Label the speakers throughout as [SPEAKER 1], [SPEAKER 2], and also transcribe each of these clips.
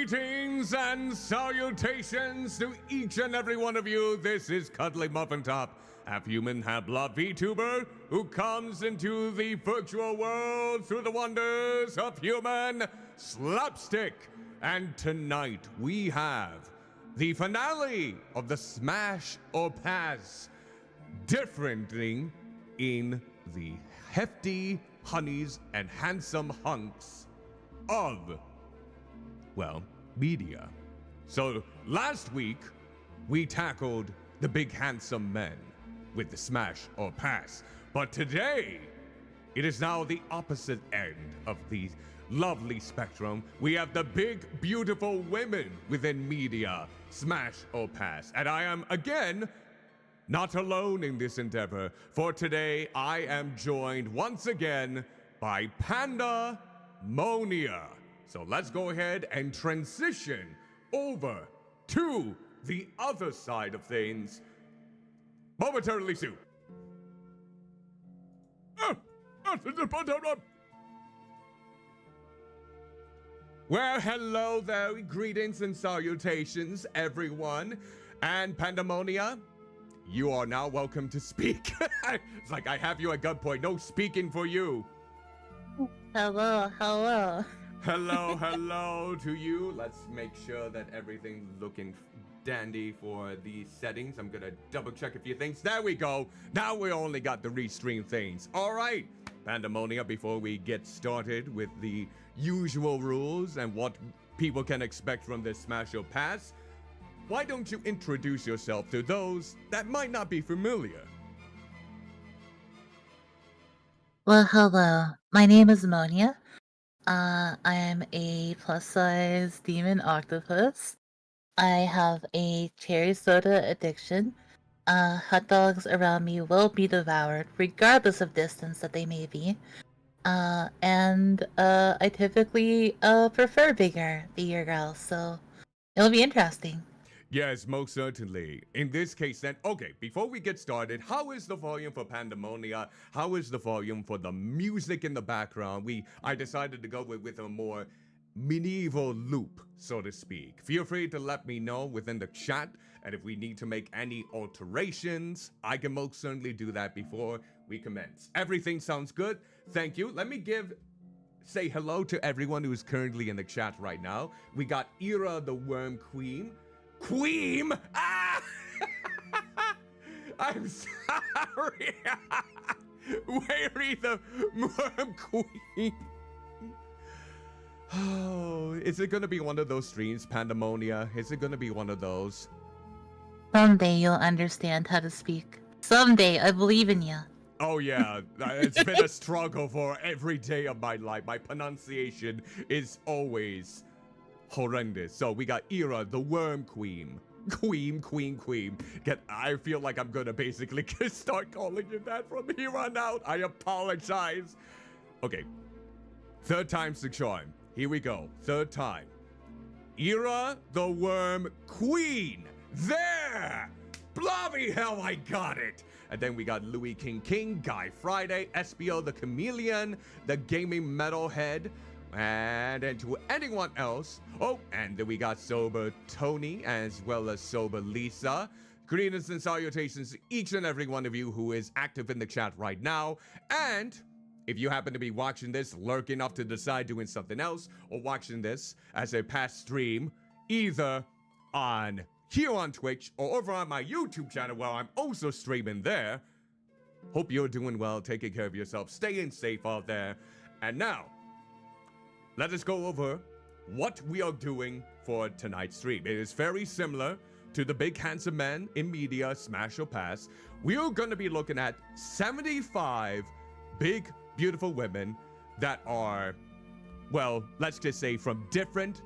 [SPEAKER 1] Greetings and salutations to each and every one of you. This is Cuddlymuffintop, half human, half blood Vtuber, who comes into the virtual world through the wonders of human slapstick. And tonight we have the finale of the Smash or Pass, differently in the hefty honeys and handsome hunks of, well, media. So last week, we tackled the big handsome men with the Smash or Pass. But today, it is now the opposite end of the lovely spectrum. We have the big, beautiful women within media, Smash or Pass. And I am, again, not alone in this endeavor. For today, I am joined once again by Pandaemonia. So let's go ahead and transition over to the other side of things momentarily soon. Well, hello there, greetings and salutations, everyone. And Pandaemonia, you are now welcome to speak. It's like I have you at gunpoint. No speaking for you.
[SPEAKER 2] Hello.
[SPEAKER 1] Hello to you. Let's make sure that everything's looking dandy for the settings. I'm gonna double check a few things. There we go. Now we only got the restream things. All right, Pandaemonia, before we get started with the usual rules and what people can expect from this Smash or Pass, why don't you introduce yourself to those that might not be familiar?
[SPEAKER 2] Well, hello. My name is Monia. I am a plus-size demon octopus. I have a cherry soda addiction. Hot dogs around me will be devoured, regardless of distance that they may be. I typically prefer bigger girls, so it'll be interesting.
[SPEAKER 1] Yes, most certainly. In this case then, okay, before we get started, how is the volume for Pandaemonia? How is the volume for the music in the background? I decided to go with a more medieval loop, so to speak. Feel free to let me know within the chat, and if we need to make any alterations, I can most certainly do that before we commence. Everything sounds good? Thank you. Let me say hello to everyone who is currently in the chat right now. We got Ira the Worm Queen. Queen? Ah! I'm sorry. Wary the Worm Queen. Oh, is it gonna be one of those streams, Pandaemonia? Is it gonna be one of those?
[SPEAKER 2] Someday you'll understand how to speak. Someday, I believe in you.
[SPEAKER 1] Oh yeah, it's been a struggle for every day of my life. My pronunciation is always horrendous. So we got Ira, the Worm Queen. Queen. I feel like I'm gonna basically start calling you that from here on out. I apologize. Okay, third time's the charm. Here we go, third time. Ira, the Worm Queen. There! Bloody hell, I got it! And then we got Louis King, Guy Friday, SBO the Chameleon, the Gaming Metalhead, and then to anyone else. Oh, and then we got Sober Tony as well as Sober Lisa. Greetings and salutations to each and every one of you who is active in the chat right now. And if you happen to be watching this, lurking off to the side doing something else, or watching this as a past stream, either here on Twitch or over on my YouTube channel where I'm also streaming there, hope you're doing well, taking care of yourself, staying safe out there. And now, let us go over what we are doing for tonight's stream. It is very similar to the big handsome men in media, Smash or Pass. We are going to be looking at 75 big, beautiful women that are, well, let's just say from different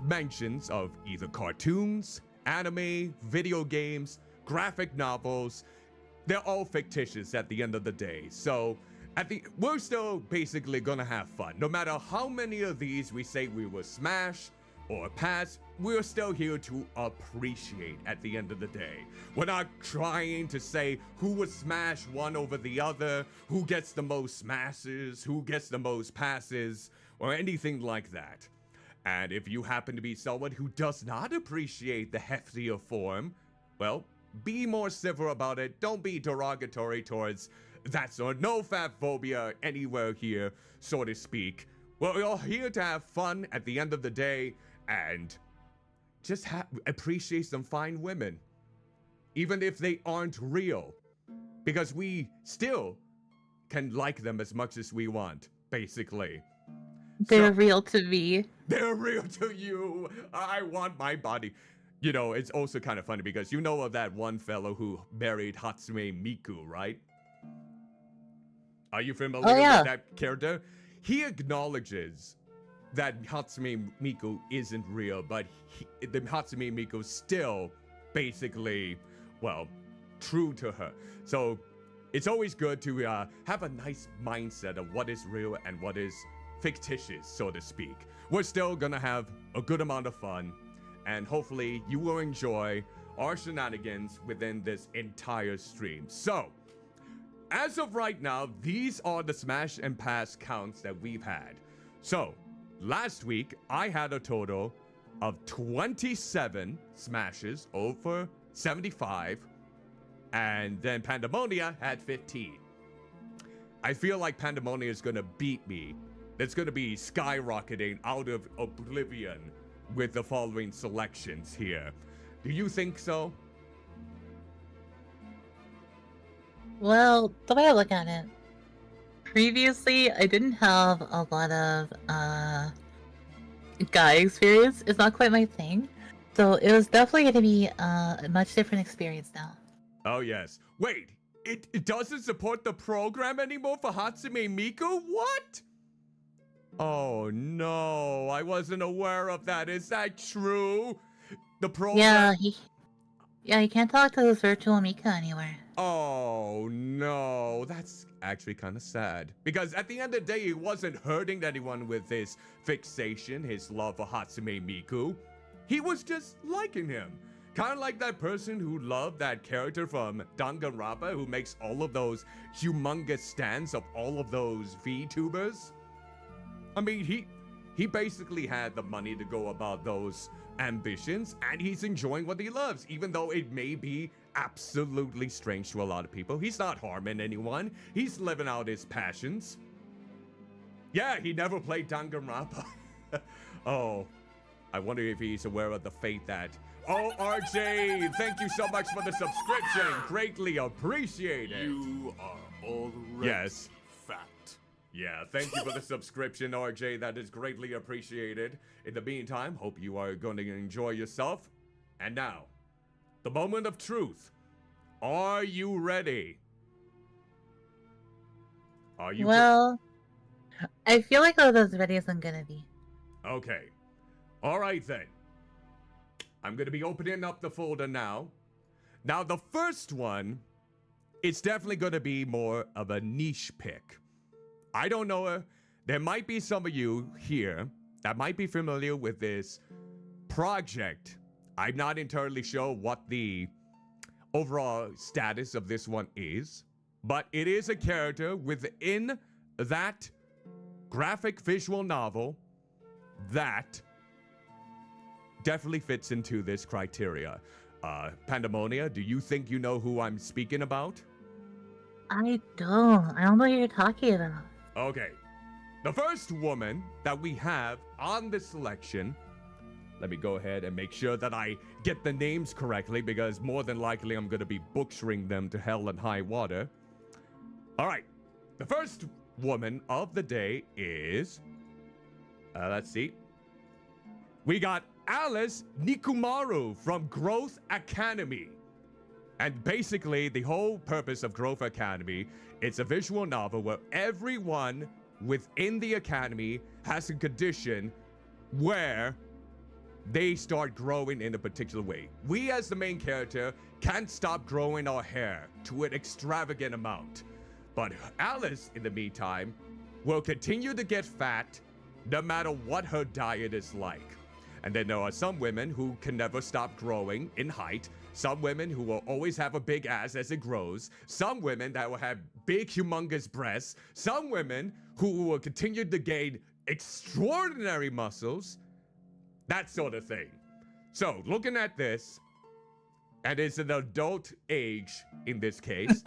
[SPEAKER 1] mentions of either cartoons, anime, video games, graphic novels. They're all fictitious at the end of the day. So we're still basically gonna have fun. No matter how many of these we say we will smash or pass, we're still here to appreciate at the end of the day. We're not trying to say who would smash one over the other, who gets the most smashes, who gets the most passes, or anything like that. And if you happen to be someone who does not appreciate the heftier form, well, be more civil about it. Don't be derogatory towards that sort. No fat phobia anywhere here, so to speak. We're all here to have fun at the end of the day and just appreciate some fine women, even if they aren't real, because we still can like them as much as we want, basically.
[SPEAKER 2] They're real to me.
[SPEAKER 1] They're real to you. I want my body. You know, it's also kind of funny because you know of that one fellow who married Hatsume Miku, right? Are you familiar with that character? He acknowledges that Hatsume Miku isn't real, but the Hatsume Miku still basically, well, true to her. So it's always good to have a nice mindset of what is real and what is fictitious, so to speak. We're still gonna have a good amount of fun, and hopefully you will enjoy our shenanigans within this entire stream. So, as of right now, these are the Smash and Pass counts that we've had. So, last week, I had a total of 27 smashes over 75, and then Pandaemonia had 15. I feel like Pandaemonia is gonna beat me. It's gonna be skyrocketing out of oblivion with the following selections here. Do you think so?
[SPEAKER 2] Well, the way I look at it, previously I didn't have a lot of guy experience. It's not quite my thing. So it was definitely going to be a much different experience now.
[SPEAKER 1] Oh yes. Wait, it doesn't support the program anymore for Hatsume Miku? What? Oh no, I wasn't aware of that. Is that true? The program...
[SPEAKER 2] Yeah, he can't talk to this virtual Miku anywhere.
[SPEAKER 1] Oh no, that's actually kind of sad. Because at the end of the day, he wasn't hurting anyone with his fixation, his love for Hatsume Miku. He was just liking him. Kind of like that person who loved that character from Danganronpa who makes all of those humongous stands of all of those VTubers. I mean, he basically had the money to go about those ambitions, and he's enjoying what he loves, even though it may be absolutely strange to a lot of people. He's not harming anyone. He's living out his passions. Yeah, he never played Danganronpa. Oh, I wonder if he's aware of the fate that... Oh, RJ, thank you so much for the subscription. Greatly appreciate it.
[SPEAKER 3] You are already fat.
[SPEAKER 1] Yeah, thank you for the subscription, RJ. That is greatly appreciated. In the meantime, hope you are going to enjoy yourself. And now, the moment of truth. Are you ready? Are you?
[SPEAKER 2] Well, I feel like I was as ready as I'm gonna be.
[SPEAKER 1] Okay. All right then. I'm going to be opening up the folder now. Now, the first one, it's definitely going to be more of a niche pick. I don't know. There might be some of you here that might be familiar with this project. I'm not entirely sure what the overall status of this one is, but it is a character within that graphic visual novel that definitely fits into this criteria. Pandaemonia, do you think you know who I'm speaking about?
[SPEAKER 2] I don't know what you're talking about.
[SPEAKER 1] Okay. The first woman that we have on the selection, let me go ahead and make sure that I get the names correctly, because more than likely I'm going to be butchering them to hell and high water. All right. The first woman of the day is, let's see. We got Alice Nikumaru from Growth Academy. And basically, the whole purpose of Growth Academy, it's a visual novel where everyone within the academy has a condition where they start growing in a particular way. We, as the main character, can't stop growing our hair to an extravagant amount. But Alice, in the meantime, will continue to get fat no matter what her diet is like. And then there are some women who can never stop growing in height. Some women who will always have a big ass as it grows. Some women that will have big, humongous breasts. Some women who will continue to gain extraordinary muscles. That sort of thing. So, looking at this, and it's an adult age in this case.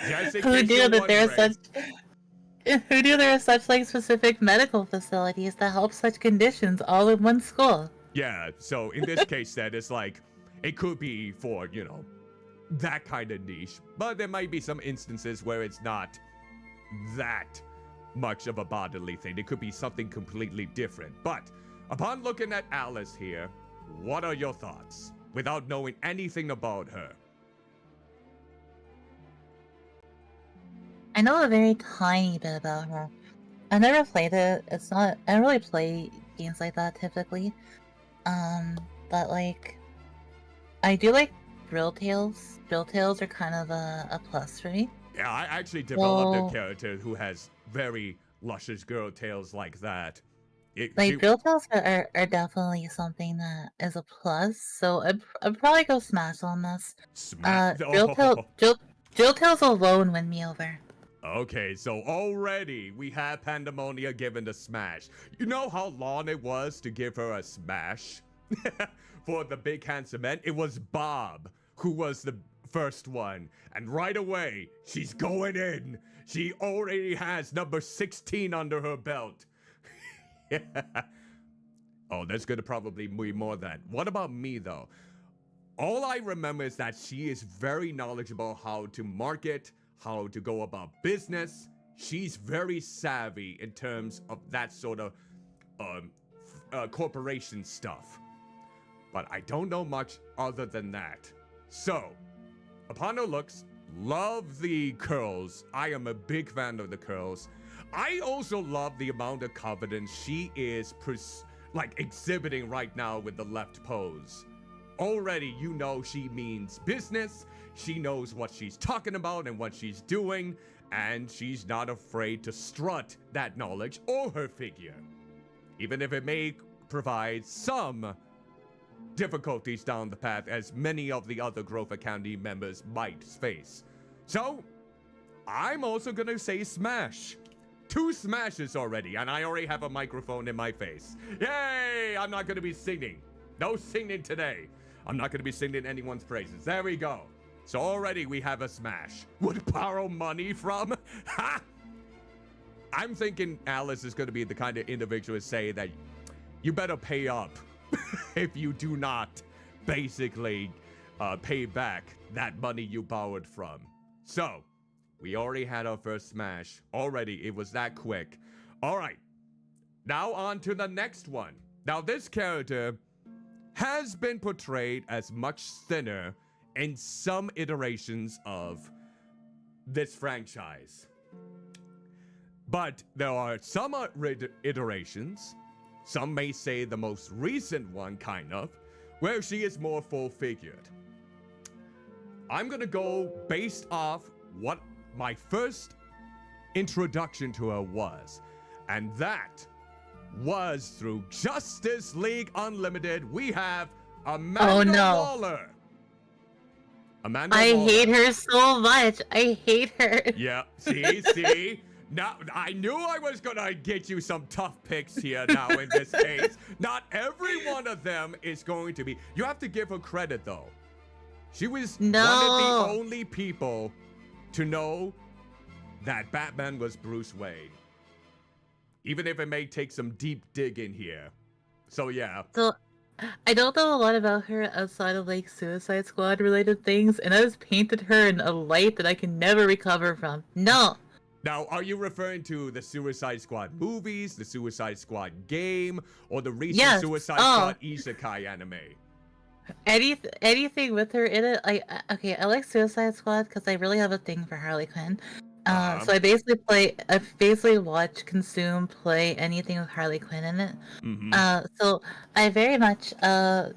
[SPEAKER 1] Just in
[SPEAKER 2] Who
[SPEAKER 1] case
[SPEAKER 2] knew
[SPEAKER 1] you're
[SPEAKER 2] that there are
[SPEAKER 1] wondering.
[SPEAKER 2] who knew there are such like specific medical facilities that help such conditions all in one school?
[SPEAKER 1] Yeah, so in this case then, it's like, it could be for, that kind of niche. But there might be some instances where it's not that much of a bodily thing. It could be something completely different. But upon looking at Alice here, what are your thoughts? Without knowing anything about her.
[SPEAKER 2] I know a very tiny bit about her. I never played it. I don't really play games like that typically. But like, I do like drill tails. Drill tails are kind of a plus for me.
[SPEAKER 1] Yeah, I actually developed a character who has very luscious girl tails like that.
[SPEAKER 2] Drill tails are definitely something that is a plus. So I'd probably go smash on this. Drill tails alone win me over.
[SPEAKER 1] Okay, so already we have Pandaemonia given the smash. You know how long it was to give her a smash? For the big handsome man, it was Bob who was the first one. And right away, she's going in. She already has number 16 under her belt. Yeah. Oh, there's gonna probably be more than. What about me, though? All I remember is that she is very knowledgeable how to market, how to go about business. She's very savvy in terms of that sort of corporation stuff. But I don't know much other than that. So, upon her looks, love the curls. I am a big fan of the curls. I also love the amount of confidence she is exhibiting right now with the left pose. Already, you know she means business. She knows what she's talking about and what she's doing, and she's not afraid to strut that knowledge or her figure, even if it may provide some difficulties down the path, as many of the other Growth Academy members might face. So, I'm also gonna say smash. 2 smashes already, and I already have a microphone in my face. Yay! I'm not gonna be singing. No singing today. I'm not gonna be singing anyone's praises. There we go. So already we have a smash. Would borrow money from? Ha! I'm thinking Alice is gonna be the kind of individual to say that you better pay up if you do not basically pay back that money you borrowed from. So, we already had our first smash. Already, it was that quick. All right, now on to the next one. Now, this character has been portrayed as much thinner in some iterations of this franchise. But there are some iterations, some may say the most recent one kind of, where she is more full-figured. I'm gonna go based off what my first introduction to her was, and that was through Justice League Unlimited. We have Amanda Waller. Amanda Waller.
[SPEAKER 2] I hate her so much. I hate her.
[SPEAKER 1] Yeah, see? Now, I knew I was gonna get you some tough picks here now in this case. Not every one of them is going to be. You have to give her credit, though. She was one of the only people to know that Batman was Bruce Wayne. Even if it may take some deep digging here. So, yeah.
[SPEAKER 2] So, I don't know a lot about her outside of like Suicide Squad related things, and I just painted her in a light that I can never recover from. No!
[SPEAKER 1] Now, are you referring to the Suicide Squad movies, the Suicide Squad game, or the recent Suicide Squad isekai anime?
[SPEAKER 2] Anything with her in it. I like Suicide Squad because I really have a thing for Harley Quinn. So I basically watch, consume, play anything with Harley Quinn in it.
[SPEAKER 1] Mm-hmm.
[SPEAKER 2] So I very much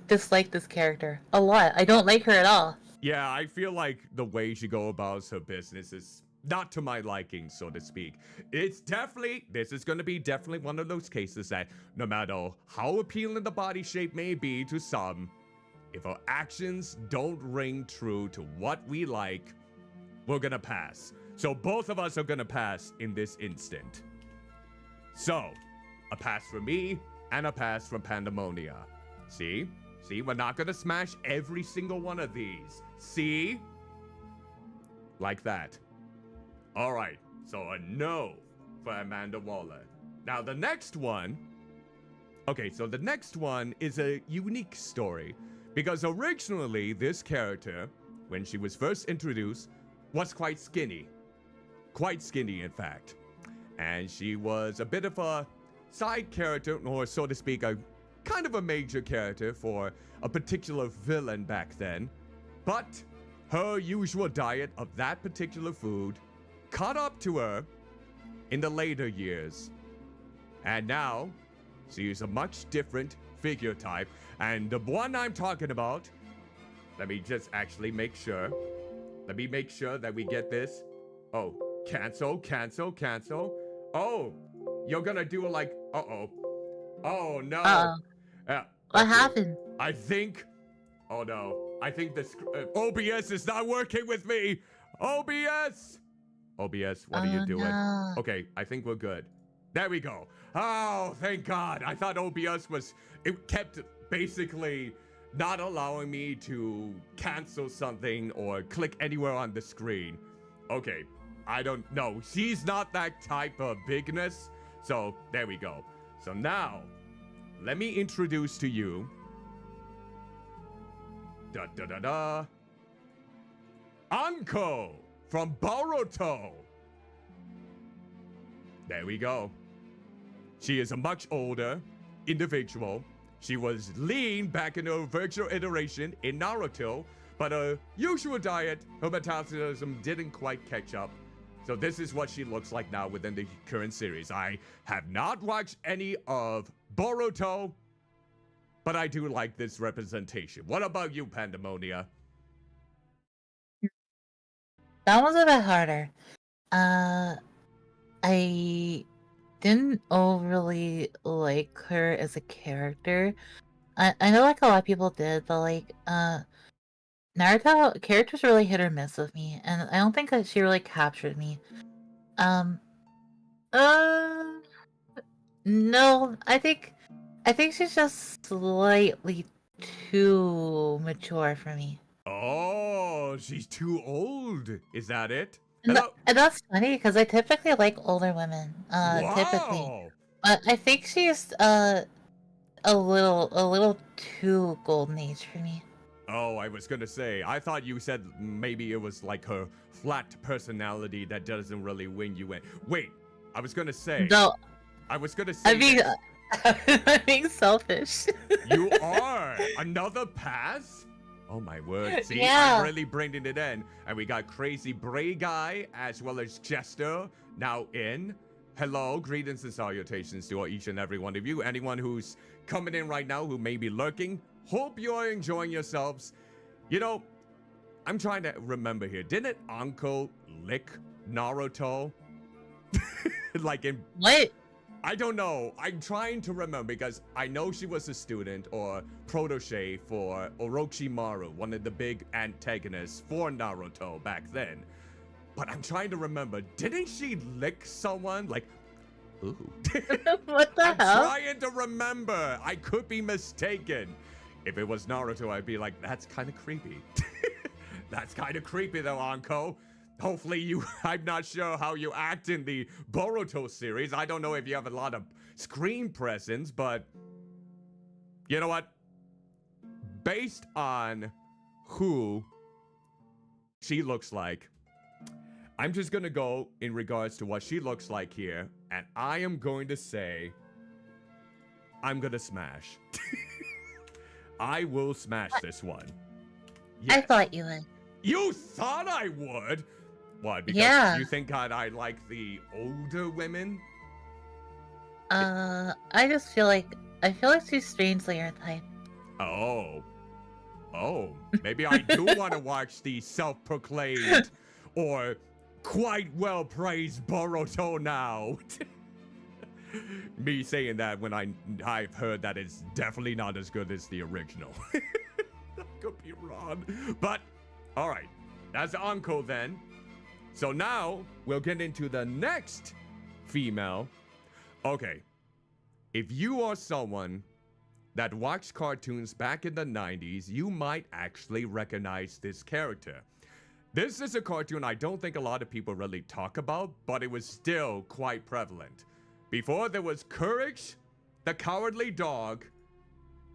[SPEAKER 2] dislike this character a lot. I don't like her at all.
[SPEAKER 1] Yeah, I feel like the way she go about her business is not to my liking, so to speak. This is going to be definitely one of those cases that no matter how appealing the body shape may be to some, if our actions don't ring true to what we like, we're going to pass. So both of us are going to pass in this instant. So, a pass for me and a pass from Pandaemonia. See? See, we're not gonna smash every single one of these. See? Like that. All right, so a no for Amanda Waller. Now the next one, okay, so the next one is a unique story because originally this character, when she was first introduced, was quite skinny. Quite skinny, in fact. And she was a bit of a side character, or so to speak, a kind of a major character for a particular villain back then. But her usual diet of that particular food caught up to her in the later years. And now, she is a much different figure type. And the one I'm talking about, let me just actually make sure. Let me make sure that we get this. Oh, cancel, cancel, cancel. Oh, you're gonna do like, uh-oh. Oh, no.
[SPEAKER 2] What happened?
[SPEAKER 1] I think, oh no. I think this, OBS is not working with me. OBS, what are you doing?
[SPEAKER 2] No.
[SPEAKER 1] Okay, I think we're good. There we go. Oh, thank God. I thought OBS was, it kept basically not allowing me to cancel something or click anywhere on the screen. Okay, I don't know. She's not that type of bigness. So there we go. So now, let me introduce to you. Anko from Boruto. There we go. She is a much older individual. She was lean back in her virtual iteration in Naruto, but her usual diet, her metabolism didn't quite catch up. So this is what she looks like now within the current series. I have not watched any of Boruto, but I do like this representation. What about you, Pandaemonia?
[SPEAKER 2] That was a bit harder. I didn't overly like her as a character. I know like a lot of people did, but like Naruto characters really hit or miss with me, and I don't think that she really captured me. No, I think she's just slightly too mature for me.
[SPEAKER 1] Oh, she's too old. Is that it?
[SPEAKER 2] And,
[SPEAKER 1] Hello?
[SPEAKER 2] and that's funny because I typically like older women. Typically,
[SPEAKER 1] Wow.
[SPEAKER 2] but I think she's a little too golden age for me.
[SPEAKER 1] Oh, I was gonna say, I thought you said maybe it was like her flat personality that doesn't really win you in. Wait, I was gonna say.
[SPEAKER 2] No,
[SPEAKER 1] I was gonna say.
[SPEAKER 2] I'm being selfish.
[SPEAKER 1] You are another pass? Oh my word. See,
[SPEAKER 2] Yeah.
[SPEAKER 1] I'm really bringing it in. And we got Crazy Bray Guy as well as Jester now in. Hello, greetings and salutations to each and every one of you. Anyone who's coming in right now who may be lurking, hope you're enjoying yourselves. You know, I'm trying to remember here. Didn't Uncle lick Naruto? Like in...
[SPEAKER 2] What?
[SPEAKER 1] I don't know. I'm trying to remember because I know she was a student or protege for Orochimaru, one of the big antagonists for Naruto back then. But I'm trying to remember, didn't she lick someone? Like, ooh.
[SPEAKER 2] What the
[SPEAKER 1] I'm
[SPEAKER 2] hell?
[SPEAKER 1] trying to remember. I could be mistaken. If it was Naruto, I'd be like, that's kind of creepy. That's kind of creepy though, Anko. Hopefully you, I'm not sure how you act in the Boruto series. I don't know if you have a lot of screen presence, but you know what? Based on who she looks like, I'm just gonna go in regards to what she looks like here, and I am going to say, I'm gonna smash. I will smash this one.
[SPEAKER 2] I
[SPEAKER 1] Yes.
[SPEAKER 2] thought you would.
[SPEAKER 1] You thought I would? What? Because
[SPEAKER 2] Yeah.
[SPEAKER 1] you think I like the older women?
[SPEAKER 2] I just feel like she's strangely your type.
[SPEAKER 1] Oh. Oh. Maybe I do want to watch the self-proclaimed or quite well-praised Boruto now. Me saying that when I've heard that it's definitely not as good as the original. I could be wrong. But, alright. That's Anko then. So now, we'll get into the next female. Okay. if you are someone that watched cartoons back in the 90s, you might actually recognize this character. This is a cartoon I don't think a lot of people really talk about, but it was still quite prevalent. Before there was Courage, the Cowardly Dog,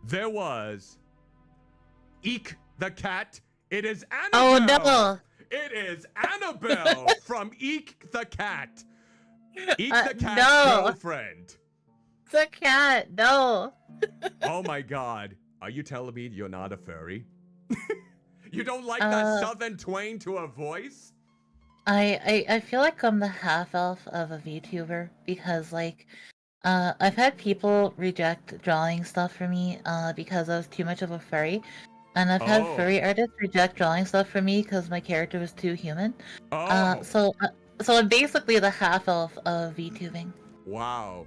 [SPEAKER 1] there was Eek the Cat. It is Annabelle.
[SPEAKER 2] Oh no!
[SPEAKER 1] It is Annabelle from Eek the Cat. Eek the Cat's
[SPEAKER 2] no.
[SPEAKER 1] girlfriend.
[SPEAKER 2] The cat, no.
[SPEAKER 1] Oh my god. Are you telling me you're not a furry? You don't like that southern twang to her voice?
[SPEAKER 2] I feel like I'm the half elf of a VTuber because like I've had people reject drawing stuff for me because I was too much of a furry. And I've had furry artists reject drawing stuff for me because my character was too human. So I'm basically the half elf of VTubing.
[SPEAKER 1] Wow.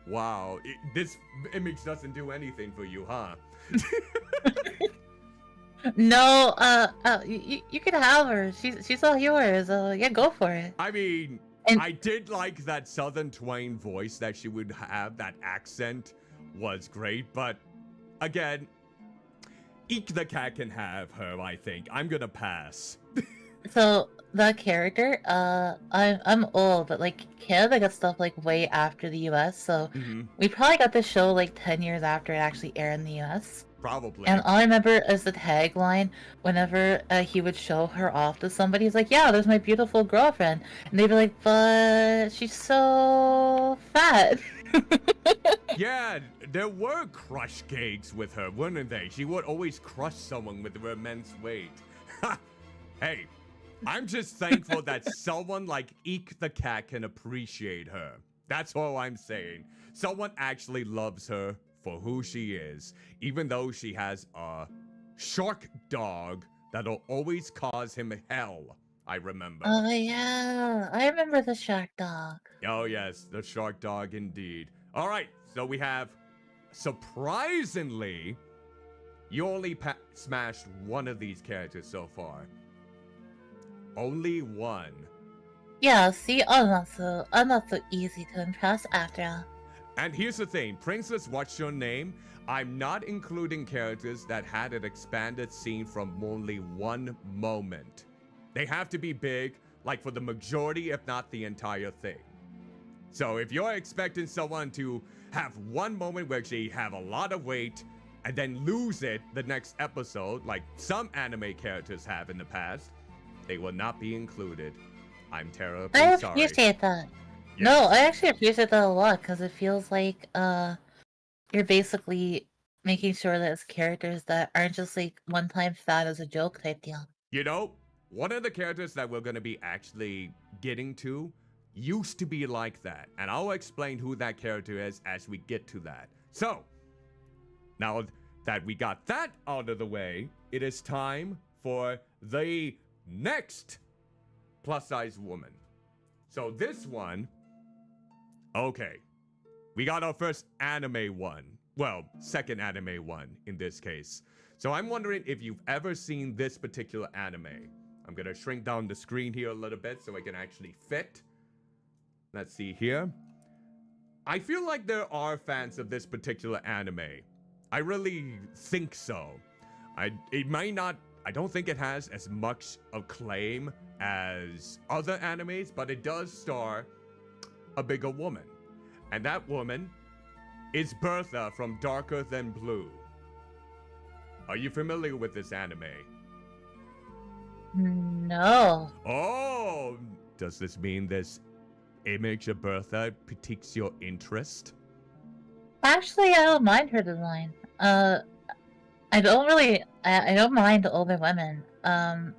[SPEAKER 1] Wow. This image doesn't do anything for you, huh?
[SPEAKER 2] No, you can have her. She's all yours. Yeah, go for it.
[SPEAKER 1] I mean, I did like that southern twang voice that she would have. That accent was great, but again, Eek the Cat can have her, I think. I'm gonna pass.
[SPEAKER 2] So the character, I'm old, but like Canada got stuff like way after the US, so we probably got the show like 10 years after it actually aired in the US.
[SPEAKER 1] Probably.
[SPEAKER 2] And all I remember is the tagline whenever he would show her off to somebody. He's like, yeah, there's my beautiful girlfriend. And they'd be like, but she's so fat.
[SPEAKER 1] Yeah, there were crush gigs with her, weren't they? She would always crush someone with her immense weight. Hey, I'm just thankful that someone like Eek the Cat can appreciate her. That's all I'm saying. Someone actually loves her for who she is, even though she has a shark dog that'll always cause him hell, I remember.
[SPEAKER 2] Oh yeah, I remember the shark dog.
[SPEAKER 1] Oh yes, the shark dog indeed. All right, so we have, surprisingly, you only smashed one of these characters so far. Only one.
[SPEAKER 2] Yeah, see, I'm not so easy to impress after all.
[SPEAKER 1] And here's the thing, Princess, what's your name? I'm not including characters that had an expanded scene from only one moment. They have to be big, like for the majority, if not the entire thing. So if you're expecting someone to have one moment where they have a lot of weight and then lose it the next episode, like some anime characters have in the past, they will not be included. I'm terribly sorry.
[SPEAKER 2] I appreciate that.
[SPEAKER 1] Yes.
[SPEAKER 2] No, I actually appreciate that a lot because it feels like you're basically making sure that it's characters that aren't just like one-time fat as a joke type deal.
[SPEAKER 1] You know, one of the characters that we're going to be actually getting to used to be like that, and I'll explain who that character is as we get to that. So, now that we got that out of the way, it is time for the next plus-size woman. So this one, okay, we got our first anime one. Well, second anime one in this case. So I'm wondering if you've ever seen this particular anime. I'm gonna shrink down the screen here a little bit so I can actually fit. Let's see here. I feel like there are fans of this particular anime. I really think so. It might not, I don't think it has as much acclaim as other animes, but it does star a bigger woman. And that woman is Bertha from Darker Than Blue. Are you familiar with this anime?
[SPEAKER 2] No.
[SPEAKER 1] Oh, does this mean this image of Bertha piques your interest?
[SPEAKER 2] Actually, I don't mind her design. I don't mind older women. The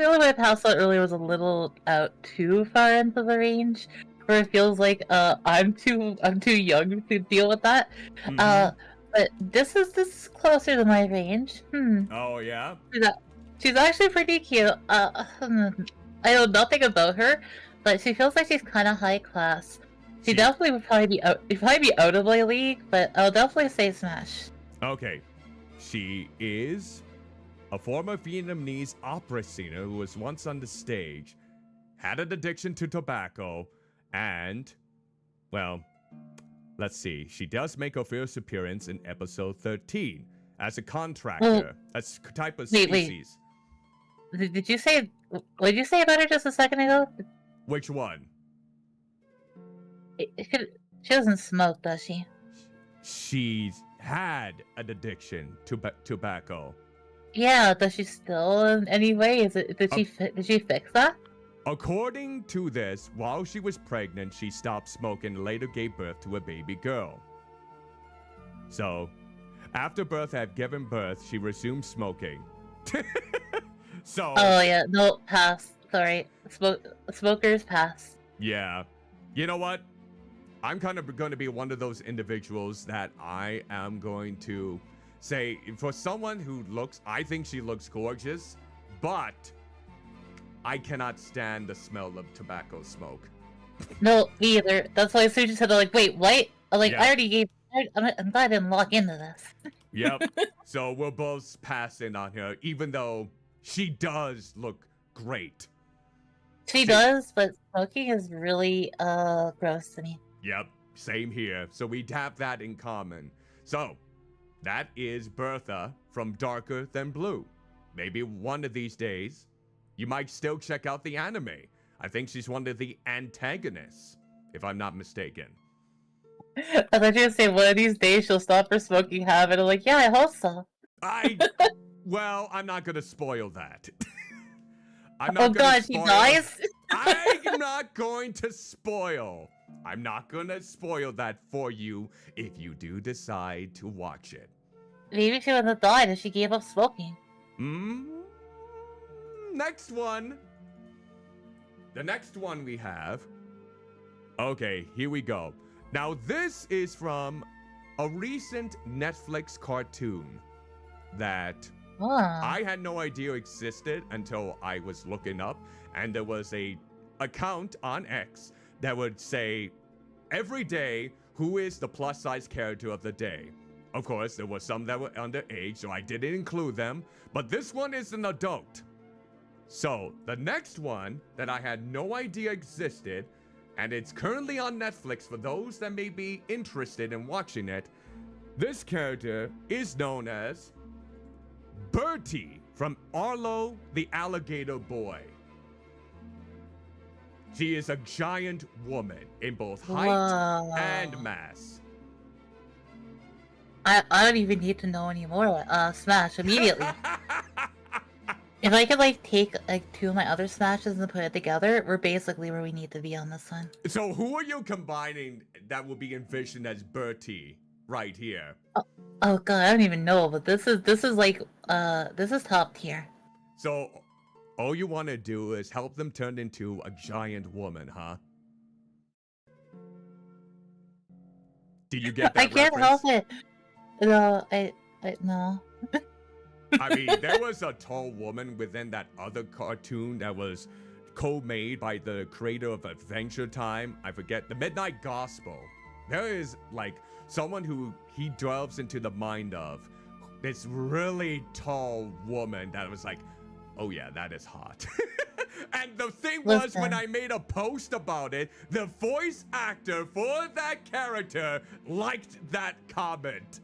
[SPEAKER 2] only way I passed out earlier was a little out too far into the range, where it feels like I'm too young to deal with that. But this is closer to my range.
[SPEAKER 1] Oh yeah.
[SPEAKER 2] She's actually pretty cute. I know nothing about her, but she feels like she's kind of high class. She definitely would probably be out of my league, but I'll definitely say smash.
[SPEAKER 1] Okay, she is a former Vietnamese opera singer who was once on the stage, had an addiction to tobacco, and, well, let's see. She does make her first appearance in episode 13 as a contractor, a type of species.
[SPEAKER 2] Did you say? What did you say about her just a second ago?
[SPEAKER 1] Which one?
[SPEAKER 2] She doesn't smoke, does she?
[SPEAKER 1] She's had an addiction to tobacco.
[SPEAKER 2] Yeah, does she still in any way? Did she fix that?
[SPEAKER 1] According to this, while she was pregnant, she stopped smoking and later gave birth to a baby girl. So, after birth had given birth, she resumed smoking. So.
[SPEAKER 2] Oh yeah, no, pass. Sorry, smokers pass.
[SPEAKER 1] Yeah, you know what? I'm kind of going to be one of those individuals that I am going to say, for someone who I think she looks gorgeous, but I cannot stand the smell of tobacco smoke.
[SPEAKER 2] No, me either. That's why as soon as you said, like, wait, what? Like,
[SPEAKER 1] Yeah.
[SPEAKER 2] I already gave. I'm glad I didn't log into this.
[SPEAKER 1] Yep. So we're both passing on her, even though she does look great.
[SPEAKER 2] She does, but smoking is really gross to me.
[SPEAKER 1] Yep, same here. So we have that in common. So, that is Bertha from Darker Than Blue. Maybe one of these days, you might still check out the anime. I think she's one of the antagonists, if I'm not mistaken.
[SPEAKER 2] I thought you were gonna say one of these days she'll stop her smoking habit. I'm like, yeah, I hope so.
[SPEAKER 1] Well, I'm not gonna spoil that.
[SPEAKER 2] Oh god, she dies?
[SPEAKER 1] I'm not going to spoil. I'm not gonna spoil that for you if you do decide to watch it.
[SPEAKER 2] Maybe she wouldn't have died if she gave up smoking.
[SPEAKER 1] Next one. The next one we have. Okay, here we go. Now this is from a recent Netflix cartoon that I had no idea existed until I was looking up, and there was a account on X that would say every day who is the plus size character of the day. Of course, there were some that were underage, so I didn't include them, but this one is an adult. So the next one that I had no idea existed, and it's currently on Netflix for those that may be interested in watching it, this character is known as Bertie from Arlo the Alligator Boy. She is a giant woman in both height and mass.
[SPEAKER 2] I don't even need to know anymore. Smash immediately. If I could like take like two of my other smashes and put it together, we're basically where we need to be on this one.
[SPEAKER 1] So who are you combining that will be envisioned as Bertie right here?
[SPEAKER 2] Oh god, I don't even know, but this is like this is top tier.
[SPEAKER 1] So all you want to do is help them turn into a giant woman, huh? Did you get that
[SPEAKER 2] I can't
[SPEAKER 1] reference?
[SPEAKER 2] help it. No, I no.
[SPEAKER 1] I mean, there was a tall woman within that other cartoon that was co-made by the creator of Adventure Time. I forget, the Midnight Gospel. There is like someone who he delves into the mind of this really tall woman that was like, oh yeah, that is hot. And the thing was, when I made a post about it, the voice actor for that character liked that comment.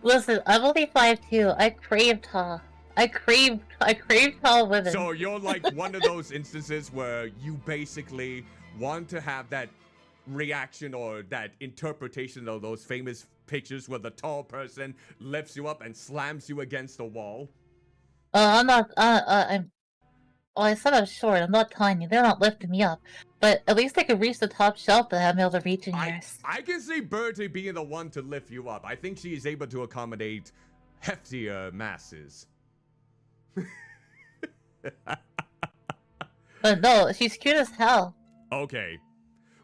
[SPEAKER 2] Listen, I'm only 5'2". I crave tall. I crave tall women.
[SPEAKER 1] So you're like one of those instances where you basically want to have that reaction or that interpretation of those famous pictures where the tall person lifts you up and slams you against the wall.
[SPEAKER 2] I'm not. Well, I said I'm short. I'm not tiny. They're not lifting me up. But at least I could reach the top shelf that I'm able to reach in yours.
[SPEAKER 1] I can see Bertie being the one to lift you up. I think she is able to accommodate heftier masses.
[SPEAKER 2] But no, she's cute as hell.
[SPEAKER 1] Okay.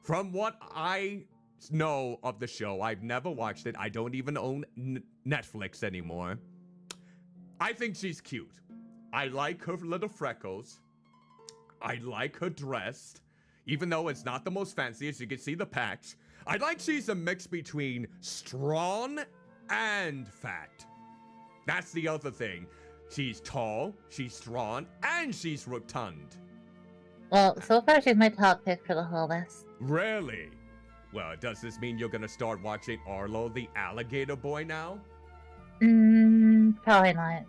[SPEAKER 1] From what I know of the show, I've never watched it. I don't even own Netflix anymore. I think she's cute. I like her little freckles. I like her dress. Even though it's not the most fancy, as you can see the patch. I like she's a mix between strong and fat. That's the other thing. She's tall, she's strong, and she's rotund.
[SPEAKER 2] Well, so far she's my top pick for the whole list.
[SPEAKER 1] Really? Well, does this mean you're gonna start watching Arlo the Alligator Boy now?
[SPEAKER 2] Probably not.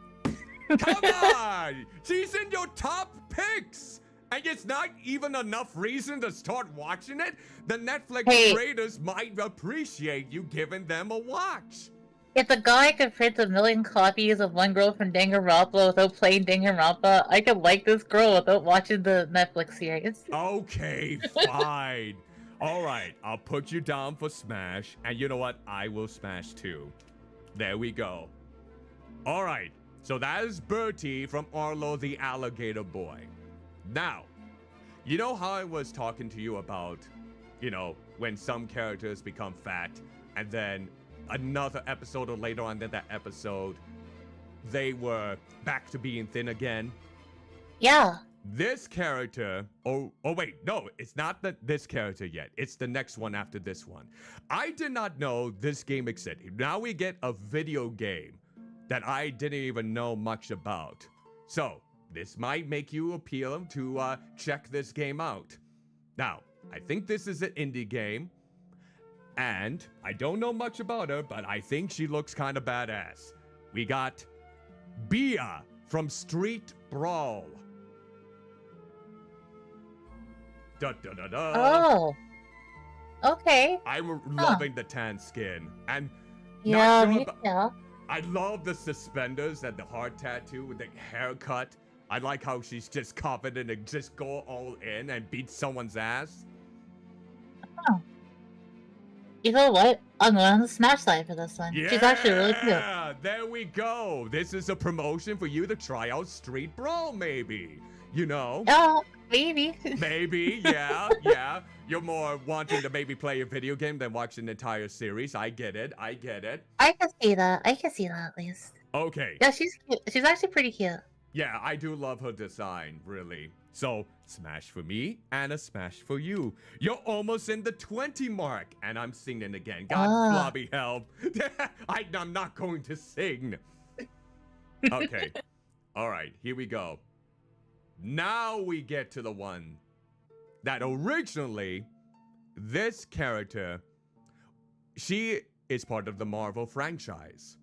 [SPEAKER 1] Come on! She's in your top picks! And it's not even enough reason to start watching it? The Netflix creators might appreciate you giving them a watch.
[SPEAKER 2] If the guy could print 1 million copies of One Girl from Danganronpa without playing Danganronpa, I could like this girl without watching the Netflix series.
[SPEAKER 1] Okay, fine. Alright, I'll put you down for Smash, and you know what? I will Smash too. There we go. Alright, so that is Bertie from Arlo the Alligator Boy. Now, you know how I was talking to you about, you know, when some characters become fat, and then another episode or later on in that episode, they were back to being thin again?
[SPEAKER 2] Yeah.
[SPEAKER 1] This character, oh wait, no, it's not this character yet. It's the next one after this one. I did not know this game existed. Now we get a video game that I didn't even know much about. So, this might make you appeal to check this game out. Now, I think this is an indie game, and I don't know much about her, but I think she looks kind of badass. We got Bia from Street Brawl. Da da da da.
[SPEAKER 2] Oh. Okay.
[SPEAKER 1] I'm loving the tan skin, and
[SPEAKER 2] Yeah,
[SPEAKER 1] not sure
[SPEAKER 2] me too.
[SPEAKER 1] I love the suspenders and the heart tattoo with the haircut. I like how she's just confident to just go all in and beat someone's ass.
[SPEAKER 2] Oh. You know what? I'm going on the Smash side for this one.
[SPEAKER 1] Yeah,
[SPEAKER 2] She's actually really cute.
[SPEAKER 1] There we go. This is a promotion for you to try out Street Brawl, maybe. You know?
[SPEAKER 2] Oh, maybe.
[SPEAKER 1] Maybe, yeah. You're more wanting to maybe play a video game than watch an entire series. I get it.
[SPEAKER 2] I can see that. At least.
[SPEAKER 1] Okay.
[SPEAKER 2] Yeah, she's cute. She's actually pretty cute.
[SPEAKER 1] Yeah, I do love her design, really. So, smash for me and a smash for you. You're almost in the 20 mark, and I'm singing again. God blobby help. I'm not going to sing. Okay. All right, here we go. Now we get to the one that originally, this character, she is part of the Marvel franchise.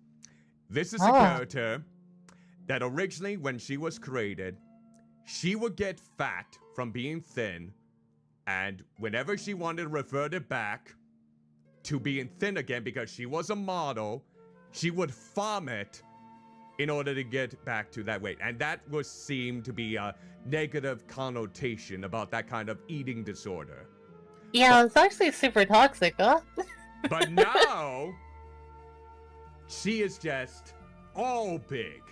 [SPEAKER 1] This is a character that originally, when she was created, she would get fat from being thin, and whenever she wanted to revert it back to being thin again because she was a model, she would vomit in order to get back to that weight. And that was seemed to be a negative connotation about that kind of eating disorder.
[SPEAKER 2] Yeah, it's actually super toxic, huh?
[SPEAKER 1] But now, she is just all big.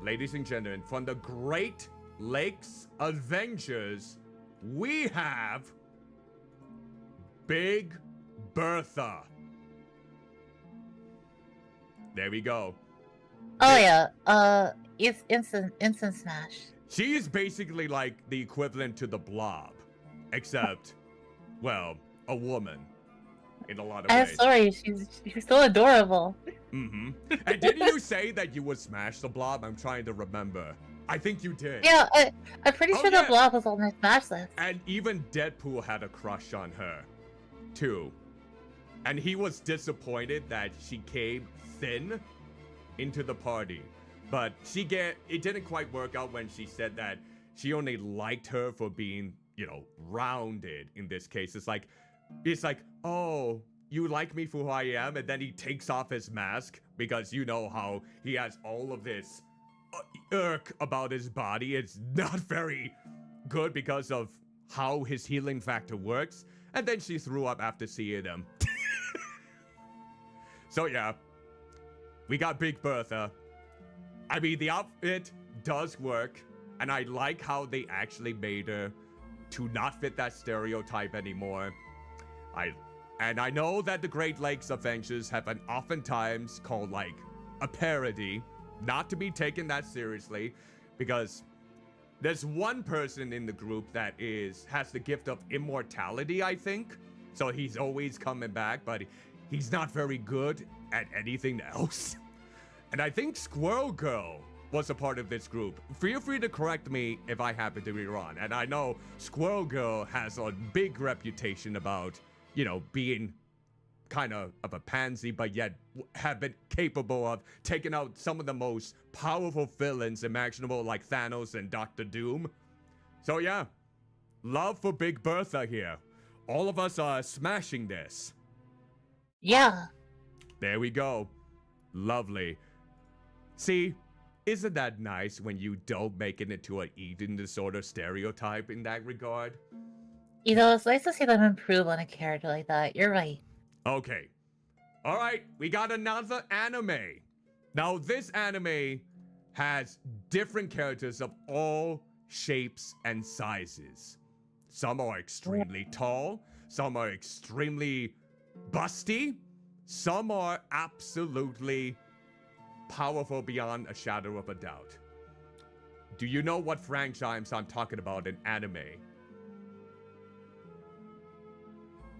[SPEAKER 1] Ladies and gentlemen, from the Great Lakes Avengers, we have Big Bertha. There we go.
[SPEAKER 2] Oh yeah, it's instant smash.
[SPEAKER 1] She is basically like the equivalent to the Blob, except, well, a woman in a lot of ways.
[SPEAKER 2] I'm sorry, she's so adorable.
[SPEAKER 1] Mm-hmm. And didn't you say that you would smash the Blob? I'm trying to remember. I think you did.
[SPEAKER 2] Yeah, I'm pretty sure the Blob was on my smash list.
[SPEAKER 1] And even Deadpool had a crush on her, too. And he was disappointed that she came thin into the party. But it didn't quite work out when she said that she only liked her for being, rounded in this case. It's like, oh, you like me for who I am? And then he takes off his mask because you know how he has all of this irk about his body. It's not very good because of how his healing factor works. And then she threw up after seeing him. So yeah, we got Big Bertha. I mean, the outfit does work, and I like how they actually made her to not fit that stereotype anymore. And I know that the Great Lakes Avengers have been oftentimes called like a parody, not to be taken that seriously, because there's one person in the group that has the gift of immortality, I think. So he's always coming back, but he's not very good at anything else. And I think Squirrel Girl was a part of this group. Feel free to correct me if I happen to be wrong. And I know Squirrel Girl has a big reputation about you know, being kind of a pansy, but yet have been capable of taking out some of the most powerful villains imaginable, like Thanos and Doctor Doom. So yeah, love for Big Bertha here. All of us are smashing this.
[SPEAKER 2] Yeah.
[SPEAKER 1] There we go. Lovely. See, isn't that nice when you don't make it into an eating disorder stereotype in that regard?
[SPEAKER 2] You know, it's nice to see them improve on a character like that. You're right.
[SPEAKER 1] Okay. All right, we got another anime. Now, this anime has different characters of all shapes and sizes. Some are extremely tall, some are extremely busty, some are absolutely powerful beyond a shadow of a doubt. Do you know what franchise I'm talking about in anime?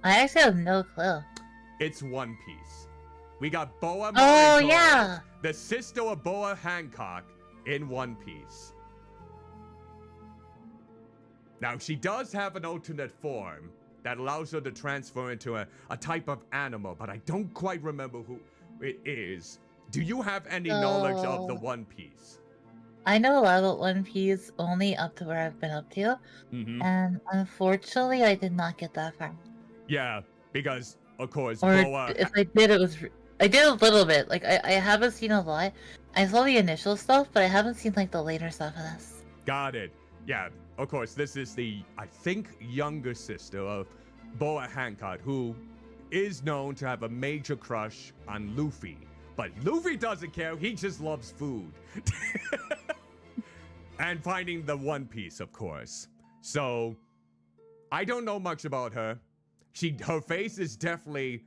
[SPEAKER 2] I actually have no clue.
[SPEAKER 1] It's One Piece. We got Boa
[SPEAKER 2] Oh,
[SPEAKER 1] Marineford,
[SPEAKER 2] yeah.
[SPEAKER 1] the sister of Boa Hancock, in One Piece. Now, she does have an alternate form that allows her to transfer into a type of animal, but I don't quite remember who it is. Do you have any knowledge of the One Piece?
[SPEAKER 2] I know a lot about One Piece only up to where I've been up to, and unfortunately, I did not get that far.
[SPEAKER 1] Yeah, because, of course,
[SPEAKER 2] Or
[SPEAKER 1] Boa...
[SPEAKER 2] if I did, I did a little bit. Like, I haven't seen a lot. I saw the initial stuff, but I haven't seen, like, the later stuff of this.
[SPEAKER 1] Got it. Yeah, of course, this is the, I think, younger sister of Boa Hancock, who is known to have a major crush on Luffy. But Luffy doesn't care, he just loves food. And finding the One Piece, of course. So, I don't know much about her. Her face is definitely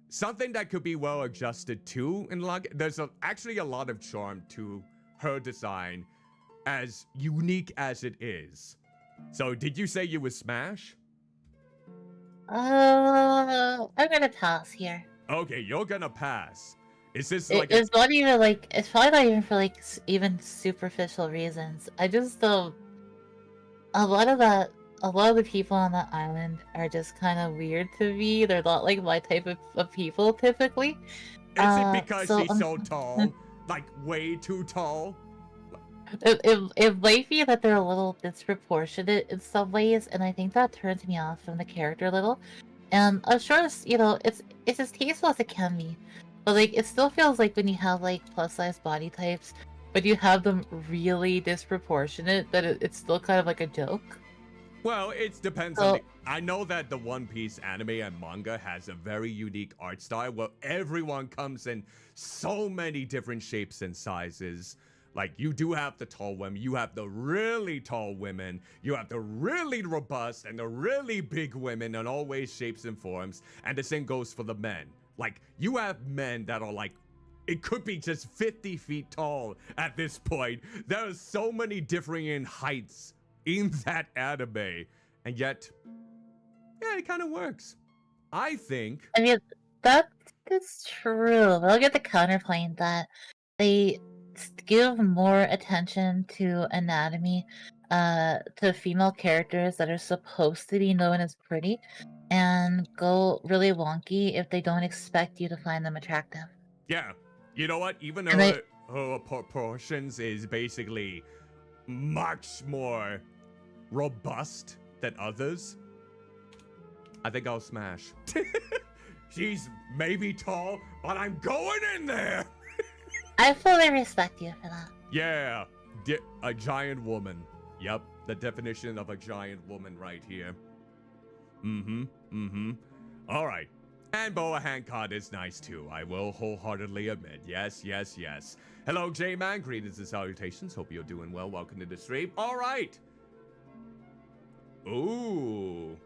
[SPEAKER 1] something that could be well adjusted to. There's actually a lot of charm to her design, as unique as it is. So, did you say you would smash?
[SPEAKER 2] I'm gonna pass here.
[SPEAKER 1] Okay, you're gonna pass. Is this
[SPEAKER 2] It's not even like, it's probably not even for like even superficial reasons. I just don't. A lot of the people on that island are just kind of weird to me. They're not like my type of people typically.
[SPEAKER 1] Is it because she's so tall? Like way too tall?
[SPEAKER 2] It might be that they're a little disproportionate in some ways, and I think that turns me off from the character a little. And I'm sure it's as tasteful as it can be, but like it still feels like when you have like plus size body types, but you have them really disproportionate, that it's still kind of like a joke.
[SPEAKER 1] Well, it depends on I know that the One Piece anime and manga has a very unique art style where everyone comes in so many different shapes and sizes. Like, you do have the tall women, you have the really tall women, you have the really robust and the really big women in all ways, shapes, and forms. And the same goes for the men. Like, you have men that are like, it could be just 50 feet tall at this point. There are so many differing heights in that anime. And yet, yeah, it kind of works. I think.
[SPEAKER 2] I mean, that's true. But I'll get the counterpoint that they give more attention to anatomy, to female characters that are supposed to be known as pretty, and go really wonky if they don't expect you to find them attractive.
[SPEAKER 1] Yeah. You know what? Even though her proportions is basically much more robust than others, I think I'll smash. She's maybe tall, but I'm going in there.
[SPEAKER 2] I fully respect you for that.
[SPEAKER 1] Yeah, a giant woman. Yep, the definition of a giant woman right here. All right. And Boa Hancock is nice too, I will wholeheartedly admit. Yes. Hello, J-Man. Greetings and salutations. Hope you're doing well. Welcome to the stream. All right. Ooh.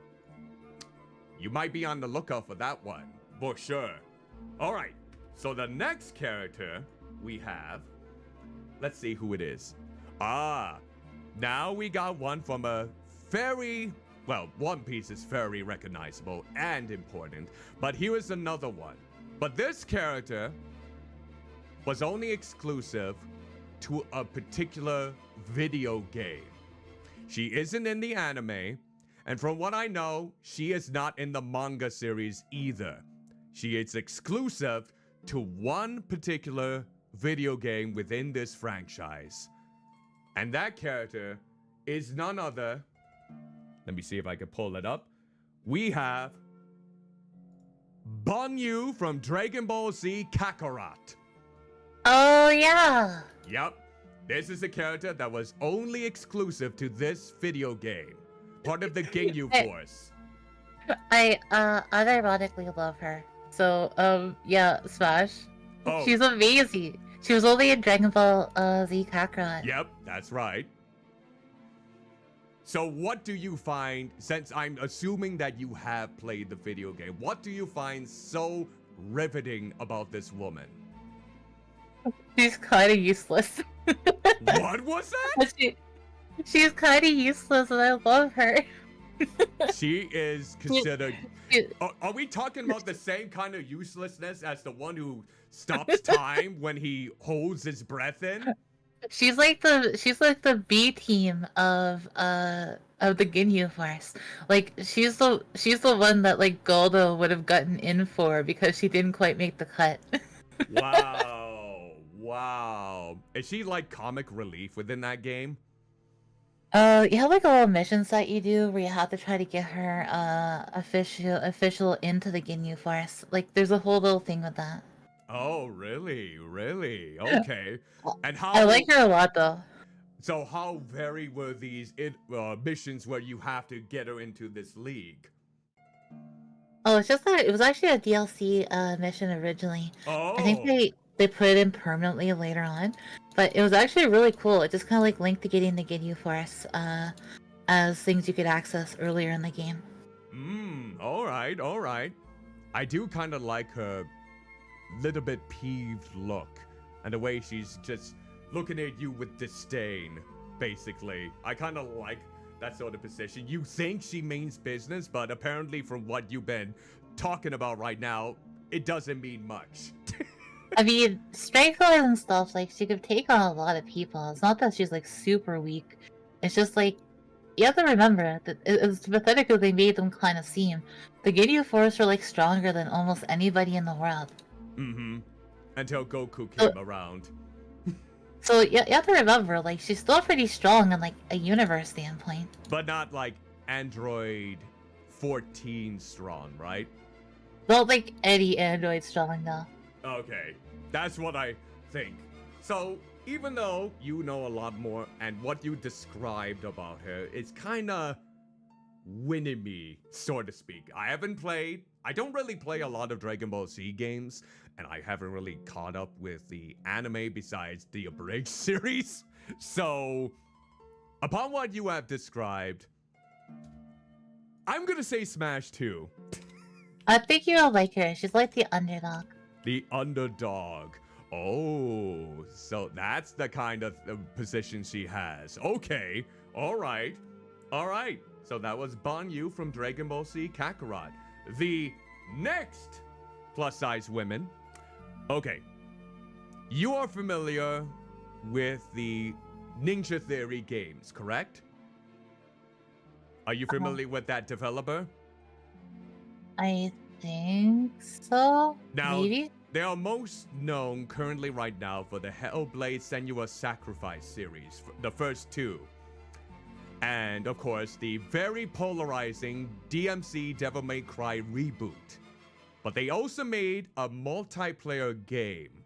[SPEAKER 1] You might be on the lookout for that one, for sure. All right. So the next character we have, let's see who it is. Now we got one from a very, well, One Piece is very recognizable and important, but here is another one. But this character was only exclusive to a particular video game. She isn't in the anime, And from what I know, she is not in the manga series either. She is exclusive to one particular video game within this franchise. And that character is none other. Let me see if I can pull it up. We have Banyu from Dragon Ball Z Kakarot.
[SPEAKER 2] Oh, yeah.
[SPEAKER 1] Yep. This is a character that was only exclusive to this video game. Part of the Ginyu Force.
[SPEAKER 2] I unironically love her. So, yeah, Smash.
[SPEAKER 1] Oh.
[SPEAKER 2] She's amazing. She was only in Dragon Ball Z Kakarot.
[SPEAKER 1] Yep, that's right. So what do you find, since I'm assuming that you have played the video game, what do you find so riveting about this woman?
[SPEAKER 2] She's kind of useless.
[SPEAKER 1] What was that?
[SPEAKER 2] She's kind of useless and I love her.
[SPEAKER 1] She is considered... Are we talking about the same kind of uselessness as the one who stops time when he holds his breath in?
[SPEAKER 2] She's like the B team of the Ginyu Force. Like she's the one that like Goldo would have gotten in for because she didn't quite make the cut.
[SPEAKER 1] Wow. Is she like comic relief within that game?
[SPEAKER 2] You have like a little missions that you do where you have to try to get her official into the Ginyu Force. Like there's a whole little thing with that.
[SPEAKER 1] Oh, really? Really? Okay. And how...
[SPEAKER 2] I like her a lot, though.
[SPEAKER 1] So how very were these missions where you have to get her into this league?
[SPEAKER 2] Oh, it's just that it was actually a DLC mission originally.
[SPEAKER 1] Oh.
[SPEAKER 2] I think they put it in permanently later on, but it was actually really cool. It just kind of like linked to getting the Ginyu Force as things you could access earlier in the game.
[SPEAKER 1] All right. I do kind of like her little bit peeved look and the way she's just looking at you with disdain, basically. I kind of like that sort of position. You think she means business, but apparently from what you've been talking about right now, it doesn't mean much.
[SPEAKER 2] I mean, strength-wise and stuff, like, she could take on a lot of people. It's not that she's, like, super weak. It's just, like, you have to remember that it's pathetic that they made them kind of seem. The Ginyu Force are, like, stronger than almost anybody in the world.
[SPEAKER 1] Until Goku came around.
[SPEAKER 2] So you have to remember, like, she's still pretty strong in, like, a universe standpoint.
[SPEAKER 1] But not, like, Android 14 strong, right?
[SPEAKER 2] Not like any android strong, though.
[SPEAKER 1] Okay, that's what I think. So, even though you know a lot more, and what you described about her is kind of winning me, so to speak. I don't really play a lot of Dragon Ball Z games, and I haven't really caught up with the anime besides the Abridged series. So, upon what you have described, I'm gonna say Smash 2.
[SPEAKER 2] I think you'll like her. She's like the underdog.
[SPEAKER 1] The underdog. Oh, so that's the kind of position she has. Okay, all right. So that was Banyu from Dragon Ball Z Kakarot. The next plus-size women. Okay, you are familiar with the Ninja Theory games, correct? Are you familiar with that developer?
[SPEAKER 2] I think so.
[SPEAKER 1] Now,
[SPEAKER 2] maybe?
[SPEAKER 1] They are most known currently right now for the Hellblade Senua's Sacrifice series, the first two. And, of course, the very polarizing DMC Devil May Cry reboot. But they also made a multiplayer game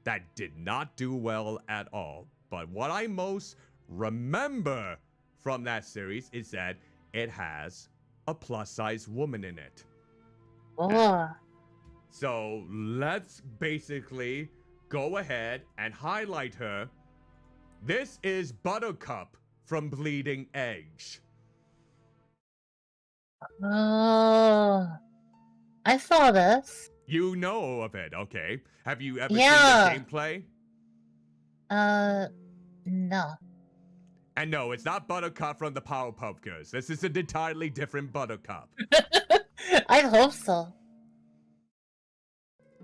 [SPEAKER 1] that did not do well at all. But what I most remember from that series is that it has a plus-size woman in it.
[SPEAKER 2] Oh.
[SPEAKER 1] So let's basically go ahead and highlight her. This is Buttercup from Bleeding Edge.
[SPEAKER 2] Oh. I saw this.
[SPEAKER 1] You know of it, okay. Have you ever seen the gameplay?
[SPEAKER 2] No.
[SPEAKER 1] And no, it's not Buttercup from the Powerpuff Girls. This is an entirely different Buttercup.
[SPEAKER 2] I hope so.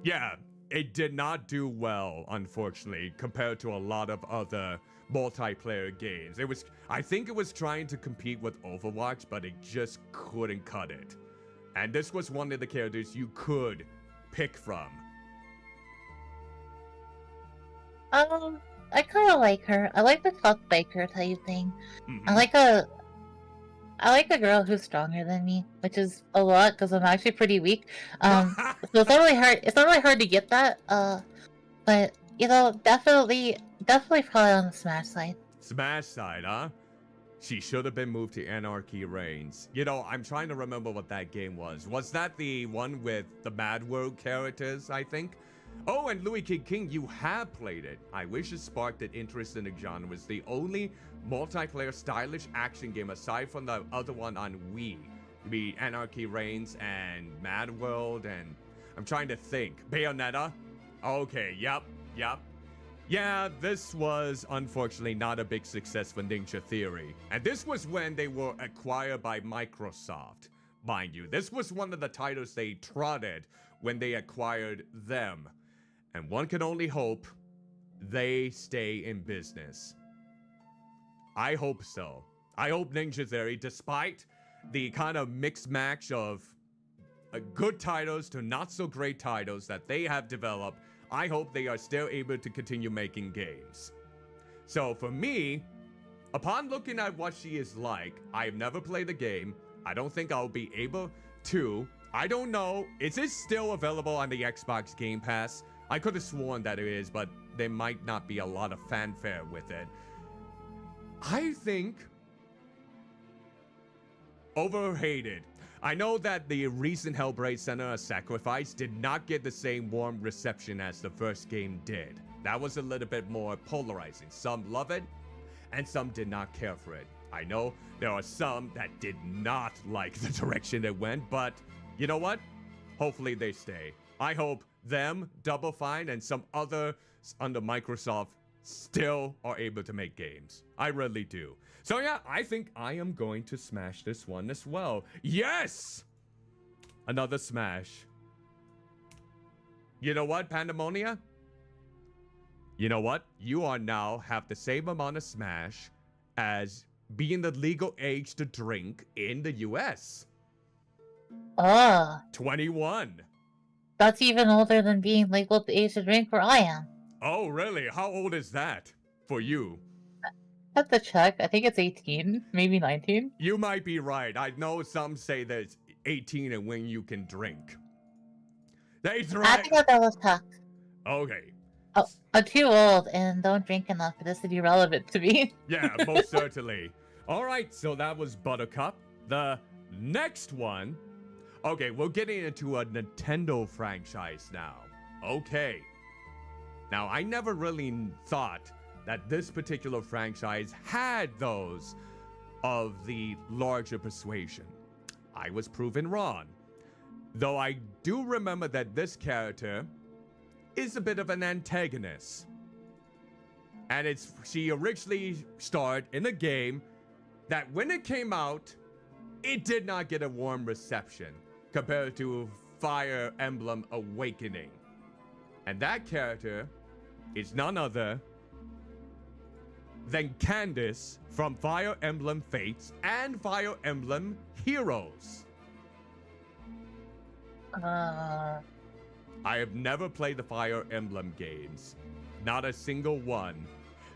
[SPEAKER 1] Yeah, it did not do well, unfortunately, compared to a lot of other multiplayer games. I think it was trying to compete with Overwatch, but it just couldn't cut it. And this was one of the characters you could pick from.
[SPEAKER 2] I kind of like her. I like the tough biker type thing.
[SPEAKER 1] Mhm.
[SPEAKER 2] I like a girl who's stronger than me, which is a lot because I'm actually pretty weak. So it's not really hard. It's not really hard to get that. But you know, definitely probably on the Smash side.
[SPEAKER 1] Smash side, huh? She should have been moved to Anarchy Reigns. You know, I'm trying to remember what that game was. Was that the one with the Mad World characters, I think? Oh, and Louis King, you have played it. I wish it sparked an interest in the genre. It was the only multiplayer stylish action game aside from the other one on Wii. It'd be Anarchy Reigns and Mad World, and I'm trying to think. Bayonetta? Okay, yep. Yeah, this was unfortunately not a big success for Ninja Theory. And this was when they were acquired by Microsoft, mind you. This was one of the titles they trotted when they acquired them. And one can only hope they stay in business. I hope so. I hope Ninja Theory, despite the kind of mixed match of good titles to not so great titles that they have developed, I hope they are still able to continue making games. So for me, upon looking at what she is like, I have never played the game. I don't think I'll be able to. I don't know. Is it still available on the Xbox Game Pass? I could have sworn that it is, but there might not be a lot of fanfare with it. I think overhated. I know that the recent Hellblade Senua's Sacrifice did not get the same warm reception as the first game did. That was a little bit more polarizing. Some love it, and some did not care for it. I know there are some that did not like the direction it went, but you know what? Hopefully they stay. I hope them, Double Fine, and some others under Microsoft still are able to make games. I really do. So yeah, I think I am going to smash this one as well. Yes! Another smash. You know what, Pandaemonia? You know what? You are now have the same amount of smash as being the legal age to drink in the US. 21.
[SPEAKER 2] That's even older than being legal the age to drink where I am.
[SPEAKER 1] Oh, really? How old is that for you?
[SPEAKER 2] I have to check. I think it's 18, maybe 19.
[SPEAKER 1] You might be right. I know some say that it's 18 and when you can drink. That's right.
[SPEAKER 2] I think I'll double check.
[SPEAKER 1] Okay.
[SPEAKER 2] Oh, I'm too old and don't drink enough for this to be relevant to me.
[SPEAKER 1] Yeah, most certainly. All right, so that was Buttercup. The next one. Okay, we're getting into a Nintendo franchise now. Okay. Now, I never really thought that this particular franchise had those of the larger persuasion. I was proven wrong. Though I do remember that this character is a bit of an antagonist. And she originally starred in a game that when it came out, it did not get a warm reception compared to Fire Emblem Awakening. And that character is none other than Candace from Fire Emblem Fates and Fire Emblem Heroes. I have never played the Fire Emblem games. Not a single one.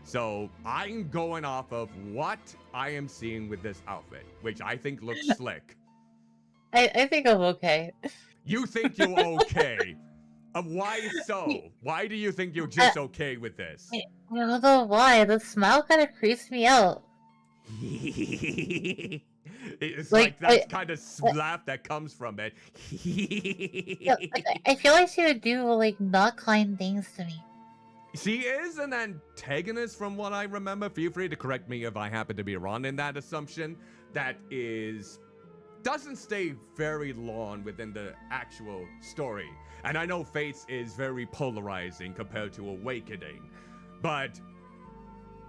[SPEAKER 1] So I'm going off of what I am seeing with this outfit, which I think looks slick.
[SPEAKER 2] I think I'm okay.
[SPEAKER 1] You think you're okay? Why so? Why do you think you're just okay with this?
[SPEAKER 2] I don't know why. The smile kind of creeps me out.
[SPEAKER 1] It's like that kind of laugh that comes from it.
[SPEAKER 2] I feel like she would do like not kind things to me.
[SPEAKER 1] She is an antagonist from what I remember. Feel free to correct me if I happen to be wrong in that assumption. That doesn't stay very long within the actual story. And I know Fates is very polarizing compared to Awakening. But,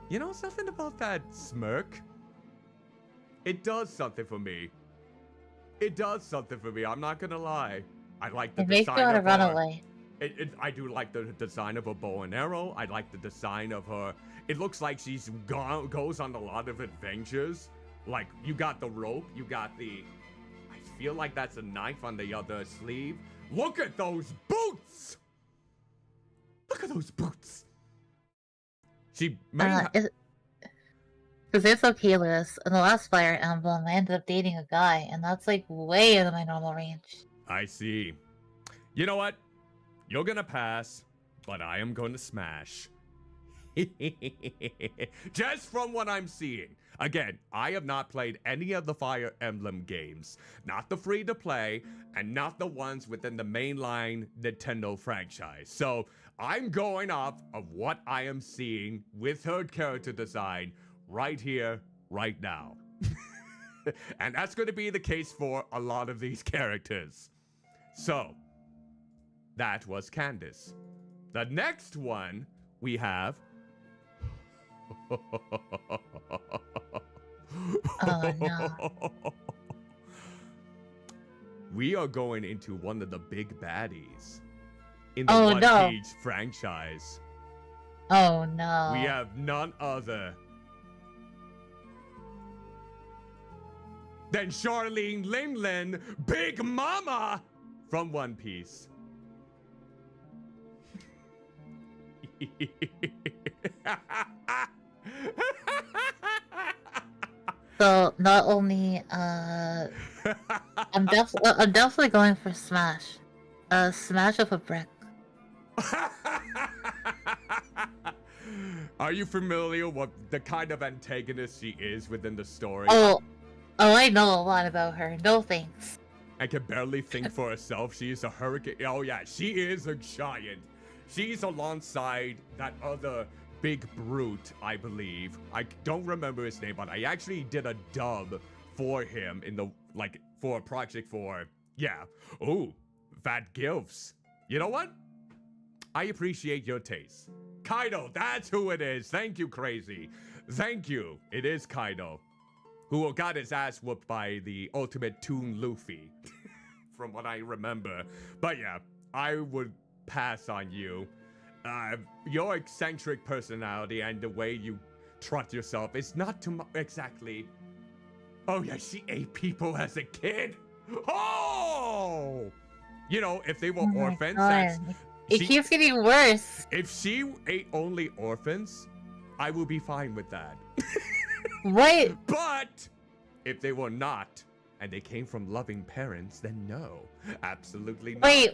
[SPEAKER 1] you know something about that smirk? It does something for me. It does something for me, I'm not gonna lie. I like the
[SPEAKER 2] design of her. It makes me want to run away.
[SPEAKER 1] I do like the design of her bow and arrow. I like the design of her. It looks like she's goes on a lot of adventures. Like, you got the rope, you got the... I feel like that's a knife on the other sleeve. Look at those boots! Look at those boots! She may
[SPEAKER 2] Because it's okay, Lewis. In the last Fire Emblem, I ended up dating a guy, and that's like way out of my normal range.
[SPEAKER 1] I see. You know what? You're gonna pass, but I am gonna smash. Just from what I'm seeing. Again, I have not played any of the Fire Emblem games. Not the free-to-play, and not the ones within the mainline Nintendo franchise. So, I'm going off of what I am seeing with her character design right here, right now. And that's going to be the case for a lot of these characters. So, that was Candace. The next one we have...
[SPEAKER 2] Oh, no.
[SPEAKER 1] We are going into one of the big baddies in the
[SPEAKER 2] Oh,
[SPEAKER 1] One
[SPEAKER 2] no.
[SPEAKER 1] Piece franchise.
[SPEAKER 2] Oh, no.
[SPEAKER 1] We have none other than Charlene Linlin, Big Mama from One Piece.
[SPEAKER 2] So, not only, I'm definitely going for Smash. Smash of a brick.
[SPEAKER 1] Are you familiar with the kind of antagonist she is within the story?
[SPEAKER 2] Oh, I know a lot about her. No thanks.
[SPEAKER 1] And can barely think for herself. She is a hurricane. Oh yeah, she is a giant. She's alongside that other big brute, I believe. I don't remember his name, but I actually did a dub for him in the, like, for a project for, yeah. Ooh, Fat Gilfs. You know what? I appreciate your taste. Kaido, that's who it is. Thank you, Crazy. Thank you. It is Kaido, who got his ass whooped by the ultimate Toon Luffy, from what I remember. But yeah, I would pass on you. Your eccentric personality and the way you trot yourself is not too exactly... Oh yeah, she ate people as a kid. Oh! You know, if they were
[SPEAKER 2] Oh my
[SPEAKER 1] orphans,
[SPEAKER 2] God. It keeps getting worse.
[SPEAKER 1] if she ate only orphans, I will be fine with that.
[SPEAKER 2] What?
[SPEAKER 1] But if they were not, and they came from loving parents, then no, absolutely not.
[SPEAKER 2] Wait.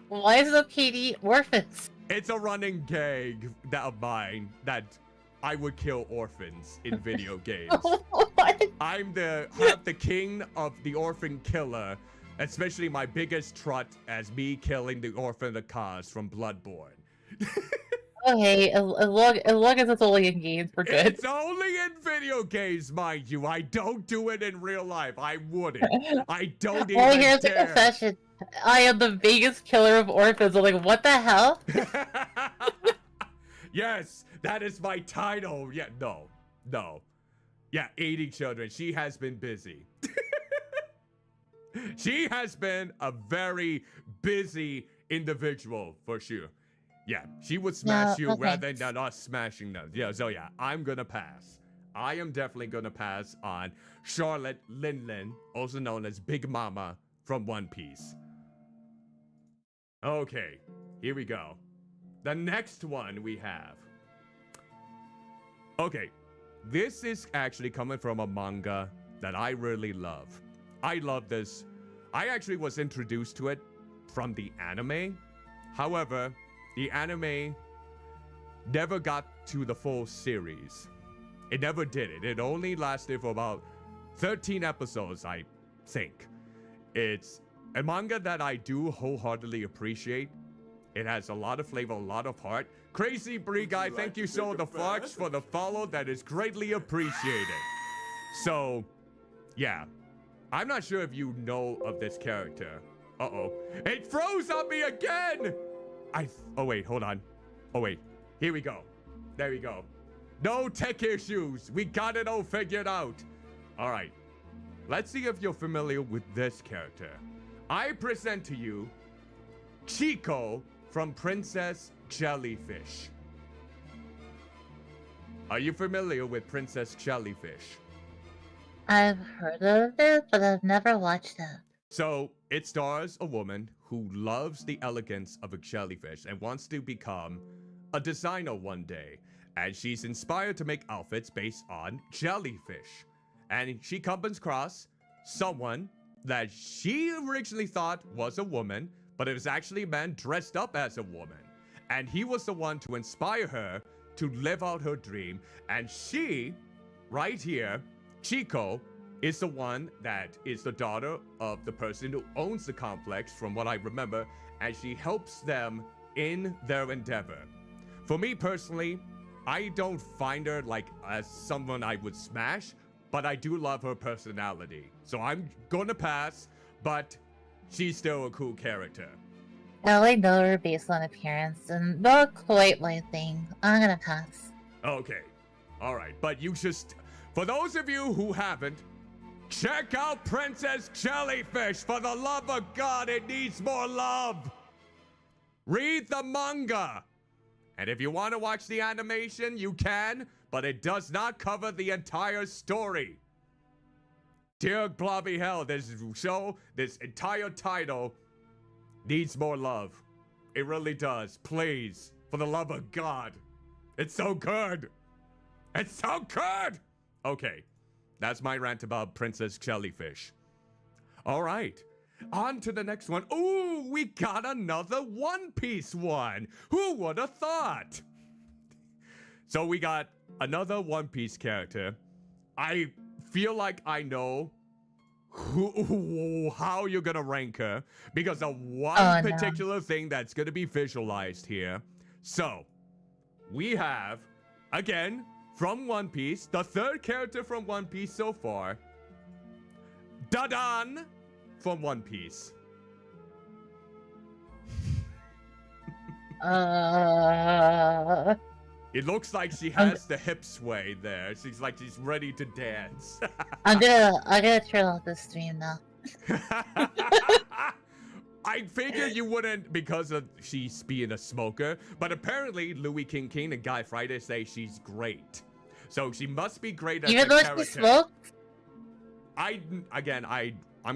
[SPEAKER 2] Why is it okay to eat orphans?
[SPEAKER 1] It's a running gag of mine that I would kill orphans in video games.
[SPEAKER 2] What?
[SPEAKER 1] I'm half the king of the orphan killer, especially my biggest trot as me killing the orphan Akaz from Bloodborne.
[SPEAKER 2] Okay, as long as it's only in games, we're good.
[SPEAKER 1] It's only in video games, mind you. I don't do it in real life. I wouldn't. I don't even
[SPEAKER 2] Oh, here's the
[SPEAKER 1] dare.
[SPEAKER 2] confession. I am the biggest killer of orphans. I'm like, what the hell?
[SPEAKER 1] Yes, that is my title. Yeah, no. Yeah, 80 children. She has been busy. She has been a very busy individual, for sure. Yeah, she would smash you rather than us smashing them. Yeah, so yeah, I'm gonna pass. I am definitely gonna pass on Charlotte Linlin, also known as Big Mama from One Piece. Okay, here we go. The next one we have. Okay, this is actually coming from a manga that I really love. I love this. I actually was introduced to it from the anime. However, the anime never got to the full series. It never did it. It only lasted for about 13 episodes, I think. It's a manga that I do wholeheartedly appreciate. It has a lot of flavor, a lot of heart. Crazy Bree Guy, thank you so the fucks for the follow. That is greatly appreciated. So, yeah. I'm not sure if you know of this character. Uh-oh. It froze on me again! Oh wait, hold on. Oh wait, here we go. There we go. No tech issues. We got it all figured out. All right. Let's see if you're familiar with this character. I present to you Chico from Princess Jellyfish. Are you familiar with Princess Jellyfish?
[SPEAKER 2] I've heard of it, but I've never watched it.
[SPEAKER 1] So, it stars a woman who loves the elegance of a jellyfish and wants to become a designer one day. And she's inspired to make outfits based on jellyfish. And she comes across someone that she originally thought was a woman, but it was actually a man dressed up as a woman. And he was the one to inspire her to live out her dream. And she, right here, Chico, is the one that is the daughter of the person who owns the complex, from what I remember, and she helps them in their endeavor. For me personally, I don't find her like as someone I would smash, but I do love her personality. So I'm gonna pass, but she's still a cool character.
[SPEAKER 2] I only know her based on appearance, and not quite my thing. I'm gonna pass.
[SPEAKER 1] Okay, alright, but you just, for those of you who haven't, check out Princess Jellyfish. For the love of God, it needs more love. Read the manga. And if you want to watch the animation, you can, but it does not cover the entire story. Dear Blobby Hell, this show, this entire title needs more love. It really does. Please, for the love of God. It's so good. It's so good. Okay, that's my rant about Princess Jellyfish. All right, on to the next one. Ooh, we got another One Piece one. Who would have thought? So we got another One Piece character. I feel like I know how you're gonna rank her because of one particular thing that's gonna be visualized here. So we have, again, from One Piece, the third character from One Piece so far, Dadan from One Piece. It looks like she has the hip sway there. She's like she's ready to dance.
[SPEAKER 2] I'm gonna turn off the stream now.
[SPEAKER 1] I figured you wouldn't because of she's being a smoker, but apparently Louis King King and Guy Friday say she's great. So she must be great as
[SPEAKER 2] even
[SPEAKER 1] a
[SPEAKER 2] though
[SPEAKER 1] character.
[SPEAKER 2] she smoked?
[SPEAKER 1] I'm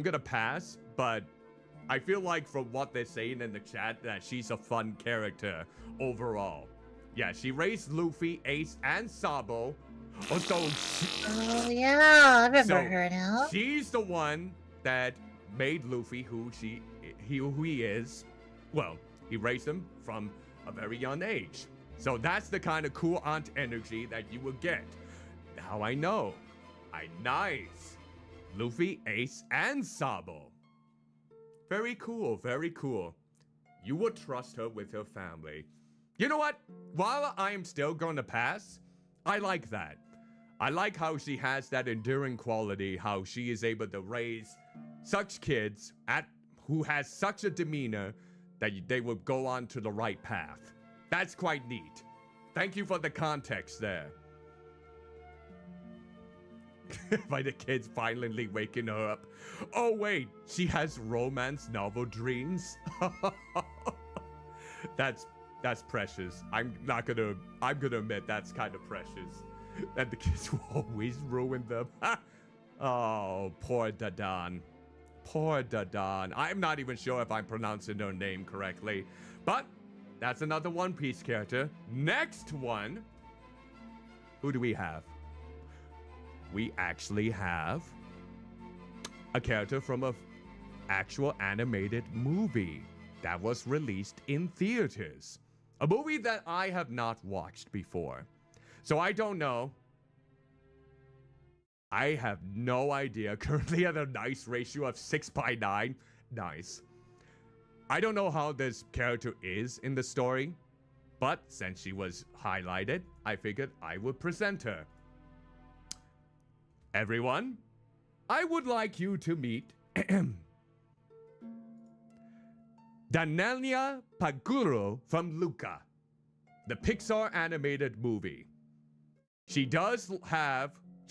[SPEAKER 1] gonna pass, but I feel like from what they're saying in the chat that she's a fun character overall. Yeah, she raised Luffy, Ace, and Sabo.
[SPEAKER 2] Oh yeah, I remember her now.
[SPEAKER 1] She's the one that made Luffy who he is. Well, he raised him from a very young age. So that's the kind of cool aunt energy that you will get. Now I know. Nice. Luffy, Ace, and Sabo. Very cool, very cool. You would trust her with her family. You know what? While I am still going to pass, I like that. I like how she has that enduring quality, how she is able to raise such kids who has such a demeanor that they would go on to the right path. That's quite neat. Thank you for the context there. By the kids finally waking her up. Oh wait, she has romance novel dreams. That's precious. I'm gonna admit that's kind of precious. That the kids will always ruin them. Oh, poor Dadan. Poor Dadan. I'm not even sure if I'm pronouncing her name correctly. But that's another One Piece character. Next one. Who do we have? We actually have a character from an actual animated movie that was released in theaters. A movie that I have not watched before. So I don't know. I have no idea. Currently at a nice ratio of 6:9. Nice. I don't know how this character is in the story, but since she was highlighted, I figured I would present her. Everyone, I would like you to meet Danelia Paguro from Luca, the Pixar animated movie. She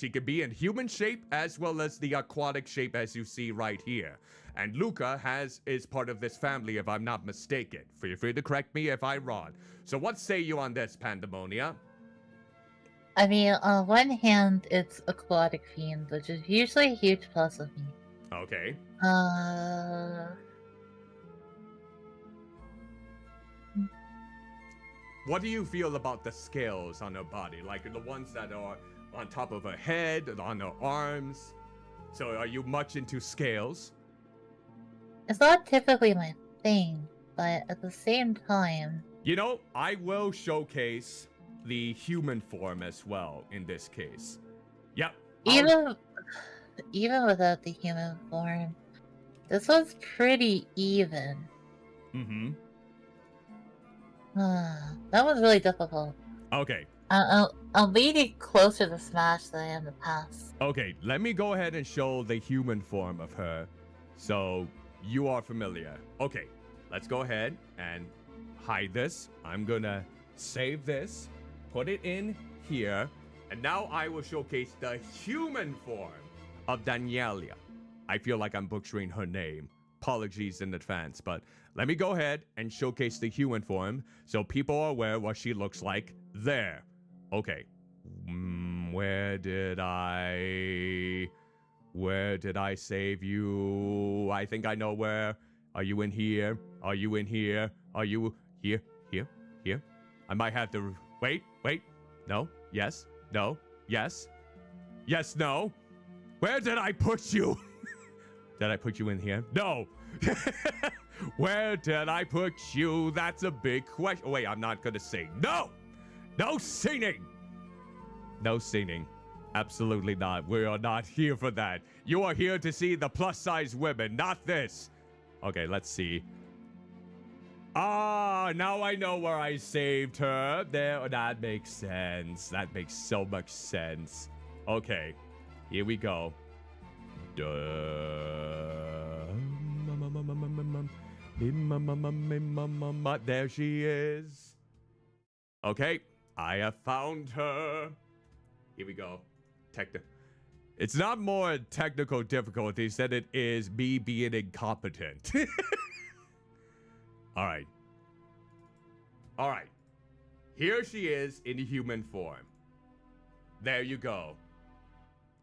[SPEAKER 1] She could be in human shape as well as the aquatic shape as you see right here. And Luca is part of this family if I'm not mistaken. Feel free to correct me if I'm wrong. So what say you on this, Pandaemonia?
[SPEAKER 2] I mean, on one hand, it's aquatic themed, which is usually a huge plus of me.
[SPEAKER 1] Okay. What do you feel about the scales on her body? Like the ones that are on top of her head, on her arms? So are you much into scales?
[SPEAKER 2] It's not typically my thing, but at the same time...
[SPEAKER 1] You know, I will showcase the human form as well in this case. Yep.
[SPEAKER 2] Even without the human form, this one's pretty even.
[SPEAKER 1] Mm-hmm.
[SPEAKER 2] That was really difficult.
[SPEAKER 1] Okay.
[SPEAKER 2] I'm leaning closer to Smash than I am to Pass.
[SPEAKER 1] Okay, let me go ahead and show the human form of her. So, you are familiar. Okay, let's go ahead and hide this. I'm gonna save this, put it in here, and now I will showcase the human form of Danielia. I feel like I'm butchering her name. Apologies in advance, but let me go ahead and showcase the human form so people are aware what she looks like there. Okay. Where did I save you? I think I know where. Are you in here? Are you in here? Are you here? Here? I might have to... Wait. No. Yes. No. Yes. Yes, no. Where did I put you? Did I put you in here? No. Where did I put you? That's a big question. Wait, I'm not gonna sing. No! No singing! No singing. Absolutely not. We are not here for that. You are here to see the plus-size women, not this. Okay, let's see. Ah, now I know where I saved her. There, that makes sense. That makes so much sense. Okay, here we go. There she is. Okay, I have found her. Here we go. It's not more technical difficulties than it is me being incompetent. All right. Here she is in human form. There you go.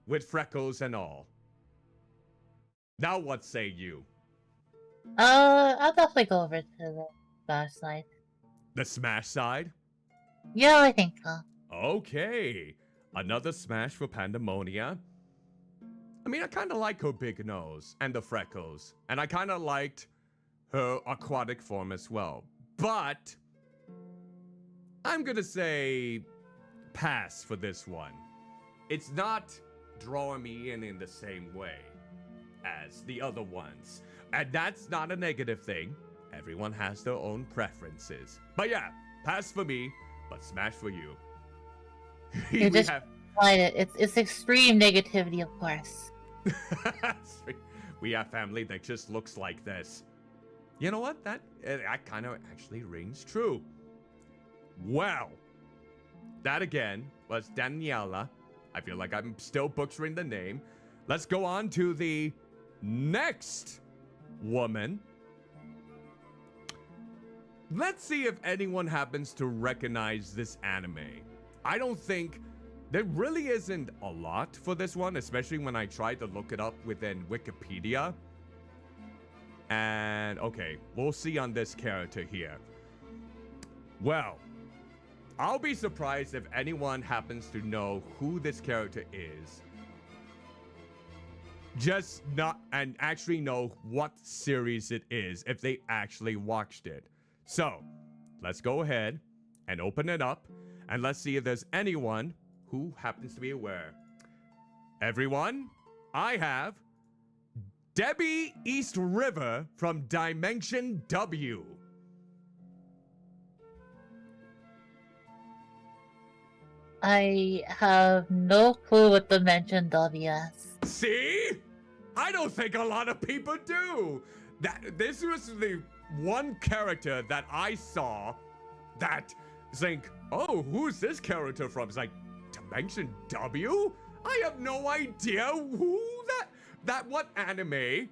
[SPEAKER 1] With freckles and all. Now what say you?
[SPEAKER 2] I'll definitely go over to the Smash side.
[SPEAKER 1] The Smash side?
[SPEAKER 2] Yeah, I think so.
[SPEAKER 1] Okay. Another Smash for Pandaemonia. I mean, I kind of like her big nose and the freckles. And I kind of liked her aquatic form as well. But I'm gonna say pass for this one. It's not drawing me in the same way as the other ones. And that's not a negative thing. Everyone has their own preferences. But yeah, pass for me, but smash for you.
[SPEAKER 2] It's extreme negativity, of course.
[SPEAKER 1] We have family that just looks like this. You know what? That kind of actually rings true. Well, that again was Daniela. I feel like I'm still butchering the name. Let's go on to the next woman. Let's see if anyone happens to recognize this anime. I don't think there really isn't a lot for this one, especially when I tried to look it up within Wikipedia. And okay, we'll see on this character here. Well, I'll be surprised if anyone happens to know who this character is. Just not, and actually know what series it is, if they actually watched it. So, let's go ahead and open it up, and let's see if there's anyone who happens to be aware. Everyone, I have Debbie East River from Dimension W.
[SPEAKER 2] I have no clue what Dimension W is.
[SPEAKER 1] See? I don't think a lot of people do. This was the one character that I saw that think, oh, who's this character from? It's like, Dimension W? I have no idea who what anime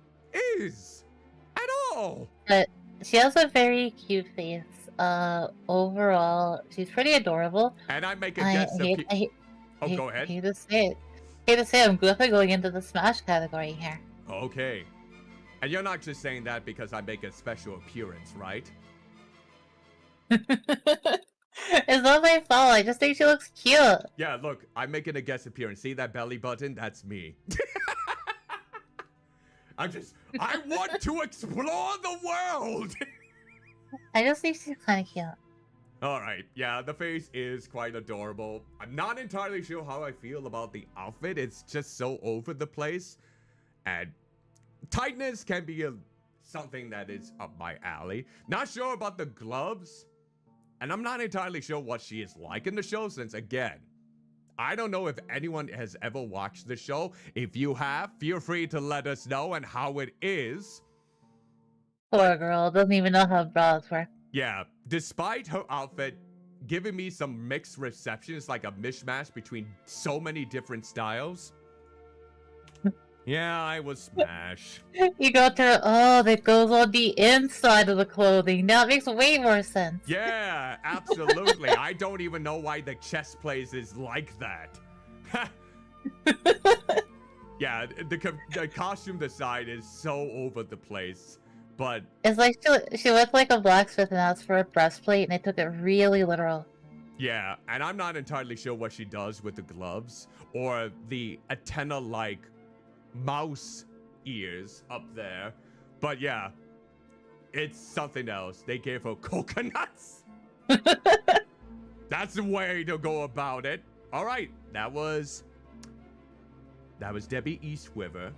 [SPEAKER 1] is at all.
[SPEAKER 2] But she has a very cute face. Overall, she's pretty adorable.
[SPEAKER 1] And I make a
[SPEAKER 2] I
[SPEAKER 1] guess of
[SPEAKER 2] hate,
[SPEAKER 1] go ahead.
[SPEAKER 2] hate to say it. Hate to say it, I'm definitely going into the Smash category here.
[SPEAKER 1] Okay. And you're not just saying that because I make a special appearance, right?
[SPEAKER 2] It's not my fault. I just think she looks cute.
[SPEAKER 1] Yeah, look, I'm making a guest appearance. See that belly button? That's me. I want to explore the world!
[SPEAKER 2] I just think she's kind of cute.
[SPEAKER 1] Alright, yeah, the face is quite adorable. I'm not entirely sure how I feel about the outfit. It's just so over the place. And tightness can be something that is up my alley. Not sure about the gloves. And I'm not entirely sure what she is like in the show since, again, I don't know if anyone has ever watched the show. If you have, feel free to let us know and how it is.
[SPEAKER 2] Poor girl, doesn't even know how bras work.
[SPEAKER 1] Yeah, despite her outfit giving me some mixed reception, it's like a mishmash between so many different styles. Yeah, I was smashed.
[SPEAKER 2] You go to, oh, that goes on the inside of the clothing. Now it makes way more sense.
[SPEAKER 1] Yeah, absolutely. I don't even know why the chest plays is like that. Yeah, the costume design is so over the place, but...
[SPEAKER 2] It's like she looked like a blacksmith and asked for a breastplate, and they took it really literal.
[SPEAKER 1] Yeah, and I'm not entirely sure what she does with the gloves, or the antenna-like mouse ears up there. But yeah, it's something else. They gave her coconuts. That's the way to go about it. All right, that was Debbie Eastwiver.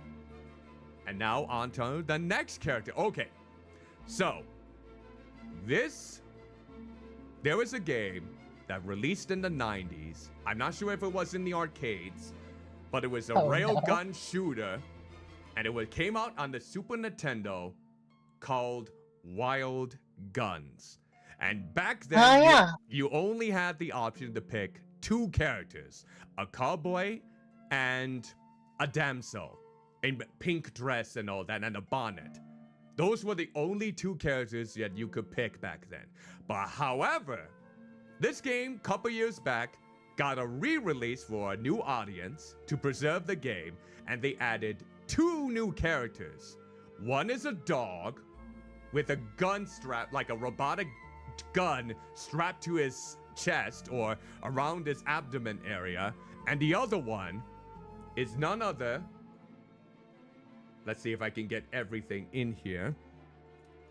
[SPEAKER 1] And now on to the next character. Okay, so there was a game that released in the 90s. I'm not sure if it was in the arcades, but it was a railgun shooter, and it came out on the Super Nintendo called Wild Guns. And back then, you only had the option to pick two characters, a cowboy and a damsel in pink dress and all that, and a bonnet. Those were the only two characters that you could pick back then. But however, this game, couple years back, got a re-release for a new audience to preserve the game, and they added two new characters. One is a dog with a gun strap, like a robotic gun strapped to his chest or around his abdomen area, and the other one is none other. Let's see if I can get everything in here.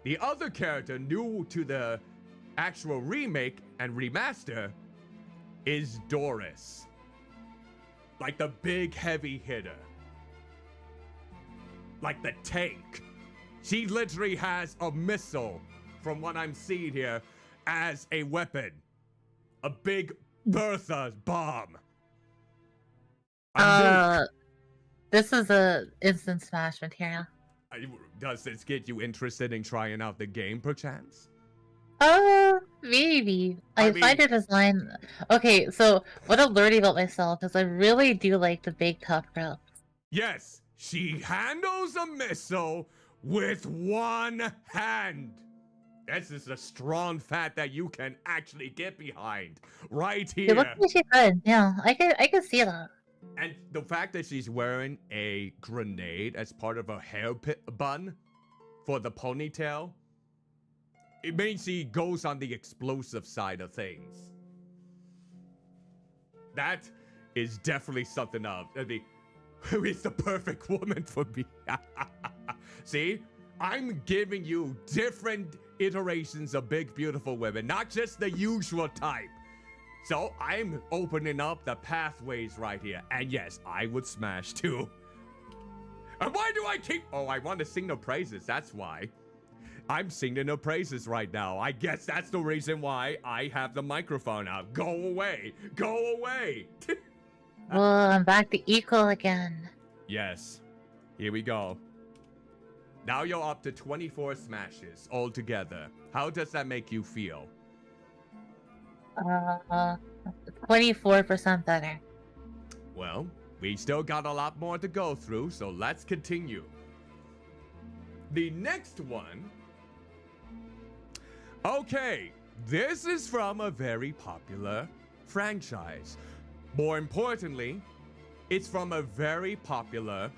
[SPEAKER 1] The other character new to the actual remake and remaster is Doris. Like the big heavy hitter. Like the tank. She literally has a missile, from what I'm seeing here, as a weapon. A big Bertha bomb.
[SPEAKER 2] This is a instant Smash material.
[SPEAKER 1] Does this get you interested in trying out the game, perchance?
[SPEAKER 2] Maybe. I find her design... Okay, so what I'm learning about myself is I really do like the big tough girl.
[SPEAKER 1] Yes, she handles a missile with one hand. This is a strong fact that you can actually get behind right here.
[SPEAKER 2] It looks like she could. Yeah, I can see that.
[SPEAKER 1] And the fact that she's wearing a grenade as part of her hair bun for the ponytail, it means she goes on the explosive side of things. That is definitely something of. I mean, who is the perfect woman for me? See, I'm giving you different iterations of big, beautiful women, not just the usual type. So I'm opening up the pathways right here. And yes, I would smash too. And why do I keep... Oh, I want to sing her praises. That's why. I'm singing her praises right now. I guess that's the reason why I have the microphone out. Go away. Go away.
[SPEAKER 2] Well, I'm back to equal again.
[SPEAKER 1] Yes. Here we go. Now you're up to 24 smashes altogether. How does that make you feel?
[SPEAKER 2] 24% better.
[SPEAKER 1] Well, we still got a lot more to go through, so let's continue. The next one. Okay, this is from a very popular franchise. More importantly, it's from a very popular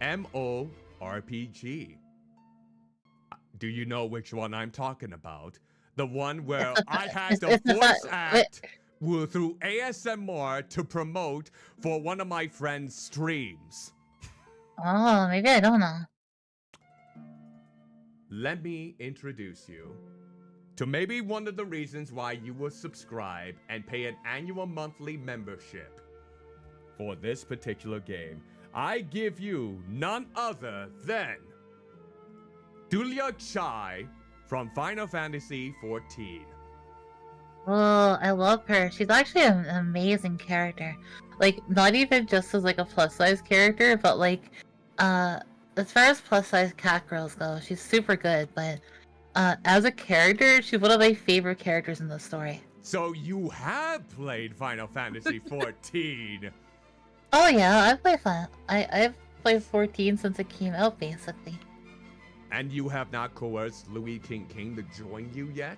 [SPEAKER 1] MMORPG. Do you know which one I'm talking about? The one where I had to voice act through ASMR to promote for one of my friend's streams.
[SPEAKER 2] Oh, maybe I don't know.
[SPEAKER 1] Let me introduce you to maybe one of the reasons why you will subscribe and pay an annual monthly membership for this particular game. I give you none other than Dulia Chai from Final Fantasy XIV.
[SPEAKER 2] Oh, I love her. She's actually an amazing character. Like, not even just as like a plus size character, but like, as far as plus size cat girls go, she's super good. But as a character, she's one of my favorite characters in the story.
[SPEAKER 1] So you have played Final Fantasy XIV.
[SPEAKER 2] Oh yeah, I've played 14 since it came out, basically.
[SPEAKER 1] And you have not coerced Louis King to join you yet?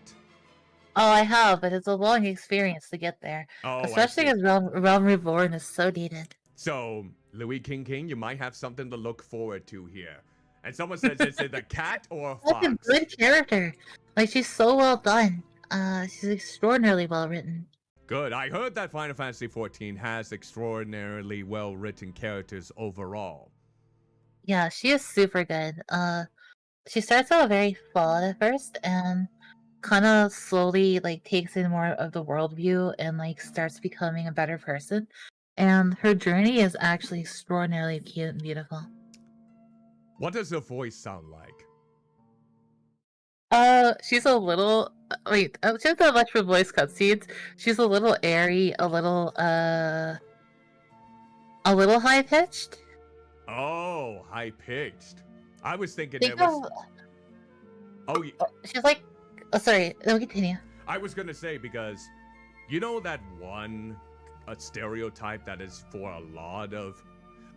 [SPEAKER 2] Oh, I have, but it's a long experience to get there.
[SPEAKER 1] Oh,
[SPEAKER 2] especially because Realm Reborn is so dated.
[SPEAKER 1] So, Louis King, you might have something to look forward to here. And someone says, is it a cat or a fox?
[SPEAKER 2] That's a good character. Like, she's so well done. She's extraordinarily well written.
[SPEAKER 1] Good. I heard that Final Fantasy XIV has extraordinarily well written characters overall.
[SPEAKER 2] Yeah, she is super good. She starts out very flawed at first, and kind of slowly like takes in more of the worldview and like starts becoming a better person. And her journey is actually extraordinarily cute and beautiful.
[SPEAKER 1] What does her voice sound like?
[SPEAKER 2] She's a little she doesn't have much for voice cutscenes. She's a little airy, a little high pitched.
[SPEAKER 1] Oh, high pitched. I was thinking it was. Oh, yeah.
[SPEAKER 2] She's like. Oh, sorry. Let me continue.
[SPEAKER 1] I was gonna say because, you know that one stereotype that is for a lot of,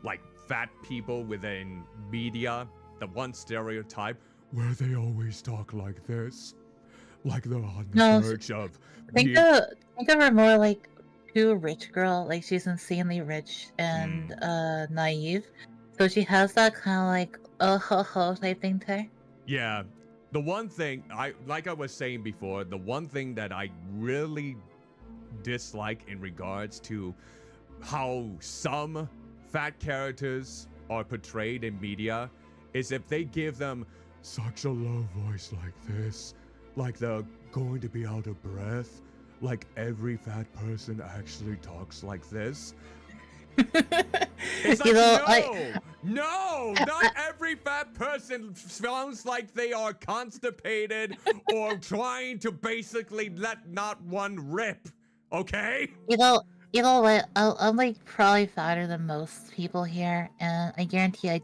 [SPEAKER 1] like, fat people within media. The one stereotype where they always talk like this, like they're on the verge of.
[SPEAKER 2] Think of her more like too rich girl. Like she's insanely rich and naive. So she has that kind of like ho type thing to her.
[SPEAKER 1] Yeah, the one thing like I was saying before, the one thing that I really dislike in regards to how some fat characters are portrayed in media is if they give them such a low voice like this, like they're going to be out of breath, like every fat person actually talks like this. It's like, no, not every fat person sounds like they are constipated or trying to basically let not one rip, okay?
[SPEAKER 2] You know what? I'm like probably fatter than most people here, and I guarantee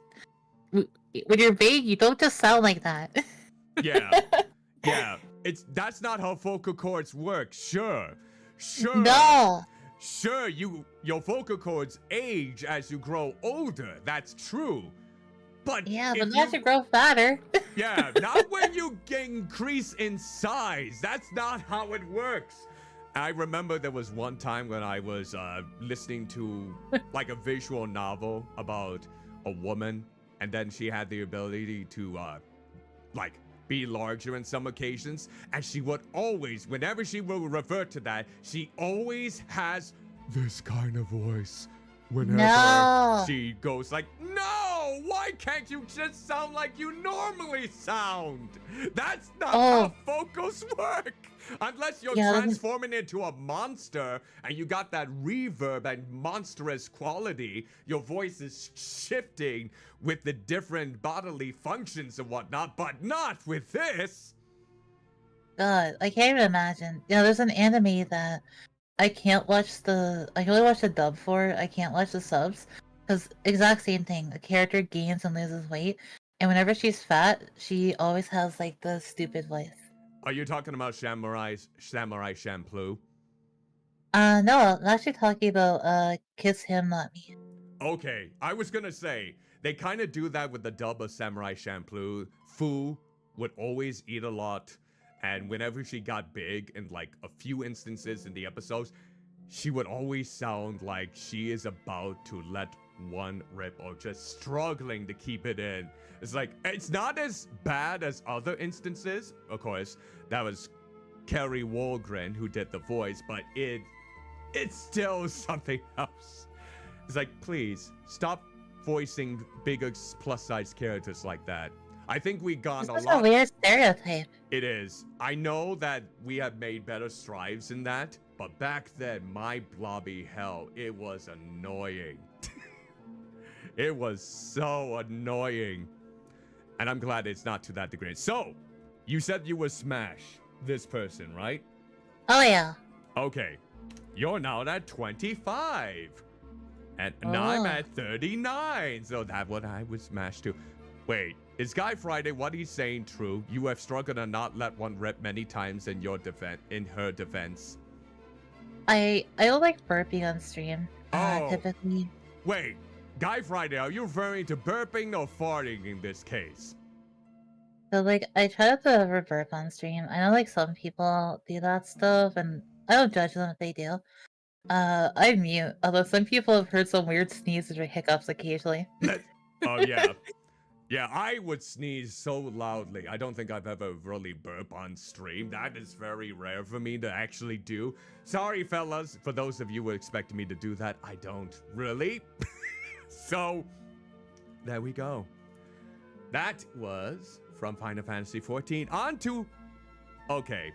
[SPEAKER 2] when you're big, you don't just sound like that.
[SPEAKER 1] Yeah. That's not how vocal cords work. Sure.
[SPEAKER 2] No.
[SPEAKER 1] Sure, your vocal cords age as you grow older. That's true. But
[SPEAKER 2] yeah, but not to grow fatter.
[SPEAKER 1] Yeah, not when you increase in size. That's not how it works. I remember there was one time when I was listening to like a visual novel about a woman, and then she had the ability to like be larger in some occasions, and she would always, whenever she will revert to that, she always has this kind of voice whenever she goes like, no, why can't you just sound like you normally sound? That's not how vocals work. Unless you're transforming into a monster and you got that reverb and monstrous quality, your voice is shifting with the different bodily functions and whatnot, but not with this.
[SPEAKER 2] God, I can't even imagine. You know, there's an anime that I can only watch the dub for. I can't watch the subs because exact same thing. The character gains and loses weight, and whenever she's fat, she always has like the stupid voice.
[SPEAKER 1] Are you talking about Samurai Champloo?
[SPEAKER 2] No, I'm actually talking about Kiss Him Not Me.
[SPEAKER 1] Okay, I was gonna say, they kind of do that with the dub of Samurai Champloo. Fu would always eat a lot, and whenever she got big, in like a few instances in the episodes, she would always sound like she is about to let one rip or just struggling to keep it in. It's like, it's not as bad as other instances. Of course, that was Kerry Walgren who did the voice, but it's still something else. It's like, please, stop voicing bigger plus-size characters like that. I think we gone
[SPEAKER 2] This
[SPEAKER 1] a
[SPEAKER 2] is
[SPEAKER 1] lot.
[SPEAKER 2] a weird stereotype.
[SPEAKER 1] It is. I know that we have made better strides in that, but back then, my blobby hell, it was annoying. It was so annoying. And I'm glad it's not to that degree. So, you said you would smash this person, right?
[SPEAKER 2] Oh yeah.
[SPEAKER 1] Okay. You're now at 25. And now I'm at 39. So that what I would smash to. Wait, is Guy Friday what he's saying true? You have struggled to not let one rip many times in your her defense.
[SPEAKER 2] I don't like burping on stream.
[SPEAKER 1] Oh.
[SPEAKER 2] Typically.
[SPEAKER 1] Wait, Guy Friday, are you referring to burping or farting in this case?
[SPEAKER 2] So like I try not to ever burp on stream. I know like some people do that stuff and I don't judge them if they do. I mute, although some people have heard some weird sneezes or hiccups occasionally.
[SPEAKER 1] Oh yeah. Yeah, I would sneeze so loudly. I don't think I've ever really burp on stream. That is very rare for me to actually do. Sorry, fellas, for those of you who expect me to do that. I don't really. So, there we go. That was from Final Fantasy XIV. On to... Okay.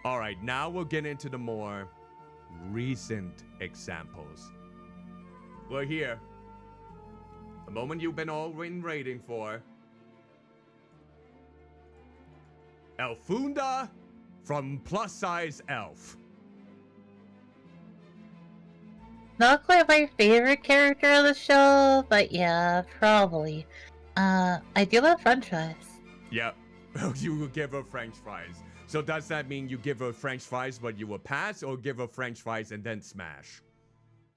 [SPEAKER 1] Alright, now we'll get into the more recent examples. We're here. The moment you've been all been waiting for. Elfunda from Plus Size Elf.
[SPEAKER 2] Not quite my favorite character of the show, but yeah, probably. I do love french fries.
[SPEAKER 1] Yep. You will give her french fries. So does that mean you give her french fries but you will pass, or give her french fries and then smash?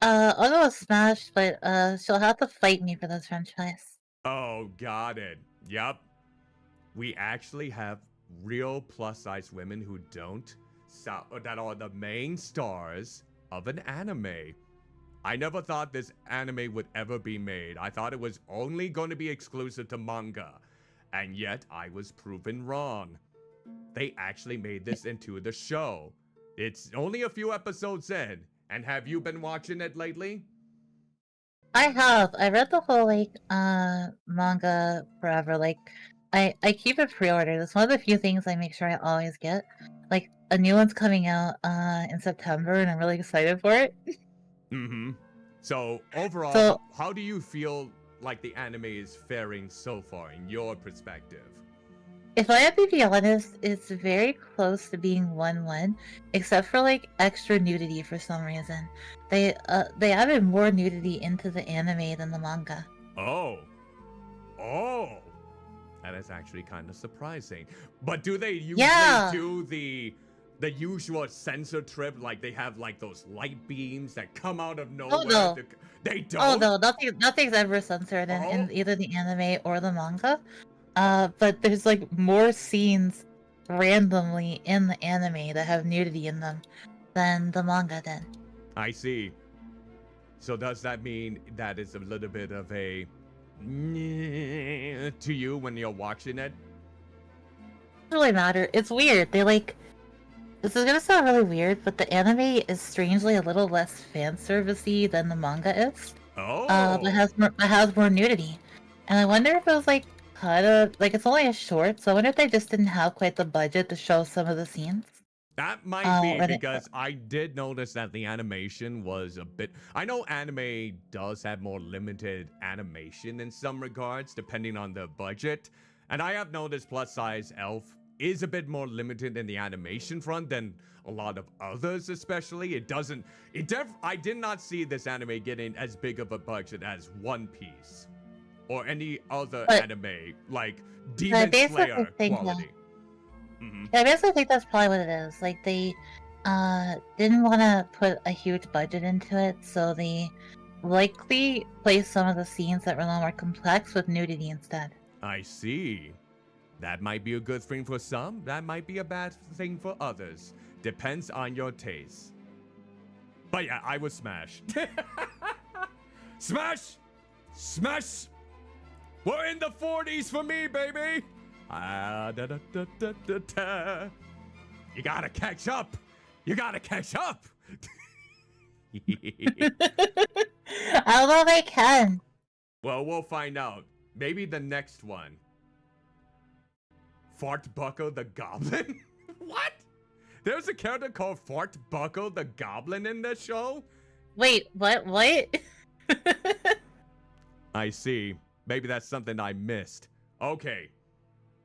[SPEAKER 2] I'll go with smash, but she'll have to fight me for those french fries.
[SPEAKER 1] Oh, got it. Yep. We actually have real plus-size women who don't that are the main stars of an anime. I never thought this anime would ever be made. I thought it was only going to be exclusive to manga. And yet, I was proven wrong. They actually made this into the show. It's only a few episodes in. And have you been watching it lately?
[SPEAKER 2] I have. I read the whole, like, manga forever. Like, I keep it pre-ordered. It's one of the few things I make sure I always get. Like, a new one's coming out, in September, and I'm really excited for it.
[SPEAKER 1] Mm-hmm. So, overall, how do you feel like the anime is faring so far, in your perspective?
[SPEAKER 2] If I have to be honest, it's very close to being 1-1, except for like extra nudity for some reason. They added more nudity into the anime than the manga.
[SPEAKER 1] Oh, that is actually kind of surprising. But do they usually do the usual censor trip? Like they have like those light beams that come out of nowhere?
[SPEAKER 2] Oh no,
[SPEAKER 1] they don't.
[SPEAKER 2] Oh no, nothing's ever censored in either the anime or the manga. But there's like more scenes randomly in the anime that have nudity in them than the manga did.
[SPEAKER 1] I see. So does that mean that is a little bit of a to you when you're watching it?
[SPEAKER 2] It doesn't really matter. It's weird. They like this is gonna sound really weird, but the anime is strangely a little less fan servicey than the manga is.
[SPEAKER 1] Oh.
[SPEAKER 2] But has more nudity. And I wonder if it was like kind of like it's only a short, so I wonder if they just didn't have quite the budget to show some of the scenes.
[SPEAKER 1] That might be because I did notice that the animation was a bit... I know anime does have more limited animation in some regards, depending on the budget. And I have noticed Plus Size Elf is a bit more limited in the animation front than a lot of others, especially. I did not see this anime getting as big of a budget as One Piece. Or any other anime, like Demon Slayer quality.
[SPEAKER 2] I basically think that's probably what it is. Like they didn't want to put a huge budget into it, so they likely placed some of the scenes that were a little more complex with nudity instead.
[SPEAKER 1] I see. That might be a good thing for some, that might be a bad thing for others. Depends on your taste. But yeah, I would smash. Smash! Smash! We're in the 40s for me, baby! Da, da, da, da, da, da. You gotta catch up! You gotta catch up!
[SPEAKER 2] I don't know if I can.
[SPEAKER 1] Well, we'll find out. Maybe the next one. Fart Buckle the Goblin? What? There's a character called Fart Buckle the Goblin in the show?
[SPEAKER 2] Wait, what?
[SPEAKER 1] I see. Maybe that's something I missed. Okay.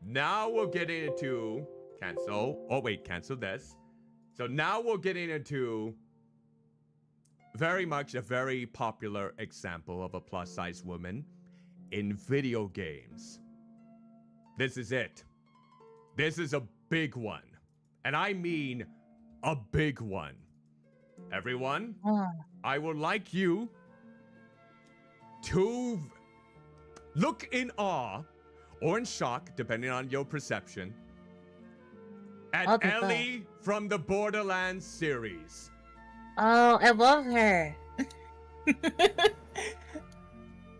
[SPEAKER 1] Now we're getting into... Cancel. Oh, wait. Cancel this. So now we're getting into... very much a very popular example of a plus-size woman in video games. This is it. This is a big one. And I mean a big one. Everyone, I would like you to look in awe or in shock, depending on your perception, at Ellie from the Borderlands series.
[SPEAKER 2] Oh, I love her.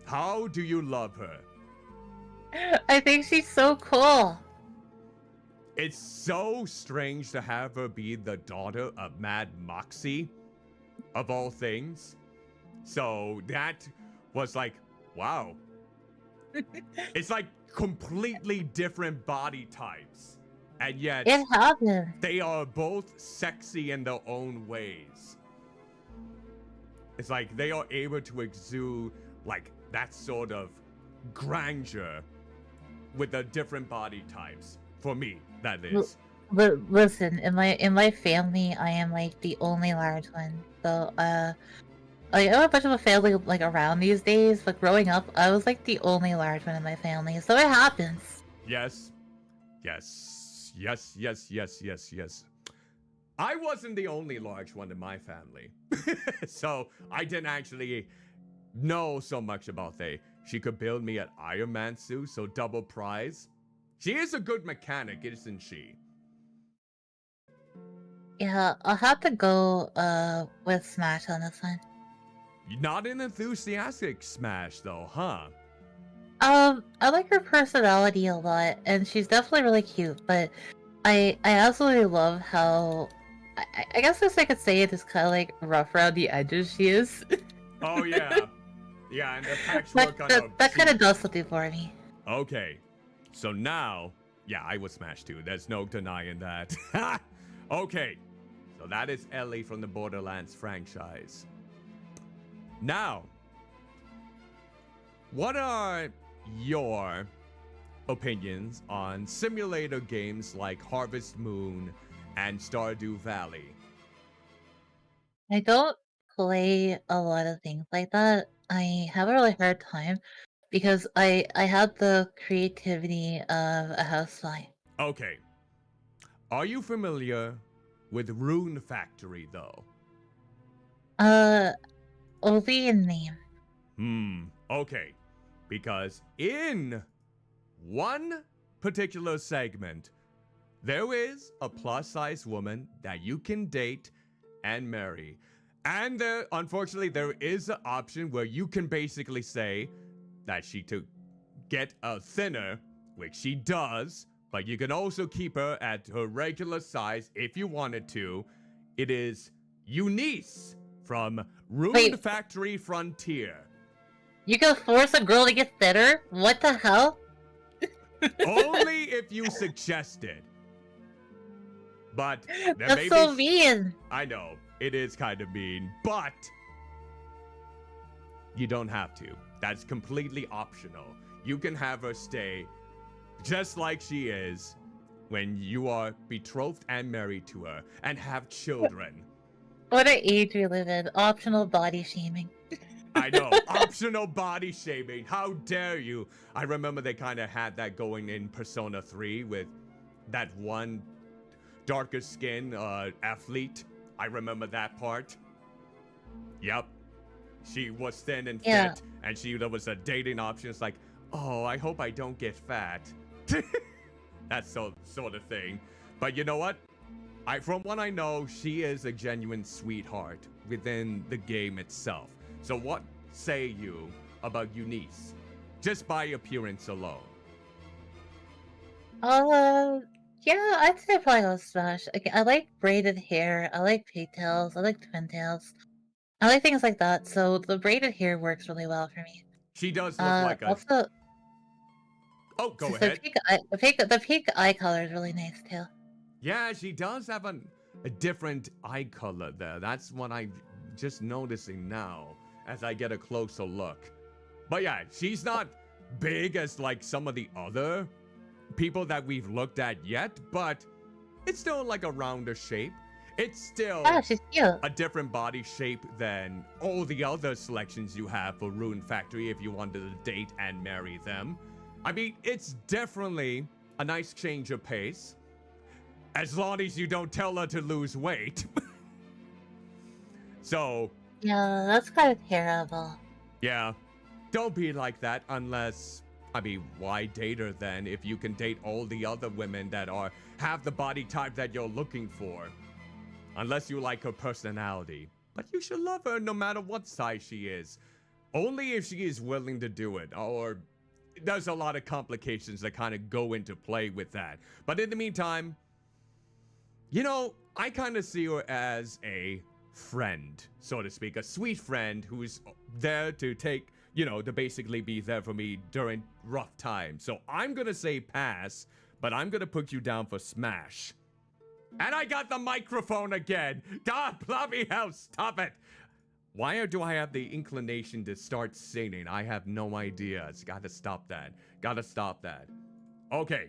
[SPEAKER 1] How do you love her?
[SPEAKER 2] I think she's so cool.
[SPEAKER 1] It's so strange to have her be the daughter of Mad Moxie, of all things. So that was like, wow. It's like completely different body types. And yet,
[SPEAKER 2] it happened.
[SPEAKER 1] They are both sexy in their own ways. It's like they are able to exude like that sort of grandeur with the different body types. For me, that is.
[SPEAKER 2] Listen, in my family, I am like the only large one. So, I have a bunch of a family like around these days, but growing up, I was like the only large one in my family. So it happens.
[SPEAKER 1] Yes. Yes. Yes, yes, yes, yes, yes. I wasn't the only large one in my family. So I didn't actually know so much about they. She could build me an Iron Man suit, so double prize. She is a good mechanic, isn't she?
[SPEAKER 2] Yeah, I'll have to go with Smash on this one.
[SPEAKER 1] Not an enthusiastic Smash though, huh?
[SPEAKER 2] I like her personality a lot, and she's definitely really cute, but I absolutely love how I guess I could say it is kind of like rough around the edges she is.
[SPEAKER 1] Oh yeah. Yeah, and the patchwork on her
[SPEAKER 2] that kind of
[SPEAKER 1] cheek.
[SPEAKER 2] does something for me.
[SPEAKER 1] Okay. So now, yeah, I would smash too. There's no denying that. Okay. So that is Ellie from the Borderlands franchise. Now, what are your opinions on simulator games like Harvest Moon and Stardew Valley?
[SPEAKER 2] I don't play a lot of things like that. I have a really hard time because I have the creativity of a housefly.
[SPEAKER 1] Okay. Are you familiar with Rune Factory though?
[SPEAKER 2] Only in name.
[SPEAKER 1] Okay. Because in one particular segment, there is a plus-size woman that you can date and marry. And unfortunately, there is an option where you can basically say that she to get a thinner, which she does, but you can also keep her at her regular size if you wanted to. It is Eunice from Rune Factory Frontier.
[SPEAKER 2] You can force a girl to get thinner? What the hell?
[SPEAKER 1] Only if you suggest it. But
[SPEAKER 2] that's so mean.
[SPEAKER 1] I know, it is kind of mean, but you don't have to. That's completely optional. You can have her stay just like she is when you are betrothed and married to her and have children.
[SPEAKER 2] What an age we live in. Optional body shaming.
[SPEAKER 1] I know. Optional body shaming. How dare you? I remember they kind of had that going in Persona 3 with that one darker skin athlete. I remember that part. Yep. She was thin and fit, and there was a dating option. It's like, oh, I hope I don't get fat. That sort of thing. But you know what? From what I know, she is a genuine sweetheart within the game itself. So what say you about Eunice? Just by appearance alone.
[SPEAKER 2] Yeah, I'd say probably go Smash. I like braided hair, I like pigtails, I like twin tails. I like things like that, so the braided hair works really well for me.
[SPEAKER 1] She does look like a...
[SPEAKER 2] Also...
[SPEAKER 1] Oh, go ahead.
[SPEAKER 2] The pink eye color is really nice, too.
[SPEAKER 1] Yeah, she does have a different eye color there. That's what I'm just noticing now as I get a closer look. But yeah, she's not big as like some of the other people that we've looked at yet, but it's still like a rounder shape. It's still
[SPEAKER 2] she's cute.
[SPEAKER 1] A different body shape than all the other selections you have for Rune Factory if you wanted to date and marry them. I mean, it's definitely a nice change of pace. As long as you don't tell her to lose weight. So...
[SPEAKER 2] Yeah, that's kind of terrible.
[SPEAKER 1] Yeah. Don't be like that unless... I mean, why date her then if you can date all the other women that have the body type that you're looking for? Unless you like her personality. But you should love her no matter what size she is. Only if she is willing to do it. Or there's a lot of complications that kind of go into play with that. But in the meantime... You know, I kind of see her as a friend, so to speak. A sweet friend who's there to take, you know, to basically be there for me during rough times. So I'm going to say pass, but I'm going to put you down for smash. And I got the microphone again. God, bloody hell, stop it. Why do I have the inclination to start singing? I have no idea. It's got to stop that. Got to stop that. Okay,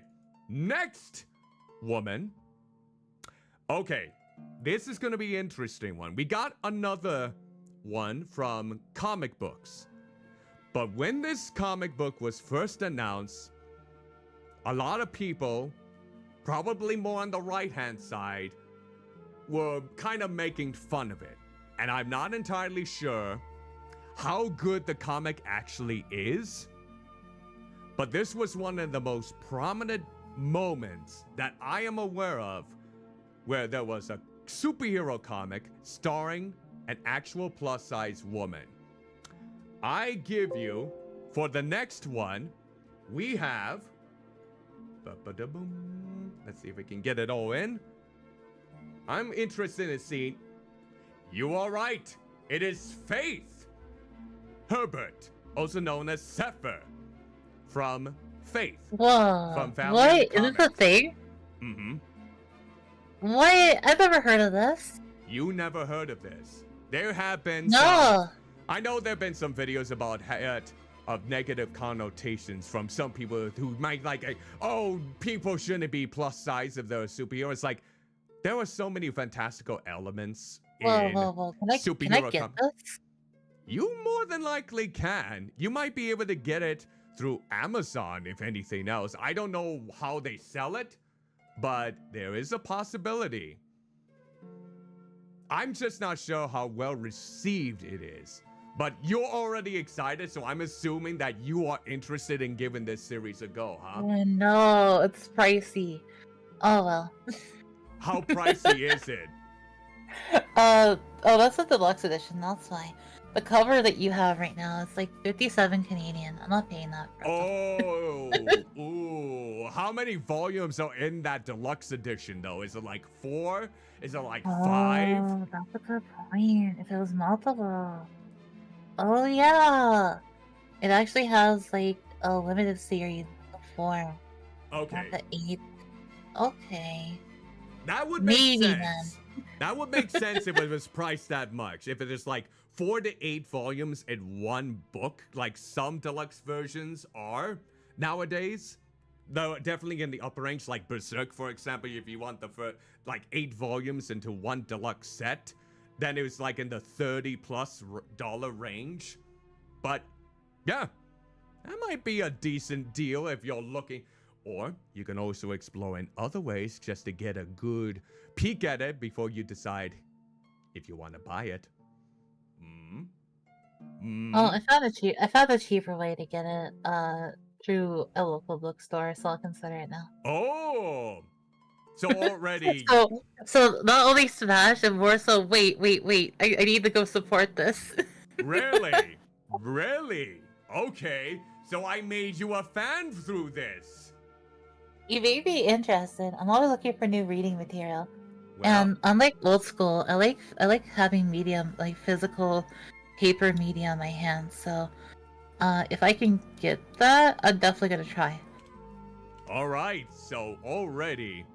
[SPEAKER 1] next woman. Okay, this is going to be an interesting one. We got another one from comic books. But when this comic book was first announced, a lot of people, probably more on the right-hand side, were kind of making fun of it. And I'm not entirely sure how good the comic actually is. But this was one of the most prominent moments that I am aware of where there was a superhero comic starring an actual plus-size woman. I give you, for the next one, we have... Let's see if we can get it all in. I'm interested in seeing... You are right. It is Faith Herbert, also known as Zephyr, from Faith.
[SPEAKER 2] Whoa.
[SPEAKER 1] From
[SPEAKER 2] What? Is this a thing?
[SPEAKER 1] Mm-hmm.
[SPEAKER 2] What? I've never heard of this.
[SPEAKER 1] You never heard of this. There have been
[SPEAKER 2] No.
[SPEAKER 1] I know there have been some videos about of negative connotations from some people who might like, oh, people shouldn't be plus size if they're a superhero. It's like, there are so many fantastical elements in
[SPEAKER 2] Whoa. Can I get this?
[SPEAKER 1] You more than likely can. You might be able to get it through Amazon, if anything else. I don't know how they sell it, but there is a possibility. I'm just not sure how well received it is. But you're already excited, so I'm assuming that you are interested in giving this series a go, huh?
[SPEAKER 2] Oh, no, it's pricey. Oh, well.
[SPEAKER 1] How pricey is it?
[SPEAKER 2] Oh, that's a deluxe edition, that's why. The cover that you have right now is like 57 Canadian. I'm not paying that for it.
[SPEAKER 1] Oh, ooh. How many volumes are in that deluxe edition, though? Is it like 4? Is it like 5?
[SPEAKER 2] Oh, that's a good point. If it was multiple. Oh, yeah. It actually has like a limited series of 4.
[SPEAKER 1] Okay.
[SPEAKER 2] Not the 8. Okay.
[SPEAKER 1] That would make sense.
[SPEAKER 2] Then.
[SPEAKER 1] That would make sense if it was priced that much. If it is like 4 to 8 volumes in one book, like some deluxe versions are nowadays. Though definitely in the upper range, like Berserk, for example, if you want the first, like 8 volumes into one deluxe set, then it was like in the $30+ range. But yeah, that might be a decent deal if you're looking. Or you can also explore in other ways just to get a good peek at it before you decide if you want to buy it.
[SPEAKER 2] Well, I found a cheaper way to get it through a local bookstore, so I'll consider it now.
[SPEAKER 1] Oh, so already.
[SPEAKER 2] So not only Smash, and more so. Wait. I need to go support this.
[SPEAKER 1] Really? Really? Okay, so I made you a fan through this.
[SPEAKER 2] You may be interested. I'm always looking for new reading material.
[SPEAKER 1] Well,
[SPEAKER 2] And unlike old school, I like having medium, like physical paper media on my hands. So, if I can get that, I'm definitely gonna try.
[SPEAKER 1] all right, so already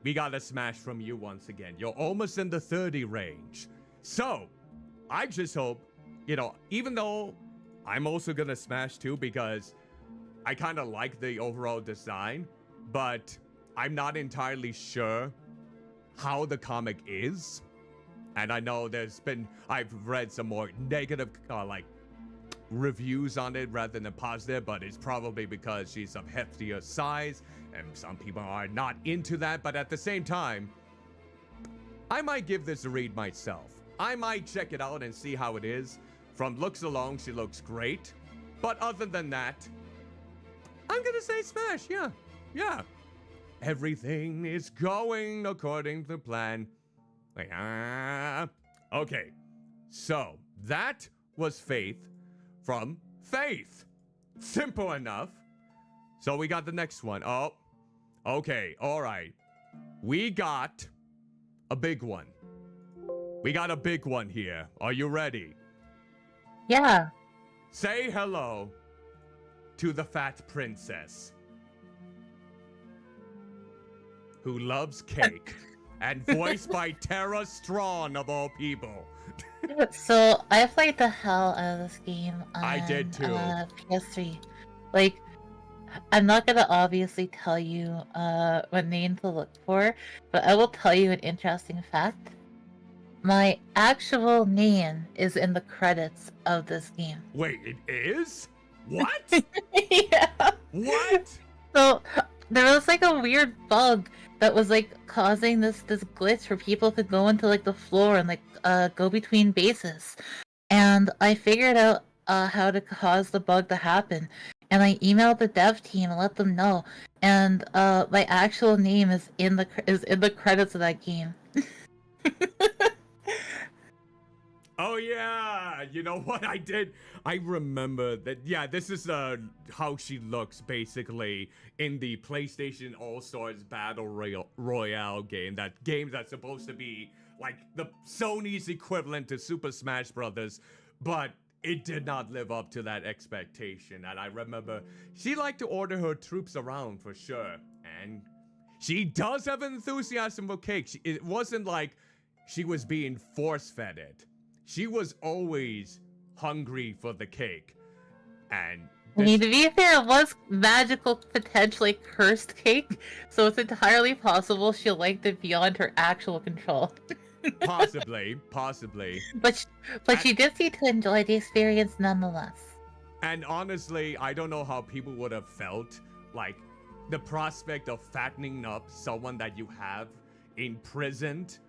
[SPEAKER 1] we got a smash from you once again. You're almost in the 30 range. So, I just hope, even though I'm also gonna smash too because I kind of like the overall design, but I'm not entirely sure how the comic is. And I know I've read some more negative, reviews on it rather than positive, but it's probably because she's of heftier size, and some people are not into that. But at the same time, I might give this a read myself. I might check it out and see how it is. From looks alone, she looks great. But other than that, I'm gonna say smash, yeah. Everything is going according to plan. Okay, so that was Faith from Faith. Simple enough. So we got the next one. Oh, okay, all right. We got a big one. We got a big one here. Are you ready?
[SPEAKER 2] Yeah.
[SPEAKER 1] Say hello to the fat princess who loves cake and voiced by Tara Strawn of all people.
[SPEAKER 2] So I played the hell out of this game on
[SPEAKER 1] I did too.
[SPEAKER 2] PS3. Like, I'm not gonna obviously tell you what name to look for, but I will tell you an interesting fact. My actual name is in the credits of this game.
[SPEAKER 1] Wait, it is? What?
[SPEAKER 2] Yeah.
[SPEAKER 1] What?
[SPEAKER 2] So there was like a weird bug that was like causing this glitch for people to go into like the floor and like go between bases. And I figured out how to cause the bug to happen. And I emailed the dev team and let them know. And my actual name is in the credits of that game.
[SPEAKER 1] Oh yeah, you know what I did? I remember that. Yeah, this is how she looks basically in the PlayStation All-Stars Battle Royale game. That game that's supposed to be like the Sony's equivalent to Super Smash Brothers, but it did not live up to that expectation. And I remember she liked to order her troops around for sure, and she does have enthusiasm for cake. It wasn't like she was being force-fed it. She was always hungry for the cake. And
[SPEAKER 2] I mean, to be fair, it was magical, potentially cursed cake, so it's entirely possible she liked it beyond her actual control.
[SPEAKER 1] possibly.
[SPEAKER 2] But she did seem to enjoy the experience nonetheless.
[SPEAKER 1] And honestly, I don't know how people would have felt like the prospect of fattening up someone that you have imprisoned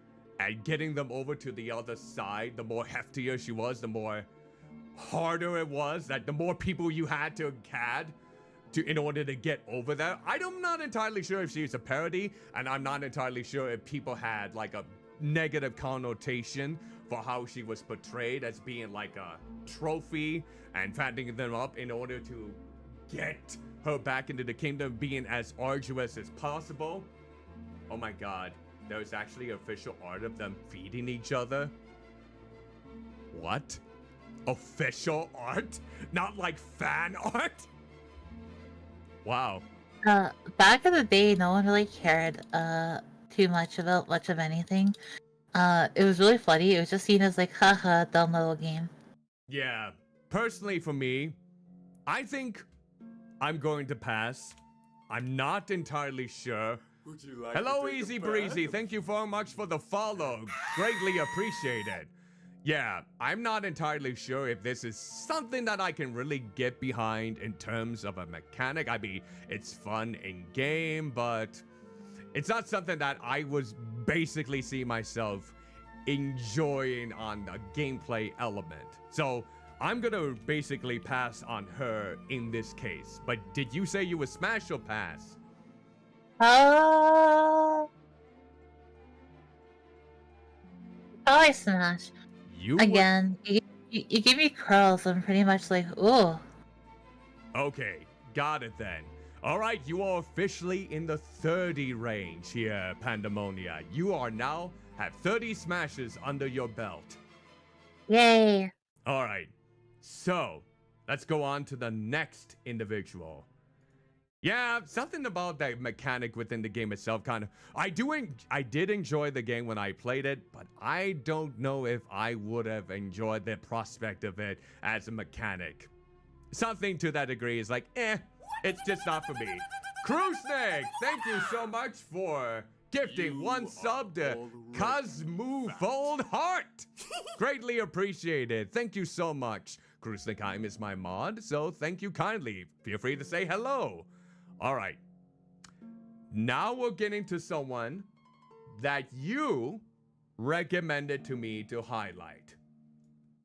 [SPEAKER 1] and getting them over to the other side. The more heftier she was, the more harder it was, that the more people you had to CAD in order to get over that. I'm not entirely sure if she's a parody, and I'm not entirely sure if people had like a negative connotation for how she was portrayed as being like a trophy and fattening them up in order to get her back into the kingdom, being as arduous as possible. Oh my god. There's actually official art of them feeding each other. What? Official art? Not like fan art? Wow.
[SPEAKER 2] Back in the day, no one really cared too much about much of anything. It was really funny. It was just seen as like, haha, dumb little game.
[SPEAKER 1] Yeah. Personally, for me, I think I'm going to pass. I'm not entirely sure.
[SPEAKER 3] Would you like
[SPEAKER 1] Hello,
[SPEAKER 3] to take
[SPEAKER 1] Easy
[SPEAKER 3] a
[SPEAKER 1] Breezy.
[SPEAKER 3] bath?
[SPEAKER 1] Thank you very much for the follow. Greatly appreciated. Yeah, I'm not entirely sure if this is something that I can really get behind in terms of a mechanic. I mean, it's fun in game, but it's not something that I was basically see myself enjoying on a gameplay element. So I'm gonna basically pass on her in this case. But did you say you would smash or pass?
[SPEAKER 2] Probably smash.
[SPEAKER 1] You
[SPEAKER 2] Again, you give me curls, I'm pretty much like, ooh.
[SPEAKER 1] Okay, got it then. All right, you are officially in the 30 range here, Pandaemonia. You are now have 30 smashes under your belt.
[SPEAKER 2] Yay.
[SPEAKER 1] All right, so let's go on to the next individual. Yeah, something about that mechanic within the game itself kind of... I did enjoy the game when I played it, but I don't know if I would have enjoyed the prospect of it as a mechanic. Something to that degree is like, it's just not for me. Crew Snake, thank you so much for gifting one sub to Cosmo Fold Heart. Greatly appreciated. Thank you so much. Crew Snake is my mod, so thank you kindly. Feel free to say hello. All right. Now we're getting to someone that you recommended to me to highlight.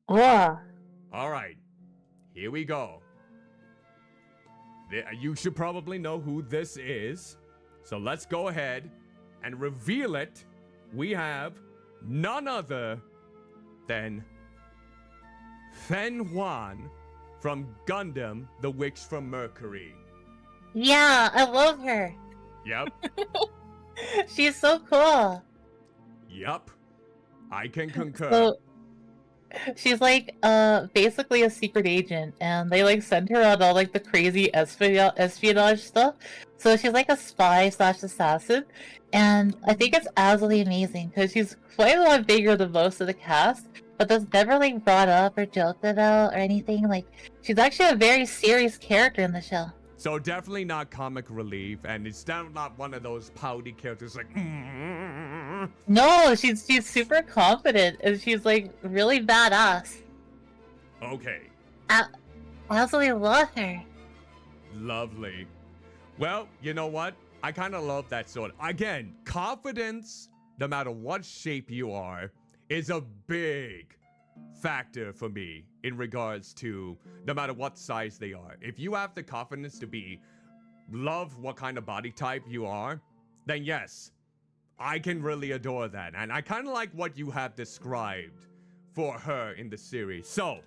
[SPEAKER 2] Whoa.
[SPEAKER 1] All right. Here we go. You should probably know who this is. So let's go ahead and reveal it. We have none other than Fen Huan from Gundam, The Witch from Mercury.
[SPEAKER 2] Yeah, I love her.
[SPEAKER 1] Yep.
[SPEAKER 2] She's so cool.
[SPEAKER 1] Yep. I can concur.
[SPEAKER 2] So, she's like basically a secret agent, and they like send her on all like the crazy espionage stuff. So she's like a spy / assassin, and I think it's absolutely amazing because she's quite a lot bigger than most of the cast, but that's never like brought up or joked about or anything. Like, she's actually a very serious character in the show.
[SPEAKER 1] So definitely not comic relief, and it's not one of those pouty characters like.
[SPEAKER 2] No, she's super confident, and she's like really badass.
[SPEAKER 1] Okay.
[SPEAKER 2] I absolutely love her.
[SPEAKER 1] Lovely. Well, you know what? I kind of love that sort. Again, confidence, no matter what shape you are, is a big factor for me in regards to no matter what size they are. If you have the confidence to love what kind of body type you are, then yes, I can really adore that. And I kind of like what you have described for her in the series. So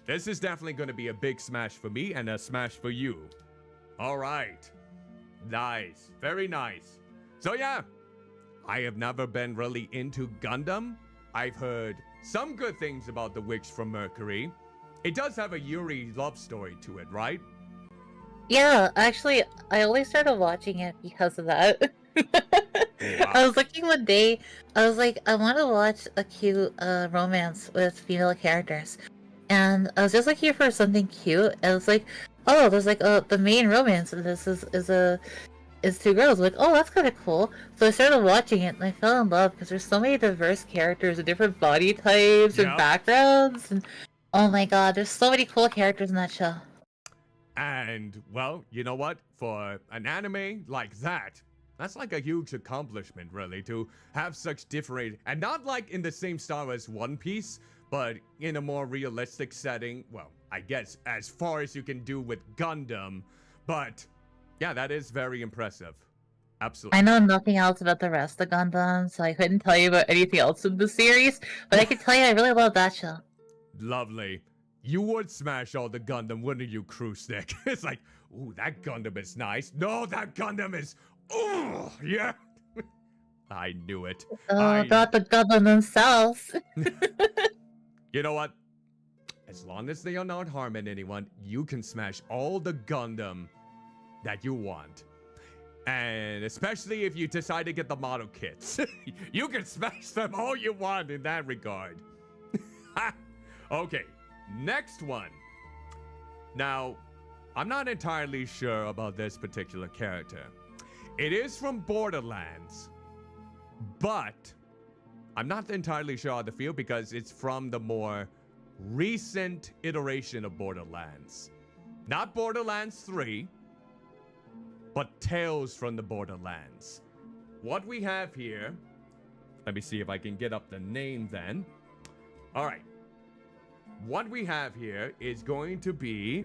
[SPEAKER 1] this is definitely going to be a big smash for me and a smash for you. All right. Nice. Very nice. So yeah, I have never been really into Gundam. I've heard some good things about The Witch from Mercury. It does have a Yuri love story to it, right?
[SPEAKER 2] Yeah, actually, I only started watching it because of that.
[SPEAKER 1] Wow.
[SPEAKER 2] I was looking one day, I was like, I want to watch a cute romance with female characters. And I was just looking for something cute, and I was like, oh, there's like the main romance of this is two girls. Like, oh, that's kind of cool. So I started watching it, and I fell in love because there's so many diverse characters and different body types and backgrounds. And oh my god, there's so many cool characters in that show.
[SPEAKER 1] And, well, you know what? For an anime like that, that's like a huge accomplishment, really, to have such different... And not like in the same style as One Piece, but in a more realistic setting. Well, I guess as far as you can do with Gundam. But, yeah, that is very impressive. Absolutely.
[SPEAKER 2] I know nothing else about the rest of Gundam, so I couldn't tell you about anything else in the series, but I can tell you I really love that show.
[SPEAKER 1] Lovely. You would smash all the Gundam, wouldn't you, Crew Stick? It's like, ooh, that Gundam is nice. No, that Gundam is... Oh, yeah. I knew it.
[SPEAKER 2] About the Gundam themselves.
[SPEAKER 1] You know what? As long as they are not harming anyone, you can smash all the Gundam that you want. And especially if you decide to get the model kits. You can smash them all you want in that regard. Okay, next one. Now, I'm not entirely sure about this particular character. It is from Borderlands, but I'm not entirely sure how to feel because it's from the more recent iteration of Borderlands. Not Borderlands 3, but Tales from the Borderlands. What we have here, let me see if I can get up the name then. All right. What we have here is going to be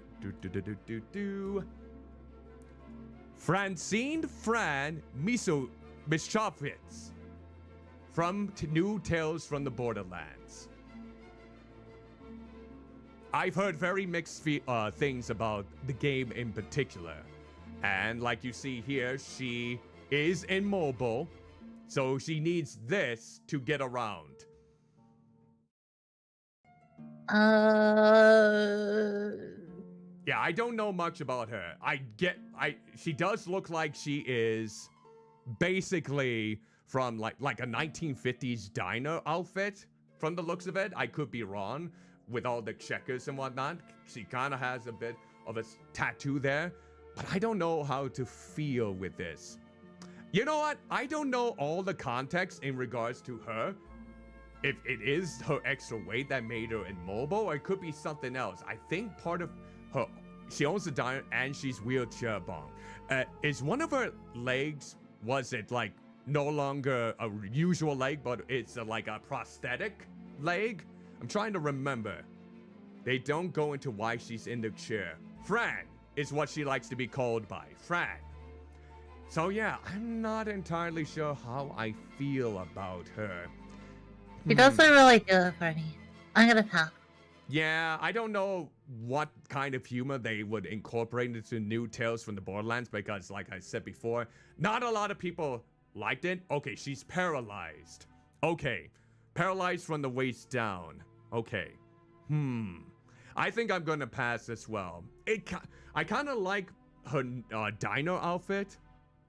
[SPEAKER 1] Francine Fran Mischowitz from New Tales from the Borderlands. I've heard very mixed things about the game in particular. And like you see here, she is in mobile, so she needs this to get around. Yeah, I don't know much about her. She does look like she is basically from like a 1950s diner outfit from the looks of it. I could be wrong with all the checkers and whatnot. She kind of has a bit of a tattoo there, but I don't know how to feel with this. You know what? I don't know all the context in regards to her. If it is her extra weight that made her immobile, or it could be something else. I think part of her, she owns a diner and she's wheelchair bound. Is one of her legs, was it like no longer a usual leg, but it's like a prosthetic leg? I'm trying to remember. They don't go into why she's in the chair. Fran is what she likes to be called by. Fran. So yeah, I'm not entirely sure how I feel about her.
[SPEAKER 2] She doesn't really do it for me. I'm gonna pass.
[SPEAKER 1] Yeah, I don't know what kind of humor they would incorporate into New Tales from the Borderlands because, like I said before, not a lot of people liked it. Okay, she's paralyzed. Okay, paralyzed from the waist down. Okay. I think I'm gonna pass as well. I kind of like her dino outfit,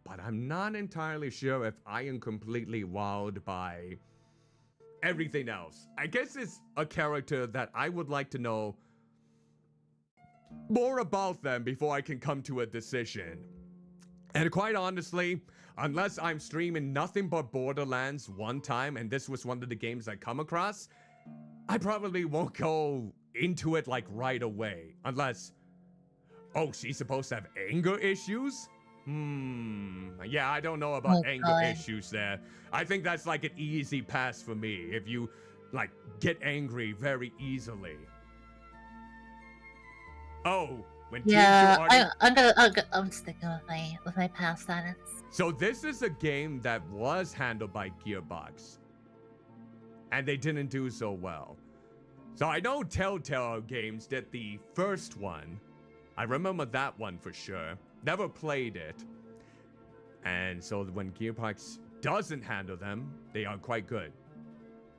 [SPEAKER 1] but I'm not entirely sure if I am completely wowed by everything else. I guess it's a character that I would like to know more about them before I can come to a decision. And quite honestly, unless I'm streaming nothing but Borderlands one time, and this was one of the games I come across, I probably won't go into it like right away. Unless, oh, she's supposed to have anger issues? Yeah, I don't know about anger issues there. I think that's like an easy pass for me if you like get angry very easily. Oh, when
[SPEAKER 2] I'm sticking with my pass status.
[SPEAKER 1] So this is a game that was handled by Gearbox, and they didn't do so well. So I know Telltale Games did the first one. I remember that one for sure. Never played it. And so when Gearbox doesn't handle them, they are quite good.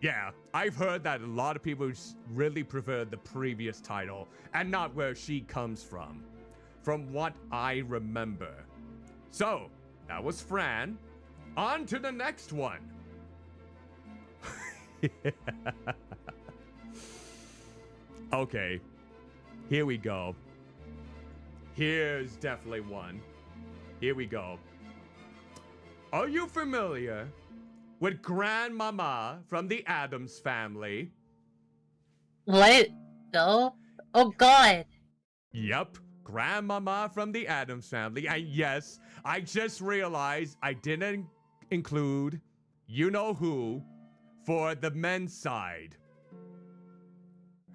[SPEAKER 1] Yeah, I've heard that a lot of people really prefer the previous title and not where she comes from what I remember. So, that was Fran. On to the next one. Okay, here we go. Here's definitely one. Here we go. Are you familiar with Grandmama from the Addams Family?
[SPEAKER 2] What? No? Oh God.
[SPEAKER 1] Yep, Grandmama from the Addams Family. And yes, I just realized I didn't include you-know-who for the men's side.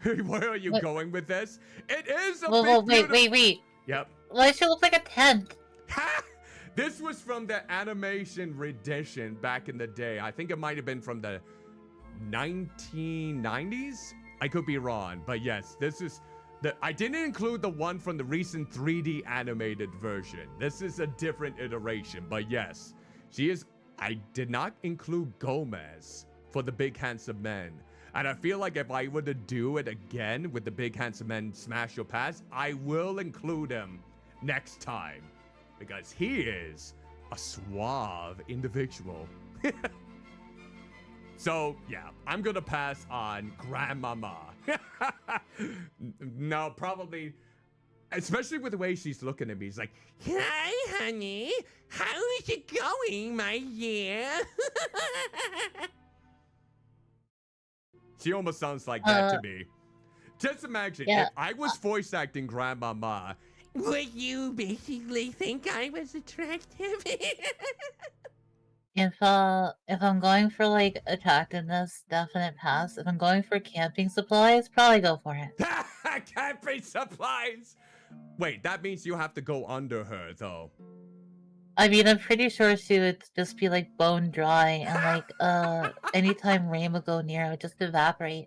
[SPEAKER 1] Where are you going with this? It is a
[SPEAKER 2] wait.
[SPEAKER 1] Yep.
[SPEAKER 2] Why does she look like a tent?
[SPEAKER 1] This was from the animation rendition back in the day. I think it might have been from the 1990s. I could be wrong, but yes, this is I didn't include the one from the recent 3D animated version. This is a different iteration, but yes, she is. I did not include Gomez for the Big Handsome Men. And I feel like if I were to do it again with the Big Handsome Men Smash or Pass, I will include him next time. Because he is a suave individual. So, yeah, I'm gonna pass on Grandmama. No, probably, especially with the way she's looking at me. She's like, hi, honey. How is it going, my dear? She almost sounds like that to
[SPEAKER 2] Uh,
[SPEAKER 1] me. Just imagine
[SPEAKER 2] yeah.
[SPEAKER 1] if I was voice acting Grandmama. Would you basically think I was attractive?
[SPEAKER 2] If I'm going for like attractiveness, definite pass. If I'm going for camping supplies, probably go for it.
[SPEAKER 1] Camping supplies. Wait, that means you have to go under her, though.
[SPEAKER 2] I mean, I'm pretty sure she would just be like bone dry, and like anytime rain would go near, it would just evaporate.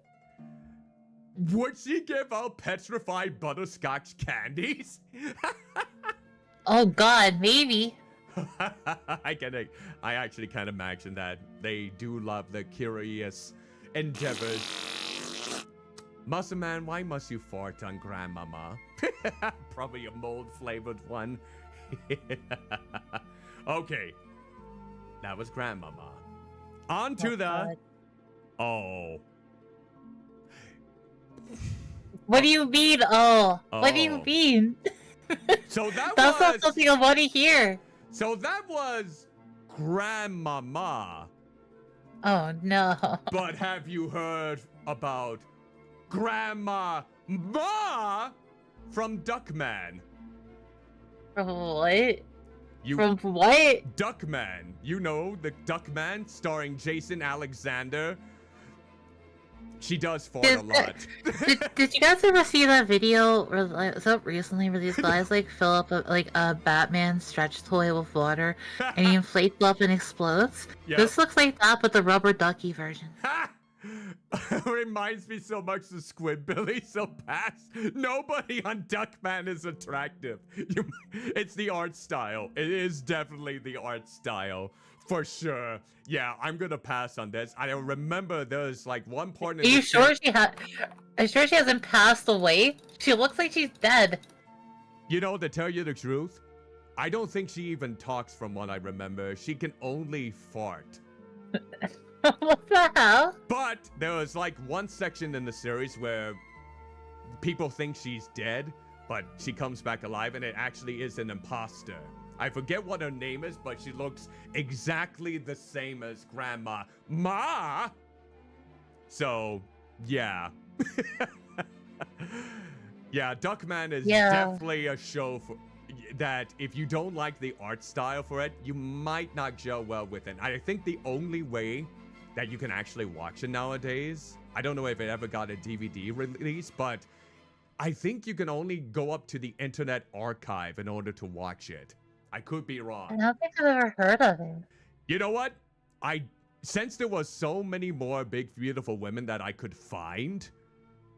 [SPEAKER 1] Would she give out petrified butterscotch candies?
[SPEAKER 2] Oh God, maybe.
[SPEAKER 1] I actually kind of imagine that they do love the curious endeavors. Muscle Man, why must you fart on Grandmama? Probably a mold-flavored one. Okay, that was Grandmama. On to the...
[SPEAKER 2] God.
[SPEAKER 1] Oh.
[SPEAKER 2] What do you mean? Oh, what do you
[SPEAKER 1] Oh.
[SPEAKER 2] mean?
[SPEAKER 1] So that
[SPEAKER 2] That's not
[SPEAKER 1] was...
[SPEAKER 2] something I want to hear.
[SPEAKER 1] So that was Grandmama.
[SPEAKER 2] Oh no.
[SPEAKER 1] But have you heard about Grandma Ma from Duckman?
[SPEAKER 2] From what?
[SPEAKER 1] You
[SPEAKER 2] From what?
[SPEAKER 1] Duckman. You know the Duckman starring Jason Alexander. She does fart a lot.
[SPEAKER 2] Did you guys ever see that video where like, was that recently where these guys like fill up a Batman stretch toy with water and he inflates up and explodes?
[SPEAKER 1] Yep.
[SPEAKER 2] This looks like that, but the rubber ducky version.
[SPEAKER 1] Reminds me so much of Squidbilly. So pass. Nobody on Duckman is attractive. It's the art style. It is definitely the art style. For sure. Yeah, I'm gonna pass on this. I remember there's like one part in
[SPEAKER 2] Are you sure she hasn't passed away? She looks like she's dead.
[SPEAKER 1] You know, to tell you the truth, I don't think she even talks from what I remember. She can only fart.
[SPEAKER 2] What the hell?
[SPEAKER 1] But there was like one section in the series where people think she's dead, but she comes back alive and it actually is an imposter. I forget what her name is, but she looks exactly the same as Grandma Ma. So, yeah. Yeah, Duckman is definitely a show for that if you don't like the art style for it, you might not gel well with it. I think the only way that you can actually watch it nowadays, I don't know if it ever got a DVD release, but I think you can only go up to the Internet Archive in order to watch it. I could be wrong.
[SPEAKER 2] I don't think I've ever heard of it.
[SPEAKER 1] You know what? Since there was so many more big, beautiful women that I could find,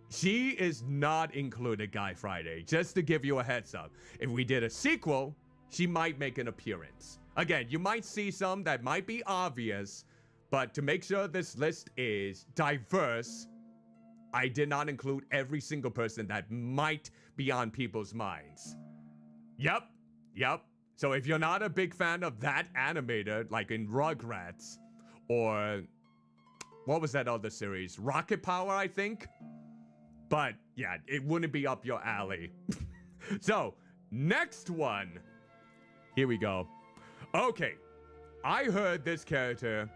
[SPEAKER 1] she is not included, Guy Friday. Just to give you a heads up. If we did a sequel, she might make an appearance. Again, you might see some that might be obvious, but to make sure this list is diverse, I did not include every single person that might be on people's minds. Yep. So if you're not a big fan of that animator, like in Rugrats, or what was that other series? Rocket Power, I think? But yeah, it wouldn't be up your alley. So, next one. Here we go. Okay, I heard this character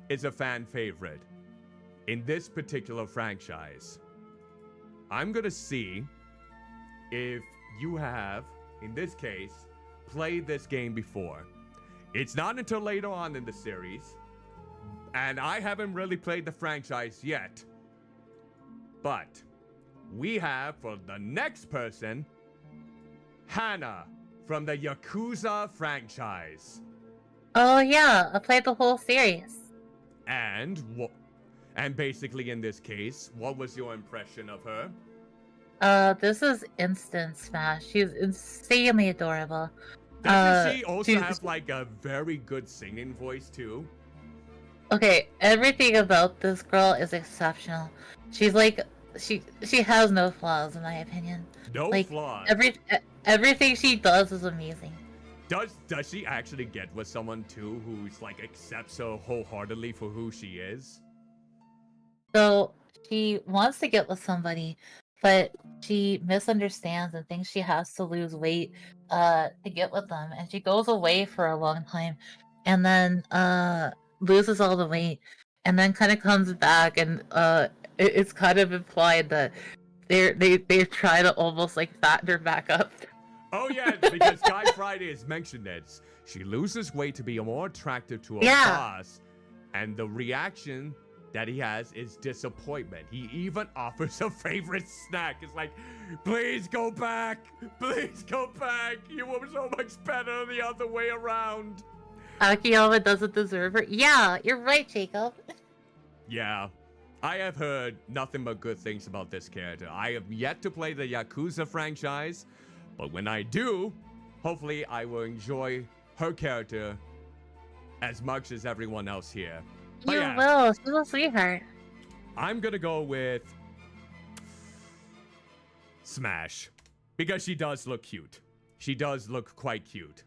[SPEAKER 1] is a fan favorite in this particular franchise. I'm gonna see if you have, in this case, played this game before. It's not until later on in the series, and I haven't really played the franchise yet. But we have, for the next person, Hannah from the Yakuza franchise.
[SPEAKER 2] Oh yeah, I played the whole series.
[SPEAKER 1] And basically in this case, what was your impression of her?
[SPEAKER 2] This is instant smash. She's insanely adorable.
[SPEAKER 1] Doesn't she also have like a very good singing voice too?
[SPEAKER 2] Okay, everything about this girl is exceptional. She's like she has no flaws in my opinion.
[SPEAKER 1] No
[SPEAKER 2] like,
[SPEAKER 1] flaws.
[SPEAKER 2] Everything she does is amazing.
[SPEAKER 1] Does she actually get with someone too who's like accepts her wholeheartedly for who she is?
[SPEAKER 2] So she wants to get with somebody, but she misunderstands and thinks she has to lose weight to get with them, and she goes away for a long time and then loses all the weight and then kind of comes back and it's kind of implied that they try to almost like fatten her back up.
[SPEAKER 1] Oh yeah, because Guy Friday has mentioned it. She loses weight to be more attractive to her boss, and the reaction that he has is disappointment. He even offers a favorite snack. It's like, please go back. Please go back. You were so much better the other way around.
[SPEAKER 2] Akiyama doesn't deserve her. Yeah, you're right, Jacob.
[SPEAKER 1] Yeah. I have heard nothing but good things about this character. I have yet to play the Yakuza franchise, but when I do, hopefully I will enjoy her character as much as everyone else here. But
[SPEAKER 2] You will. She's a sweetheart.
[SPEAKER 1] I'm gonna go with Smash, because she does look cute. She does look quite cute.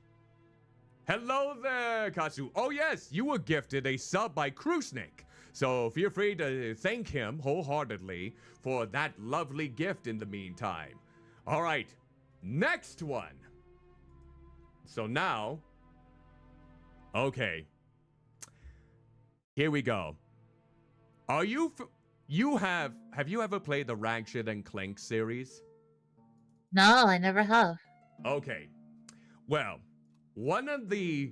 [SPEAKER 1] Hello there, Katsu. Oh yes, you were gifted a sub by Krusnik. So feel free to thank him wholeheartedly for that lovely gift in the meantime. All right, next one. So now, okay. Here we go. Are you have you ever played the Ratchet and Clank series?
[SPEAKER 2] No, I never have.
[SPEAKER 1] Okay. Well, one of the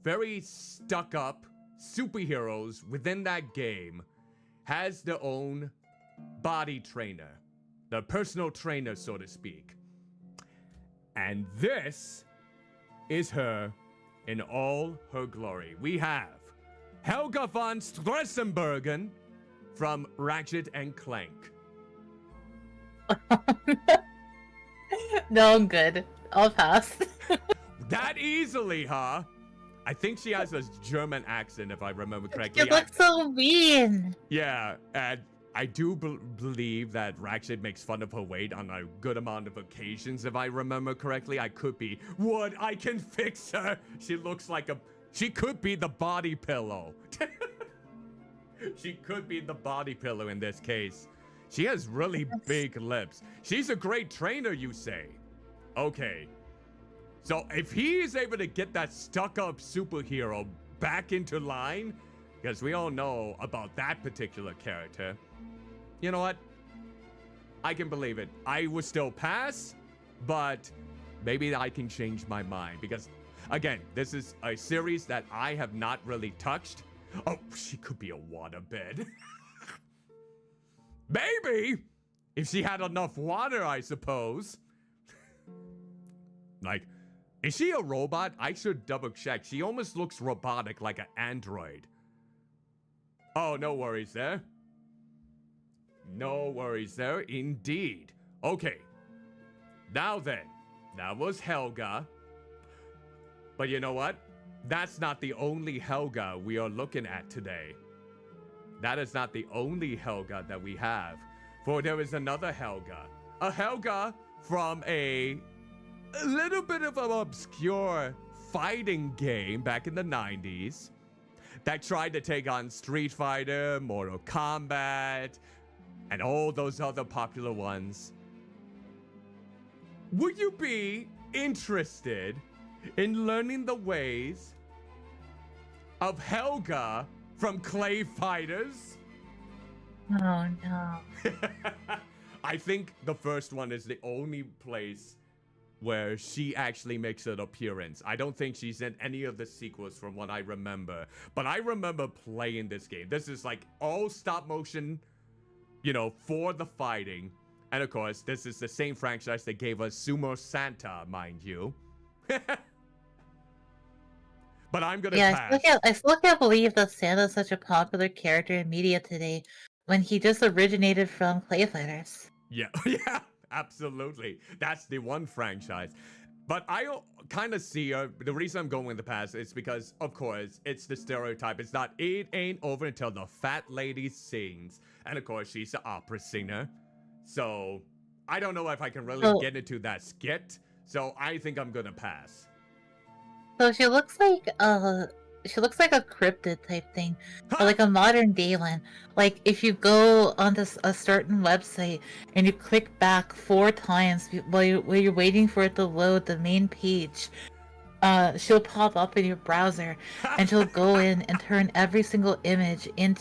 [SPEAKER 1] very stuck up superheroes within that game has their own body trainer, the personal trainer, so to speak. And this is her in all her glory. We have Helga von Stressenbergen from Ratchet and Clank.
[SPEAKER 2] No, I'm good. I'll pass.
[SPEAKER 1] That easily, huh? I think she has a German accent, if I remember correctly.
[SPEAKER 2] You look so mean.
[SPEAKER 1] Yeah, and I do believe that Ratchet makes fun of her weight on a good amount of occasions, if I remember correctly. I could be. Wood, I can fix her. She looks like she could be the body pillow. She could be the body pillow in this case. She has really big lips. She's a great trainer, you say? Okay. So if he is able to get that stuck-up superhero back into line, because we all know about that particular character, you know what? I can believe it. I would still pass, but maybe I can change my mind. Because, again, this is a series that I have not really touched. Oh, she could be a waterbed. Maybe! If she had enough water, I suppose. Like, is she a robot? I should double check. She almost looks robotic, like an android. Oh, no worries there. No worries there, indeed. Okay. Now then, that was Helga. But you know what? That's not the only Helga we are looking at today. That is not the only Helga that we have. For there is another Helga. A Helga from a little bit of an obscure fighting game back in the 90s that tried to take on Street Fighter, Mortal Kombat, and all those other popular ones. Would you be interested in learning the ways of Helga from Clay Fighters?
[SPEAKER 2] Oh no.
[SPEAKER 1] I think the first one is the only place where she actually makes an appearance. I don't think she's in any of the sequels from what I remember. But I remember playing this game. This is like all stop motion, you know, for the fighting. And of course, this is the same franchise that gave us Sumo Santa, mind you. But I'm gonna pass.
[SPEAKER 2] I still can't believe that Santa's such a popular character in media today when he just originated from Clay Fighters.
[SPEAKER 1] Yeah, yeah, absolutely. That's the one franchise. But I kind of see the reason I'm going with the pass is because, of course, it's the stereotype. It's not, it ain't over until the fat lady sings. And of course, she's an opera singer. So I don't know if I can really get into that skit. So I think I'm gonna pass.
[SPEAKER 2] So she looks like a cryptid type thing, or like a modern day one. Like if you go onto a certain website and you click back 4 times while you're waiting for it to load the main page, she'll pop up in your browser, and she'll go in and turn every single image in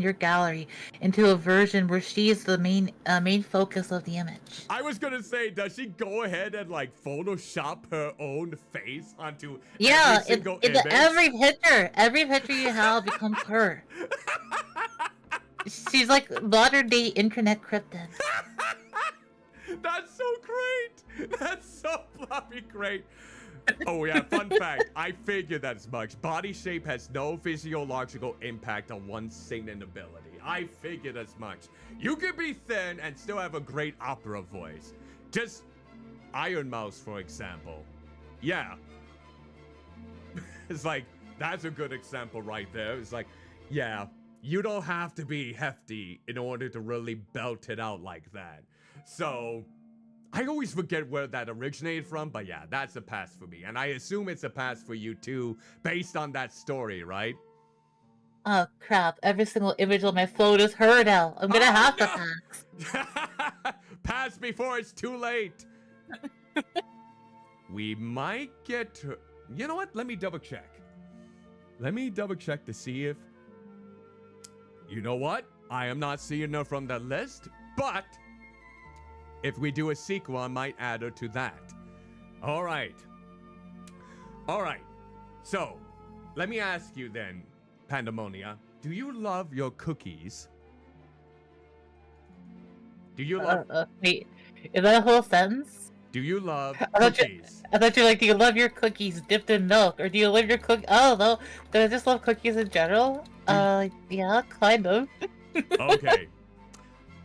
[SPEAKER 2] your gallery into a version where she's the main focus of the image.
[SPEAKER 1] I was gonna say, does she go ahead and like Photoshop her own face onto
[SPEAKER 2] Yeah,
[SPEAKER 1] every single
[SPEAKER 2] in
[SPEAKER 1] image?
[SPEAKER 2] every picture you have becomes her. She's like modern day internet Krypton.
[SPEAKER 1] That's so great. That's so bloody great. Oh yeah, fun fact. I figured that as much. Body shape has no physiological impact on one's singing ability. I figured as much. You can be thin and still have a great opera voice. Just Iron Mouse, for example. Yeah. It's like, that's a good example right there. It's like, yeah, you don't have to be hefty in order to really belt it out like that. So, I always forget where that originated from, but yeah, that's a pass for me. And I assume it's a pass for you too, based on that story, right?
[SPEAKER 2] Oh crap, every single image on my phone is her now. I'm gonna have to pass.
[SPEAKER 1] Pass before it's too late. We might get to... You know what? Let me double check. Let me double check to see if... You know what? I am not seeing her from the list, but... If we do a sequel, I might add her to that. All right. All right. So, let me ask you then, Pandaemonia, do you love your cookies? Do you love...
[SPEAKER 2] Wait, is that a whole sentence?
[SPEAKER 1] Do you love cookies?
[SPEAKER 2] I thought you like, do you love your cookies dipped in milk? Or do you love your Oh, no. Do I just love cookies in general? Yeah, kind of.
[SPEAKER 1] Okay.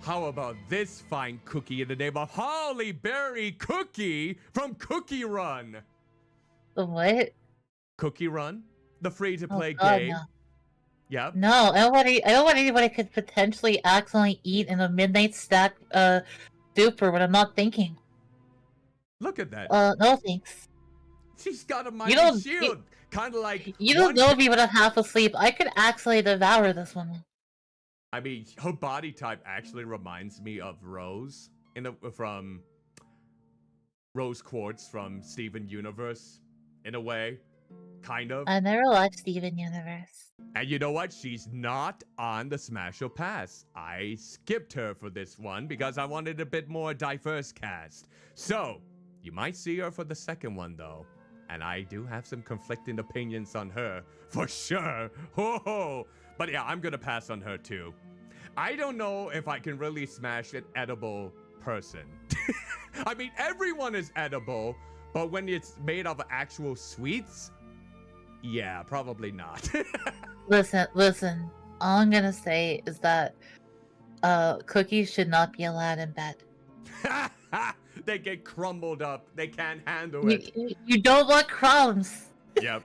[SPEAKER 1] How about this fine cookie in the name of Holly Berry Cookie from Cookie Run?
[SPEAKER 2] The what?
[SPEAKER 1] Cookie Run? The free-to-play
[SPEAKER 2] God,
[SPEAKER 1] game?
[SPEAKER 2] no.
[SPEAKER 1] Yep.
[SPEAKER 2] No, I don't want anybody could potentially accidentally eat in a midnight stack duper when I'm not thinking.
[SPEAKER 1] Look at that.
[SPEAKER 2] No thanks.
[SPEAKER 1] She's got a mighty shield. Kind of like...
[SPEAKER 2] You don't know me when I'm half asleep. I could actually devour this woman.
[SPEAKER 1] I mean, her body type actually reminds me of Rose from Rose Quartz from Steven Universe, in a way, kind of.
[SPEAKER 2] I never watched Steven Universe.
[SPEAKER 1] And you know what? She's not on the Smash or Pass. I skipped her for this one because I wanted a bit more diverse cast. So, you might see her for the second one though. And I do have some conflicting opinions on her, for sure. Ho ho! But yeah, I'm gonna pass on her too. I don't know if I can really smash an edible person. I mean, everyone is edible, but when it's made of actual sweets, yeah, probably not.
[SPEAKER 2] Listen. All I'm gonna say is that cookies should not be allowed in bed.
[SPEAKER 1] They get crumbled up. They can't handle it.
[SPEAKER 2] You don't want crumbs.
[SPEAKER 1] Yep.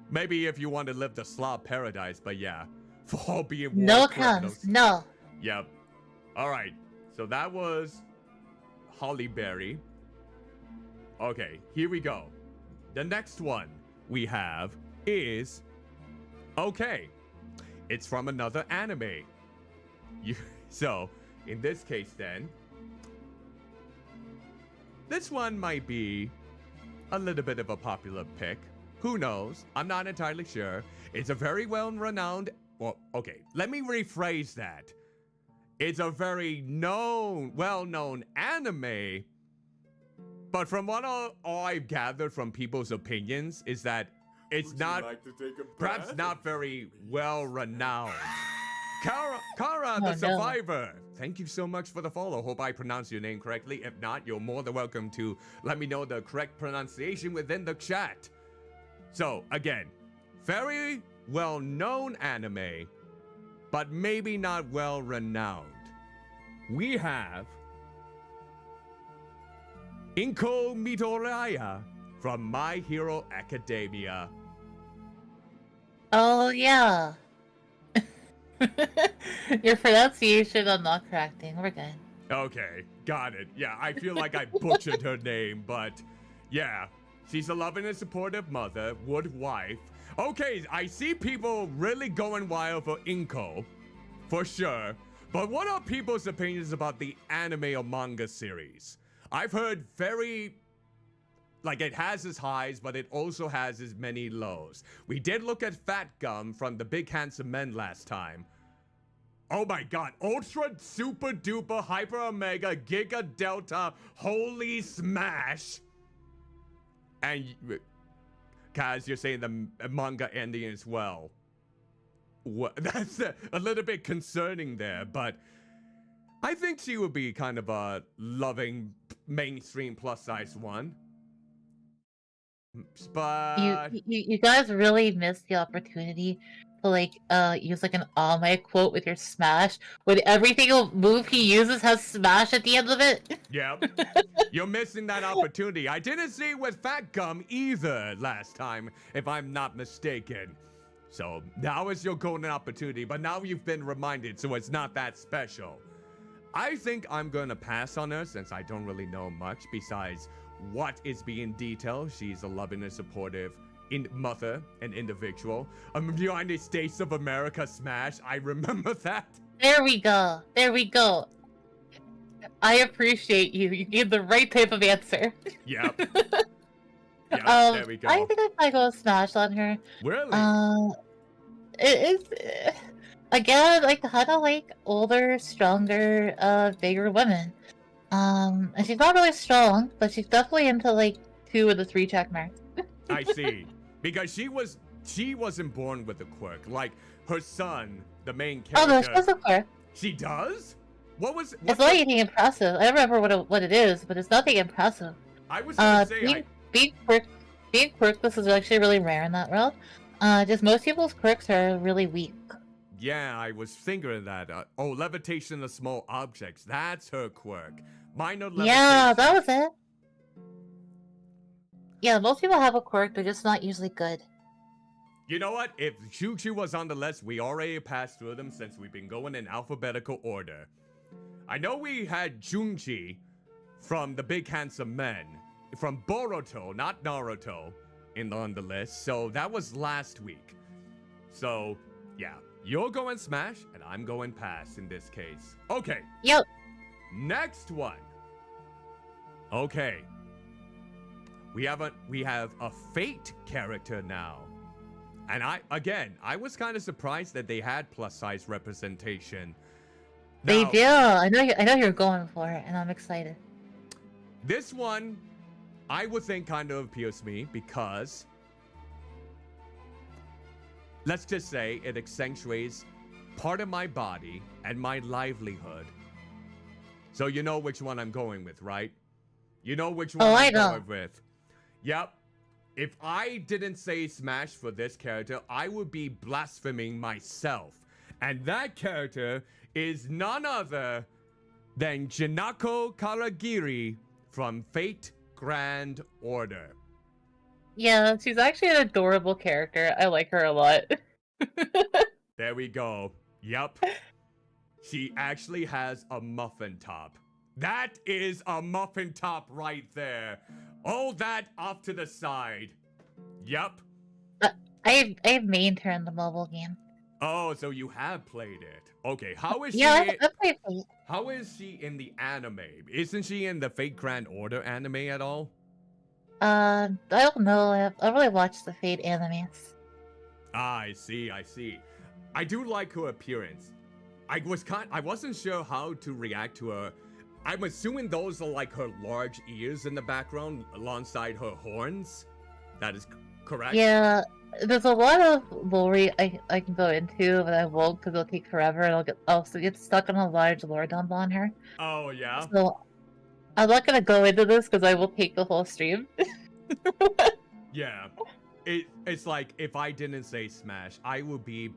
[SPEAKER 1] Maybe if you want to live the slob paradise, but yeah. For all being
[SPEAKER 2] no
[SPEAKER 1] criminals.
[SPEAKER 2] crumbs, no.
[SPEAKER 1] Yep. Alright. So that was Holly Berry. Okay, here we go. The next one we have is... Okay. It's from another anime. So, in this case then... This one might be a little bit of a popular pick. Who knows? I'm not entirely sure. It's a very well-renowned... Well, okay, let me rephrase that. It's a very well-known anime, but from what all I've gathered from people's opinions is that it's perhaps not very well-renowned. Kara the Survivor. Thank you so much for the follow. Hope I pronounced your name correctly. If not, you're more than welcome to let me know the correct pronunciation within the chat. So, again, very well-known anime, but maybe not well-renowned. We have Inko Midoriya from My Hero Academia.
[SPEAKER 2] Oh, yeah. Your pronunciation, I'm not correcting. We're good.
[SPEAKER 1] Okay, got it. Yeah, I feel like I butchered her name, but yeah. She's a loving and supportive mother, wood wife. Okay, I see people really going wild for Inko, for sure. But what are people's opinions about the anime or manga series? I've heard very like it has its highs, but it also has its many lows. We did look at Fat Gum from the Big Handsome Men last time. Oh my god, Ultra Super Duper Hyper Omega Giga Delta Holy Smash! And Kaz, you're saying the manga ending as well. What? That's a little bit concerning there, but I think she would be kind of a loving mainstream plus size one. But
[SPEAKER 2] you guys really missed the opportunity to like use like an All Might quote with your Smash when every single move he uses has Smash at the end of it.
[SPEAKER 1] Yep. You're missing that opportunity. I didn't see it with Fat Gum either last time, if I'm not mistaken. So now is your golden opportunity, but now you've been reminded, so it's not that special. I think I'm gonna pass on her since I don't really know much besides what is being detailed. She's a loving and supportive mother and individual. United States of America Smash. I remember that.
[SPEAKER 2] There we go. There we go. I appreciate you. You gave the right type of answer.
[SPEAKER 1] Yep. Yep, there we go.
[SPEAKER 2] I think I might go Smash on her.
[SPEAKER 1] Really?
[SPEAKER 2] It is again like kind of like older, stronger, bigger women. And she's not really strong, but she's definitely into like 2 of the 3 check marks.
[SPEAKER 1] I see. Because she wasn't born with a quirk. Like her son, the main character.
[SPEAKER 2] Oh no, she has a quirk.
[SPEAKER 1] She does? It's
[SPEAKER 2] not anything impressive. I don't remember what it is, but it's nothing impressive.
[SPEAKER 1] I was gonna say
[SPEAKER 2] being quirkless is actually really rare in that world. Just most people's quirks are really weak.
[SPEAKER 1] Yeah, I was thinking that. Levitation of small objects. That's her quirk. Minor levitation.
[SPEAKER 2] Yeah, that was it. Yeah, most people have a quirk, they're just not usually good.
[SPEAKER 1] You know what? If Choo-Choo was on the list, we already passed through them since we've been going in alphabetical order. I know we had Junji from the Big Handsome Men, from Boruto, not Naruto, on the list. So that was last week. So, yeah. You're going Smash, and I'm going Pass in this case. Okay.
[SPEAKER 2] Yep.
[SPEAKER 1] Next one. Okay. We have a Fate character now. And I was kind of surprised that they had plus size representation.
[SPEAKER 2] They
[SPEAKER 1] Now,
[SPEAKER 2] do. I know you're going for it, and I'm excited.
[SPEAKER 1] This one, I would think kind of appeals to me because let's just say it accentuates part of my body and my livelihood. So you know which one I'm going with, right? You know which one I'm going with. Yep. If I didn't say Smash for this character, I would be blaspheming myself. And that character is none other than Jinako Karagiri from Fate Grand Order.
[SPEAKER 2] Yeah, she's actually an adorable character. I like her a lot.
[SPEAKER 1] There we go. Yup. She actually has a muffin top. That is a muffin top right there. All that off to the side. Yup.
[SPEAKER 2] I have mained her in the mobile game.
[SPEAKER 1] Oh, so you have played it. Okay, how is
[SPEAKER 2] Yeah,
[SPEAKER 1] she?
[SPEAKER 2] I played Fate.
[SPEAKER 1] How is she in the anime? Isn't she in the Fate Grand Order anime at all?
[SPEAKER 2] I don't know. I really watched the Fate animes.
[SPEAKER 1] Ah, I see. I do like her appearance. I wasn't sure how to react to her. I'm assuming those are like her large ears in the background alongside her horns. That is correct?
[SPEAKER 2] Yeah, there's a lot of lore I can go into, but I won't because it'll take forever and I'll get stuck on a large lore dump on her.
[SPEAKER 1] Oh, yeah?
[SPEAKER 2] So, I'm not gonna go into this because I will take the whole stream.
[SPEAKER 1] Yeah. It's like, if I didn't say Smash, I would be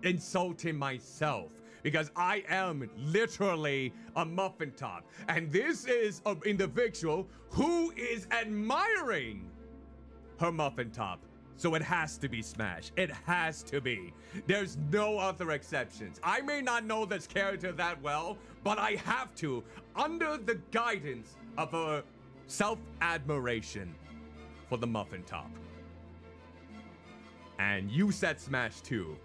[SPEAKER 1] insulting myself. Because I am literally a muffin top. And this is an individual who is admiring her muffin top. So it has to be Smash. It has to be. There's no other exceptions. I may not know this character that well, but I have to, under the guidance of a self-admiration for the muffin top. And you said Smash too.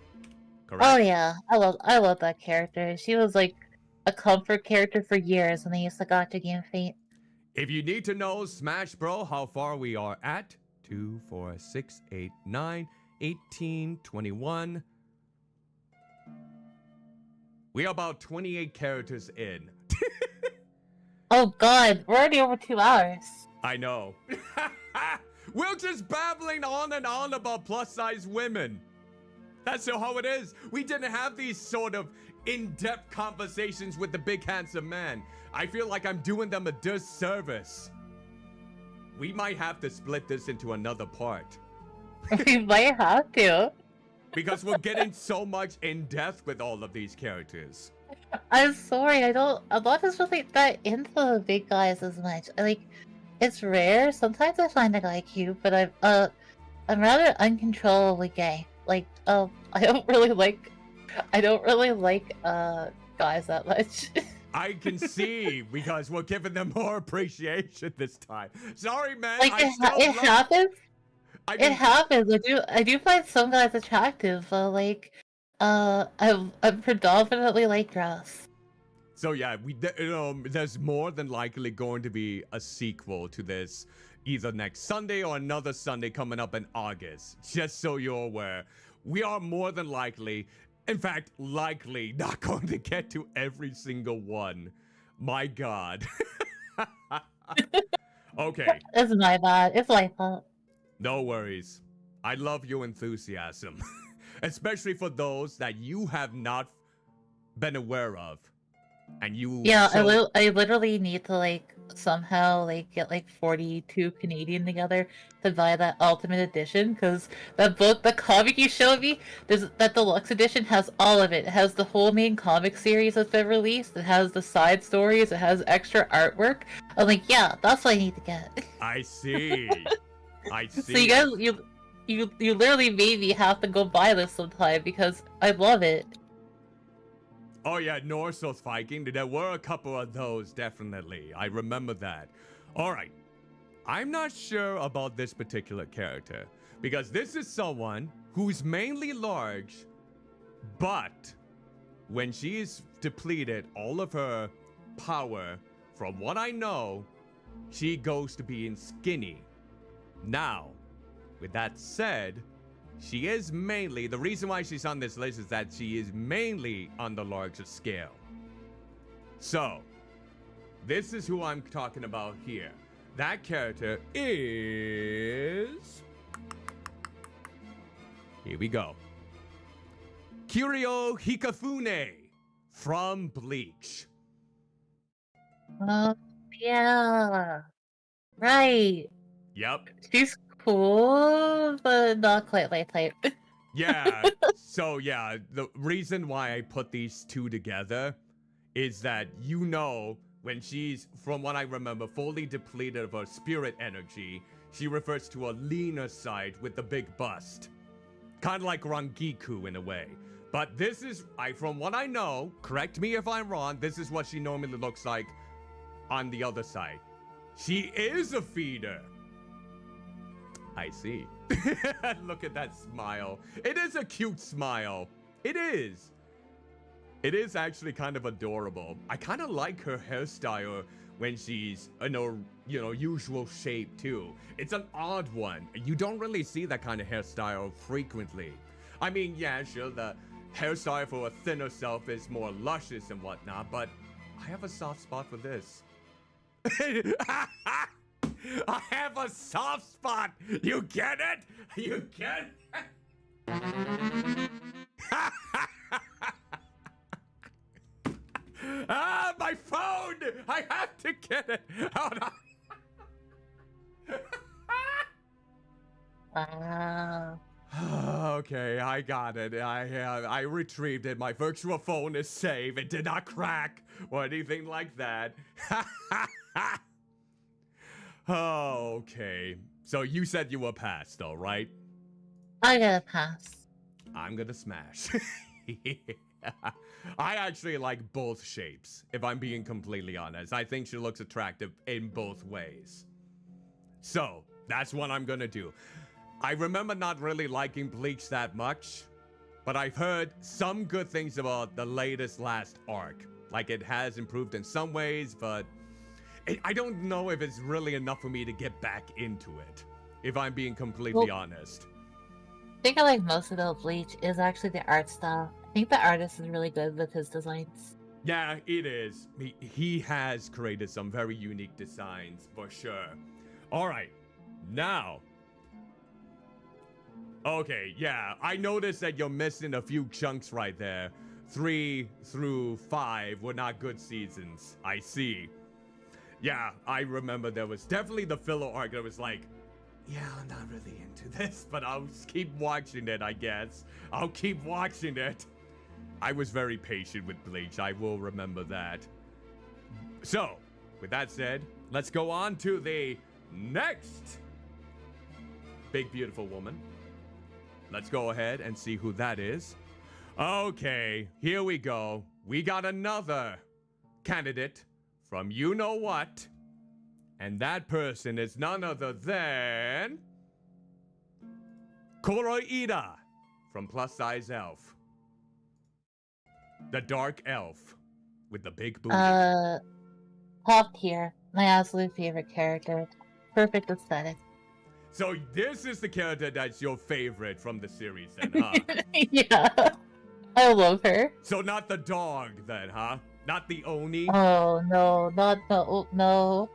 [SPEAKER 1] Correct?
[SPEAKER 2] Oh yeah, I love that character. She was like a comfort character for years when they used to gacha game Fate.
[SPEAKER 1] If you need to know, Smash Bro, how far we are at 2, 4, 6, 8, 9, 18, 21. We are about 28 characters in.
[SPEAKER 2] Oh god, we're already over 2 hours.
[SPEAKER 1] I know. We're just babbling on and on about plus-size women. That's how it is. We didn't have these sort of in-depth conversations with the big handsome man. I feel like I'm doing them a disservice. We might have to split this into another part.
[SPEAKER 2] We might have to.
[SPEAKER 1] Because we're getting so much in-depth with all of these characters.
[SPEAKER 2] I'm sorry, I'm not just really that into the big guys as much. It's rare. Sometimes I find a guy cute, but I'm rather uncontrollably gay. I don't really like guys that much.
[SPEAKER 1] I can see, because we're giving them more appreciation this time. Sorry, man.
[SPEAKER 2] It happens. It happens. I do find some guys attractive, but I'm predominantly gross.
[SPEAKER 1] So yeah, there's more than likely going to be a sequel to this, either next Sunday or another Sunday coming up in August. Just so you're aware, we are more than likely, in fact, likely not going to get to every single one. My God. Okay.
[SPEAKER 2] It's my bad. It's my fault.
[SPEAKER 1] No worries. I love your enthusiasm, especially for those that you have not been aware of. And you
[SPEAKER 2] I literally need to somehow get 42 Canadian together to buy that ultimate edition, because that book, the comic you showed me, that deluxe edition has all of it. It has the whole main comic series that's been released, it has the side stories, it has extra artwork. I'm like, yeah, that's what I need to get.
[SPEAKER 1] I see. I see.
[SPEAKER 2] So you literally made me have to go buy this sometime because I love it.
[SPEAKER 1] Oh yeah, North-South Viking. There were a couple of those, definitely. I remember that. Alright. I'm not sure about this particular character, because this is someone who's mainly large, but when she's depleted all of her power, from what I know, she goes to being skinny. Now, with that said, she is mainly, the reason why she's on this list is that she is mainly on the larger scale. So, this is who I'm talking about here. That character is... Here we go. Kiryu Hikafune from Bleach.
[SPEAKER 2] Yeah. Right.
[SPEAKER 1] Yep.
[SPEAKER 2] She's cool, but not quite my type.
[SPEAKER 1] Yeah, so yeah, the reason why I put these two together is that when she's, from what I remember, fully depleted of her spirit energy, she refers to a leaner side with the big bust. Kind of like Rangiku in a way. But this is, from what I know, correct me if I'm wrong, this is what she normally looks like on the other side. She is a feeder. I see. Look at that smile. It is a cute smile. It is. It is actually kind of adorable. I kind of like her hairstyle when she's in her, usual shape too. It's an odd one. You don't really see that kind of hairstyle frequently. I mean, yeah, sure, the hairstyle for a thinner self is more luscious and whatnot, but I have a soft spot for this. I have a soft spot. You get it? You get it? My phone! I have to get it. Hold on.
[SPEAKER 2] Wow.
[SPEAKER 1] Okay, I got it. I retrieved it. My virtual phone is safe. It did not crack or anything like that. Okay. So you said you were passed, though, right?
[SPEAKER 2] I gotta pass.
[SPEAKER 1] I'm gonna smash. I actually like both shapes, if I'm being completely honest. I think she looks attractive in both ways. So, that's what I'm gonna do. I remember not really liking Bleach that much, but I've heard some good things about the last arc. Like, it has improved in some ways, but I don't know if it's really enough for me to get back into it, if I'm being completely honest.
[SPEAKER 2] I think I like most of the Bleach is actually the art style. I think the artist is really good with his designs.
[SPEAKER 1] Yeah, it is. He has created some very unique designs, for sure. All right, now. Okay, yeah, I noticed that you're missing a few chunks right there. 3 through 5 were not good seasons. I see. Yeah, I remember there was definitely the filler arc that was like, yeah, I'm not really into this, but I'll just keep watching it, I guess. I'll keep watching it. I was very patient with Bleach. I will remember that. So, with that said, let's go on to the next big, beautiful woman. Let's go ahead and see who that is. Okay, here we go. We got another candidate from you-know-what. And that person is none other than Kuroida from Plus Size Elf. The dark elf with the big booty.
[SPEAKER 2] Top tier. My absolute favorite character. Perfect aesthetic.
[SPEAKER 1] So this is the character that's your favorite from the series then, huh?
[SPEAKER 2] Yeah. I love her.
[SPEAKER 1] So not the dog then, huh? Not the Oni?
[SPEAKER 2] Oh, no. No.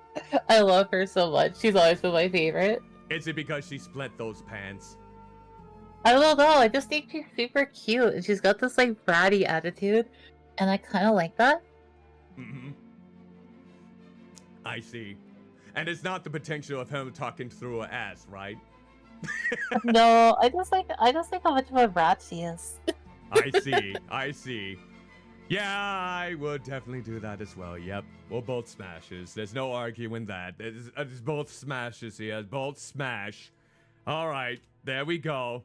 [SPEAKER 2] I love her so much. She's always been my favorite.
[SPEAKER 1] Is it because she split those pants?
[SPEAKER 2] I don't know. I just think she's super cute. And she's got this, like, bratty attitude. And I kind of like that.
[SPEAKER 1] Mm-hmm. I see. And it's not the potential of him talking through her ass, right?
[SPEAKER 2] No, I just like how much of a brat she is.
[SPEAKER 1] I see. Yeah, I would definitely do that as well. Yep, we're both smashes. There's no arguing that. It's both smashes here. Both smash. All right, there we go.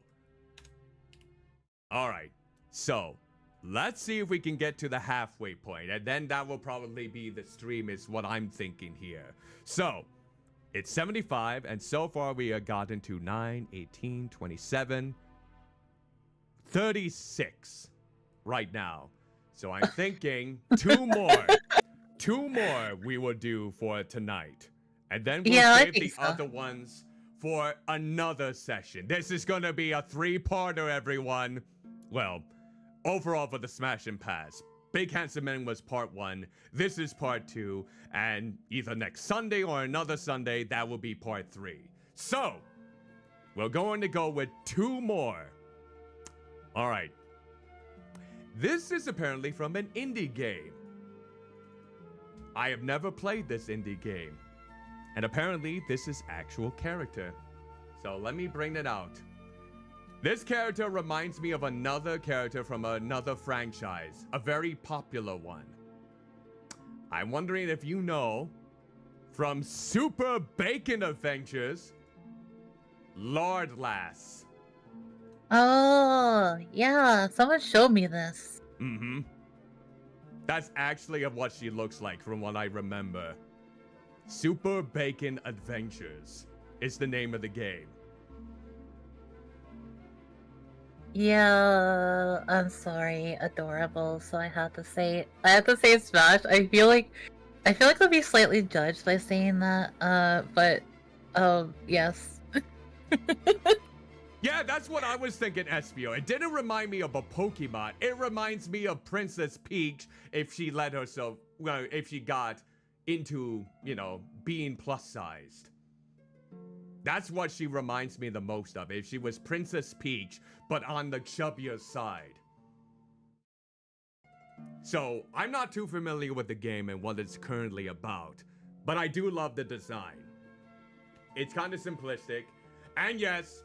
[SPEAKER 1] All right, so let's see if we can get to the halfway point, and then that will probably be the stream is what I'm thinking here. So, it's 75, and so far we have gotten to 9, 18, 27, 36 right now. So I'm thinking two more we will do for tonight. And then we'll save the other ones for another session. This is gonna be a 3-parter, everyone. Well, overall for the Smash and Pass. Big Handsome Man was part 1. This is part 2. And either next Sunday or another Sunday, that will be part 3. So, we're going to go with 2 more. All right. This is apparently from an indie game. I have never played this indie game. And apparently this is actual character. So let me bring it out. This character reminds me of another character from another franchise. A very popular one. I'm wondering if you know, from Super Bacon Adventures, Lord Lass.
[SPEAKER 2] Oh, yeah. Someone showed me this.
[SPEAKER 1] Mm-hmm. That's actually of what she looks like from what I remember. Super Bacon Adventures is the name of the game.
[SPEAKER 2] Yeah, I'm sorry, adorable. So I have to say Smash. I feel like I'll be slightly judged by saying that. But yes.
[SPEAKER 1] Yeah, that's what I was thinking, Espio. It didn't remind me of a Pokemon. It reminds me of Princess Peach if she let herself, well, if she got into, you know, being plus-sized. That's what she reminds me the most of. If she was Princess Peach, but on the chubbier side. So, I'm not too familiar with the game and what it's currently about, but I do love the design. It's kind of simplistic, and yes,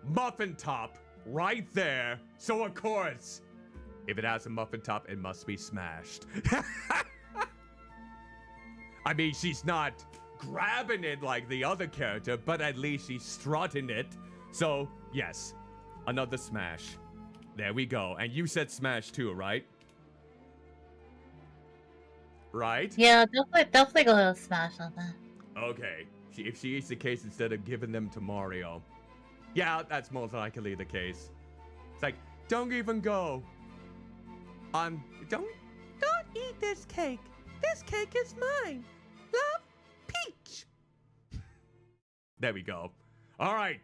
[SPEAKER 1] muffin top right there. So of course, if it has a muffin top, it must be smashed. I mean, she's not grabbing it like the other character, but at least she's strutting it. So yes, another smash. There we go. And you said smash too, right? Right?
[SPEAKER 2] Yeah, definitely go ahead and smash on that.
[SPEAKER 1] Okay. If she is the case, instead of giving them to Mario. Yeah, that's most likely the case. It's like, don't even go. Don't eat this cake. This cake is mine. Love, There we go. All right.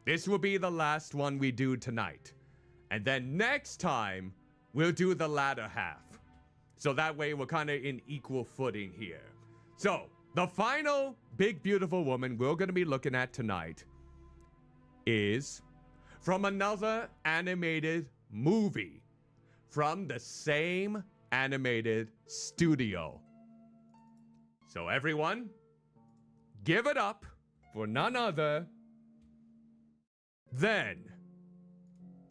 [SPEAKER 1] This will be the last one we do tonight. And then next time, we'll do the latter half. So that way we're kind of in equal footing here. So, the final big beautiful woman we're going to be looking at tonight is from another animated movie from the same animated studio. So everyone, give it up for none other than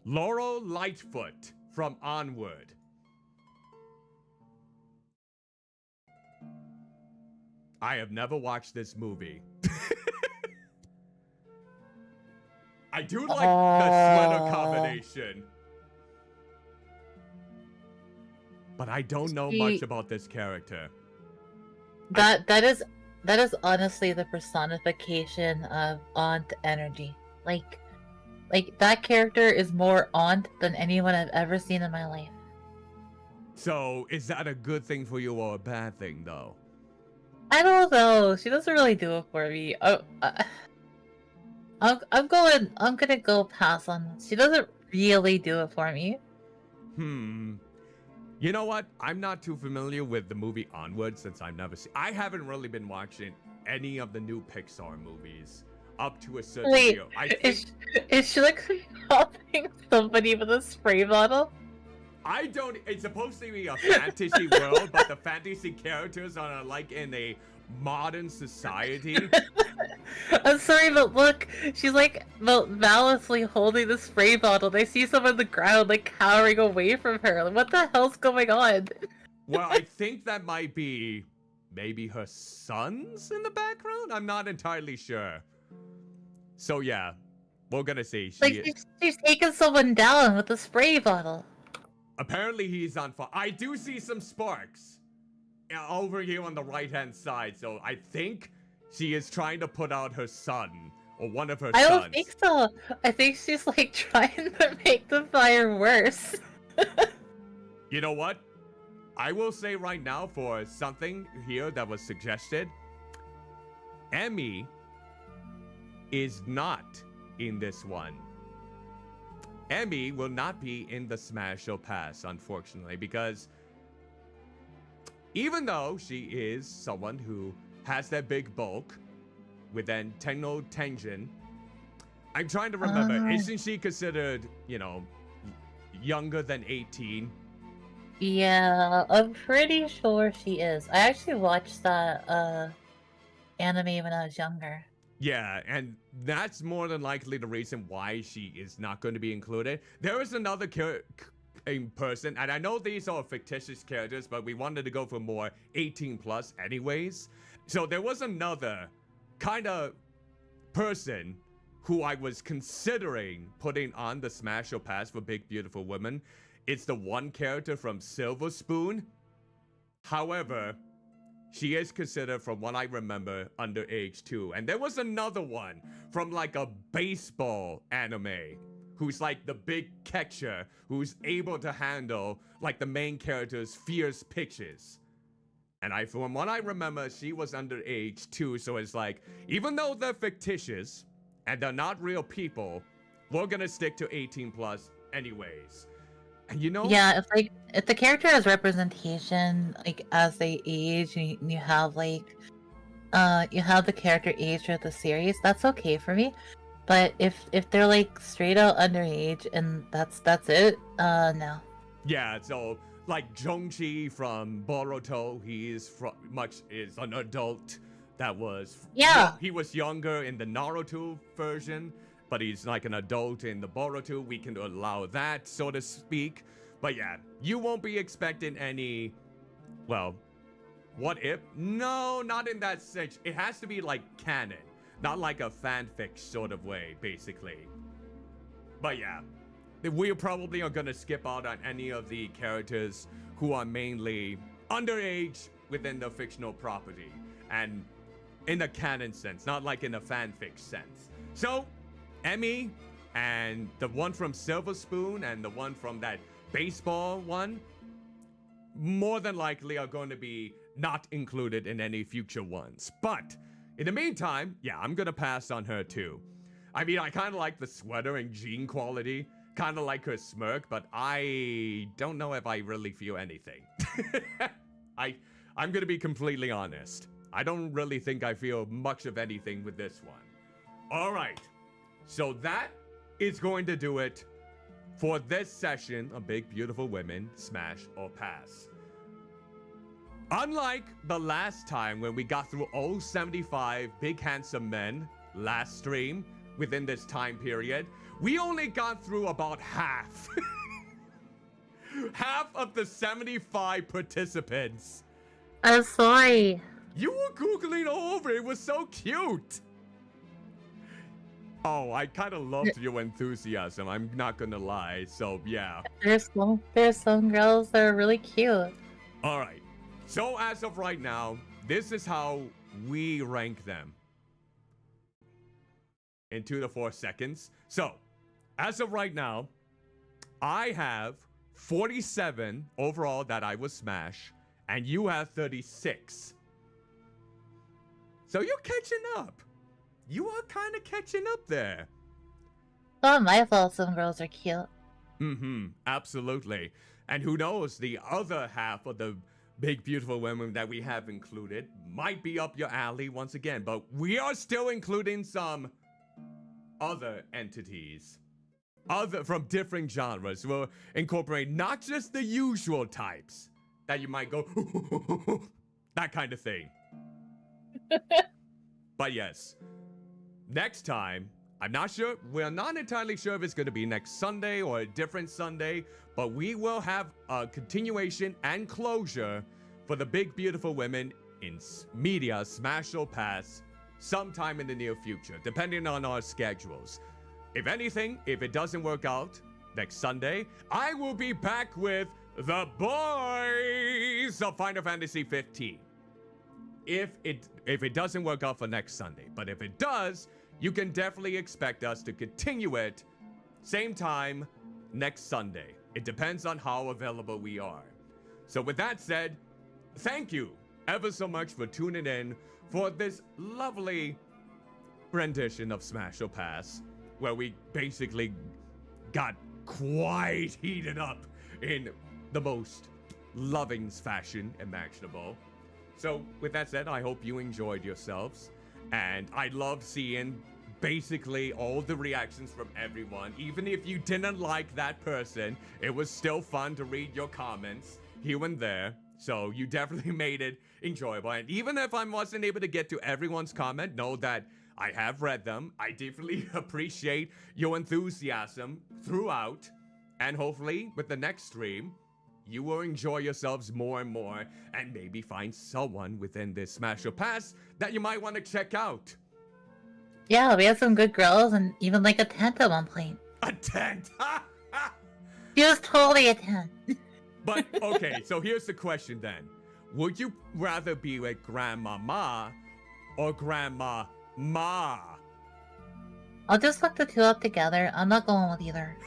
[SPEAKER 1] Laurel Lightfoot from Onward. I have never watched this movie. I do like the sweater combination. But I don't know much about this character.
[SPEAKER 2] That is honestly the personification of aunt energy. Like that character is more aunt than anyone I've ever seen in my life.
[SPEAKER 1] So, is that a good thing for you or a bad thing, though?
[SPEAKER 2] I don't know. She doesn't really do it for me. I'm gonna go pass on this. She doesn't really do it for me.
[SPEAKER 1] You know what? I'm not too familiar with the movie Onward since I've never seen. I haven't really been watching any of the new Pixar movies up to a certain
[SPEAKER 2] Wait,
[SPEAKER 1] deal.
[SPEAKER 2] is she like helping somebody with a spray bottle?
[SPEAKER 1] I don't. It's supposed to be a fantasy world, but the fantasy characters are like in a modern society.
[SPEAKER 2] I'm sorry, but look, she's like maliciously holding the spray bottle. They see someone on the ground, like cowering away from her. Like, what the hell's going on?
[SPEAKER 1] Well, I think that might be maybe her sons in the background. I'm not entirely sure. So yeah, we're gonna see.
[SPEAKER 2] She's taking someone down with a spray bottle.
[SPEAKER 1] Apparently he's on fire. I do see some sparks over here on the right-hand side. So I think she is trying to put out her son or one of her sons.
[SPEAKER 2] I don't think so. I think she's like trying to make the fire worse.
[SPEAKER 1] You know what? I will say right now for something here that was suggested, Emmy is not in this one. Emmy will not be in the Smash or Pass, unfortunately, because even though she is someone who has that big bulk with an Tenno Tenjin, I'm trying to remember, isn't she considered, younger than 18?
[SPEAKER 2] Yeah, I'm pretty sure she is. I actually watched that anime when I was younger.
[SPEAKER 1] Yeah, and that's more than likely the reason why she is not going to be included. There is another person, and I know these are fictitious characters, but we wanted to go for more 18 plus anyways. So there was another kind of person who I was considering putting on the Smash or Pass for Big Beautiful Women. It's the one character from Silver Spoon. However, she is considered, from what I remember, underage too. And there was another one from like a baseball anime who's like the big catcher who's able to handle like the main character's fierce pitches. And from what I remember, she was underage too. So it's like, even though they're fictitious and they're not real people, we're gonna stick to 18 plus anyways. And
[SPEAKER 2] yeah, if the character has representation, like as they age, you have like you have the character age throughout the series, that's okay for me. But if they're like straight out underage and that's it, no.
[SPEAKER 1] Yeah, so like Zhongqi from Boruto, he is is an adult that was he was younger in the Naruto version, but he's like an adult in the Boruto. We can allow that, so to speak. But yeah, you won't be expecting any, well, what if? No, not in that sense. It has to be like canon, not like a fanfic sort of way, basically. But yeah, we probably are gonna skip out on any of the characters who are mainly underage within the fictional property, and in the canon sense, not like in the fanfic sense. So, Emmy and the one from Silver Spoon and the one from that baseball one more than likely are going to be not included in any future ones. But In the meantime, yeah, I'm gonna pass on her too. I mean, I kind of like the sweater and jean quality, kind of like her smirk, but I don't know if I really feel anything. I'm gonna be completely honest. I don't really think I feel much of anything with this one. All right, so that is going to do it for this session of Big Beautiful Women Smash or Pass. Unlike the last time when we got through all 75 Big Handsome Men last stream within this time period, we only got through about half. Half of the 75 participants.
[SPEAKER 2] I'm sorry.
[SPEAKER 1] You were Googling all over. It was so cute. Oh, I kind of loved your enthusiasm. I'm not gonna lie. So, yeah.
[SPEAKER 2] There's some girls that are really cute.
[SPEAKER 1] All right. So, as of right now, this is how we rank them. In 2 to 4 seconds. So, as of right now, I have 47 overall that I would smash, and you have 36. So, you're catching up. You are kind of catching up there.
[SPEAKER 2] Not my fault some girls are cute.
[SPEAKER 1] Absolutely. And who knows, the other half of the Big Beautiful Women that we have included might be up your alley once again, but we are still including some other entities, from different genres. We'll incorporate not just the usual types that you might go, that kind of thing. But yes, next time, I'm not sure, we're not entirely sure if it's going to be next Sunday or a different Sunday, but we will have a continuation and closure for the Big Beautiful Women in Media Smash or Pass sometime in the near future, depending on our schedules. If anything, if it doesn't work out next Sunday, I will be back with the boys of Final Fantasy 15. If it doesn't work out for next Sunday, but if it does, you can definitely expect us to continue it same time next Sunday. It depends on how available we are. So with that said, thank you ever so much for tuning in for this lovely rendition of Smash or Pass, where we basically got quite heated up in the most loving fashion imaginable. So with that said, I hope you enjoyed yourselves. And I love seeing basically all the reactions from everyone. Even if you didn't like that person, it was still fun to read your comments here and there. So you definitely made it enjoyable. And even if I wasn't able to get to everyone's comment, know that I have read them. I definitely appreciate your enthusiasm throughout. And hopefully with the next stream, you will enjoy yourselves more and more, and maybe find someone within this Smash or Pass that you might want to check out.
[SPEAKER 2] Yeah, we had some good girls, and even like a tent at one point.
[SPEAKER 1] A tent!
[SPEAKER 2] She was totally a tent.
[SPEAKER 1] But, okay, so here's the question then. Would you rather be with Grandmama or Grandma Ma?
[SPEAKER 2] I'll just look the two up together. I'm not going with either.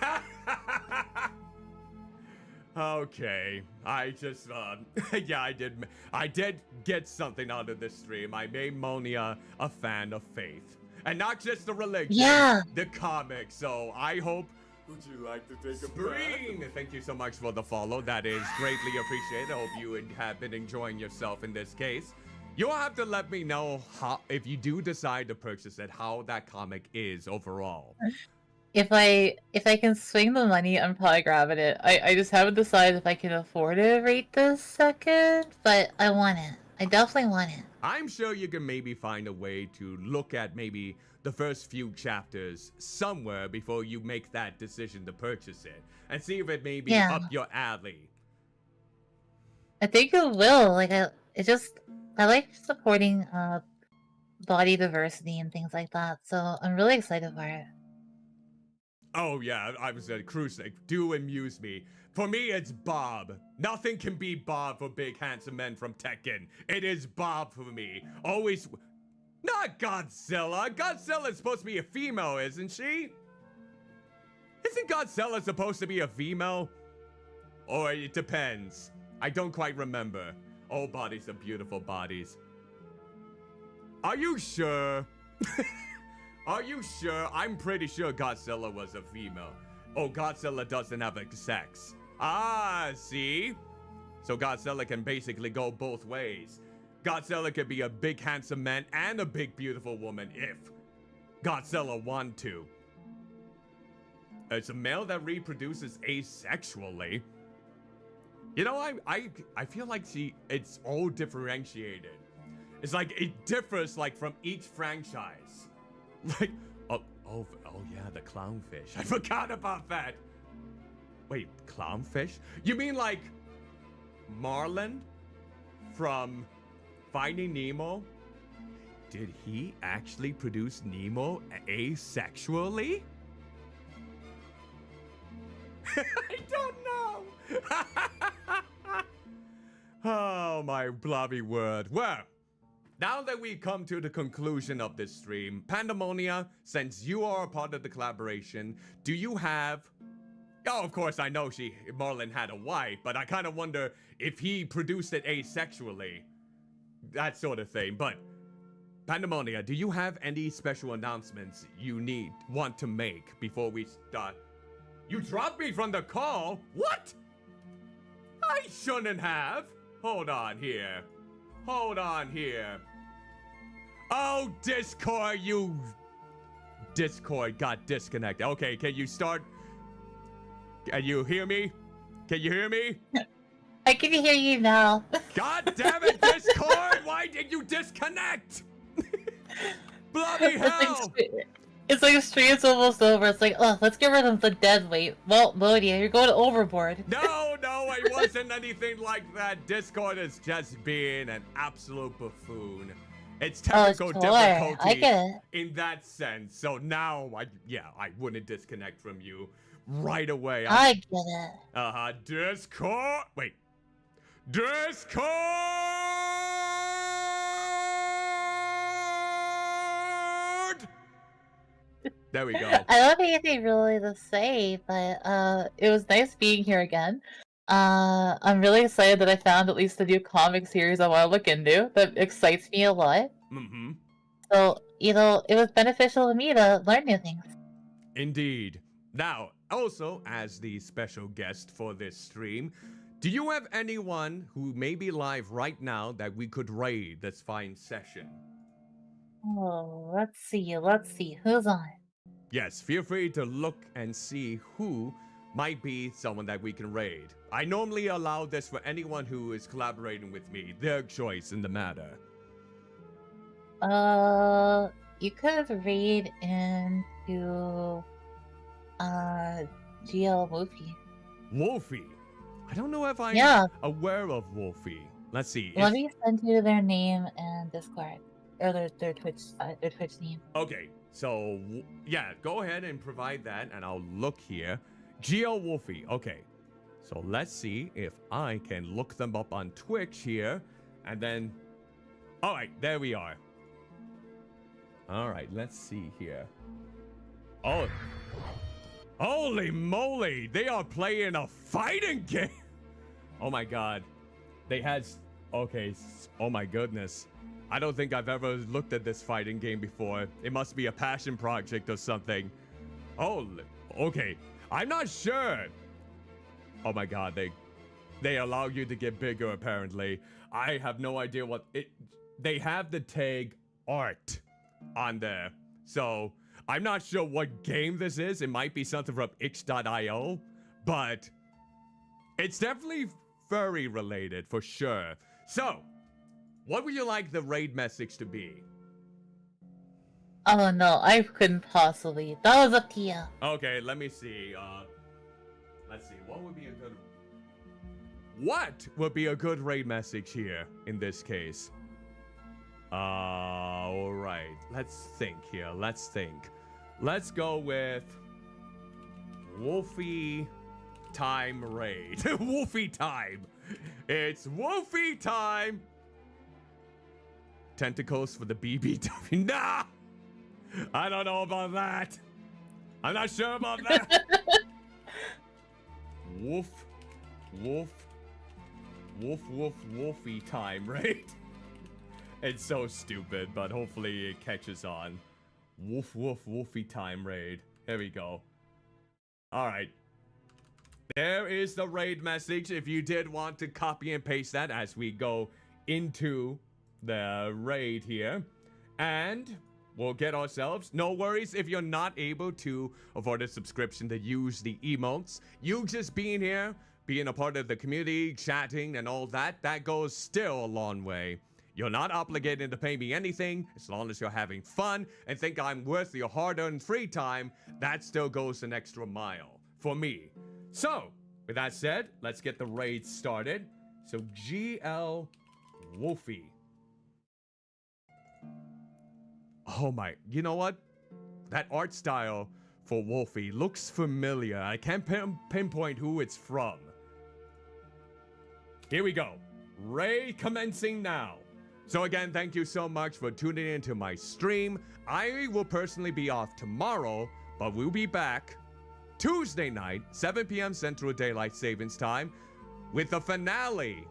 [SPEAKER 1] Okay, I just, yeah, I did get something out of this stream. I made Monia a fan of Faith. And not just the religion,
[SPEAKER 2] Yeah.
[SPEAKER 1] the comics. So I hope
[SPEAKER 3] Would you like to take a
[SPEAKER 1] Spring!
[SPEAKER 3] breath?
[SPEAKER 1] Thank you so much for the follow. That is greatly appreciated. I hope you have been enjoying yourself in this case. You'll have to let me know how, if you do decide to purchase it, how that comic is overall.
[SPEAKER 2] If I can swing the money, I'm probably grabbing it. I just haven't decided if I can afford it right this second, but I want it. I definitely want it.
[SPEAKER 1] I'm sure you can maybe find a way to look at maybe the first few chapters somewhere before you make that decision to purchase it, and see if it may be
[SPEAKER 2] Yeah.
[SPEAKER 1] up your alley.
[SPEAKER 2] I think it will. Like I like supporting body diversity and things like that. So I'm really excited for it.
[SPEAKER 1] Oh yeah, I was a cruise. Do amuse me. For me, it's Bob. Nothing can be Bob for big handsome men from Tekken. It is Bob for me. Always. Not Godzilla. Godzilla's supposed to be a female, isn't she? Isn't Godzilla supposed to be a female? Or it depends. I don't quite remember. All bodies are beautiful bodies. Are you sure? Are you sure? I'm pretty sure Godzilla was a female. Oh, Godzilla doesn't have a sex. Ah, see? So Godzilla can basically go both ways. Godzilla could be a big handsome man and a big beautiful woman if Godzilla want to. It's a male that reproduces asexually. You know, I feel like it's all differentiated. It's like it differs like from each franchise. Like, oh yeah, the clownfish. I forgot about that. Wait, clownfish? You mean like Marlin from Finding Nemo? Did he actually produce Nemo asexually? I don't know. Oh my bloody word. Well, now that we come to the conclusion of this stream, Pandaemonia, since you are a part of the collaboration, do you have... Oh, of course, I know Marlin had a wife, but I kind of wonder if he produced it asexually. That sort of thing. But, Pandaemonia, do you have any special announcements you want to make before we start? You dropped me from the call? What? I shouldn't have. Hold on here. Hold on here. Oh, Discord, Discord got disconnected. Okay, can you start? Can you hear me? Can you hear me?
[SPEAKER 2] I can hear you now.
[SPEAKER 1] God damn it, Discord! Why did you disconnect? Bloody hell!
[SPEAKER 2] It's like stream's almost over. It's like, oh, let's get rid of the dead weight. Well, Modia, you're going overboard.
[SPEAKER 1] No, it wasn't anything like that. Discord is just being an absolute buffoon. It's technical difficulty
[SPEAKER 2] I get it.
[SPEAKER 1] in that sense. So now, I wouldn't disconnect from you right away.
[SPEAKER 2] I get it.
[SPEAKER 1] Discord. Wait. Discord! There we go.
[SPEAKER 2] I don't have anything really to say, but it was nice being here again. I'm really excited that I found at least a new comic series I want to look into. That excites me a lot.
[SPEAKER 1] Mm-hmm.
[SPEAKER 2] So, it was beneficial to me to learn new things.
[SPEAKER 1] Indeed. Now, also, as the special guest for this stream, do you have anyone who may be live right now that we could raid this fine session?
[SPEAKER 2] Oh, let's see. Who's on?
[SPEAKER 1] Yes, feel free to look and see who might be someone that we can raid. I normally allow this for anyone who is collaborating with me, their choice in the matter.
[SPEAKER 2] You could raid into GL Wolfie.
[SPEAKER 1] Wolfie? I don't know if I'm aware of Wolfie. Let's see.
[SPEAKER 2] Let me send you their name and Discord. Or their Twitch name.
[SPEAKER 1] Okay, so yeah, go ahead and provide that and I'll look here. GL Wolfie, okay. So let's see if I can look them up on Twitch here. And then, all right, there we are. All right, let's see here. Oh, holy moly, they are playing a fighting game. Oh my God, okay, oh my goodness. I don't think I've ever looked at this fighting game before. It must be a passion project or something. Oh, okay. I'm not sure. Oh my God, they allow you to get bigger apparently. I have no idea what they have the tag art on there. So I'm not sure what game this is. It might be something from itch.io, but it's definitely furry related for sure. So, what would you like the raid message to be?
[SPEAKER 2] Oh no, I couldn't possibly. That was up to you.
[SPEAKER 1] Okay, let me see. Let's see. What would be a good raid message here in this case? All right. Let's think here. Let's think. Let's go with Wolfie time raid. Wolfie time. It's Wolfie time. Tentacles for the BBW. Nah! I don't know about that. I'm not sure about that. Wolfie time, right? It's so stupid, but hopefully it catches on. Woof, woof, woofy time raid. Here we go. Alright. There is the raid message if you did want to copy and paste that as we go into the raid here. And we'll get ourselves. No worries if you're not able to afford a subscription to use the emotes. You just being here, being a part of the community, chatting and all that, that goes still a long way. You're not obligated to pay me anything as long as you're having fun and think I'm worth your hard-earned free time. That still goes an extra mile for me. So, with that said, let's get the raid started. So, GL Wolfie. Oh my, you know what? That art style for Wolfie looks familiar. I can't pinpoint who it's from. Here we go. Raid commencing now. So again, thank you so much for tuning into my stream. I will personally be off tomorrow, but we'll be back Tuesday night, 7 p.m. Central Daylight Savings Time, with the finale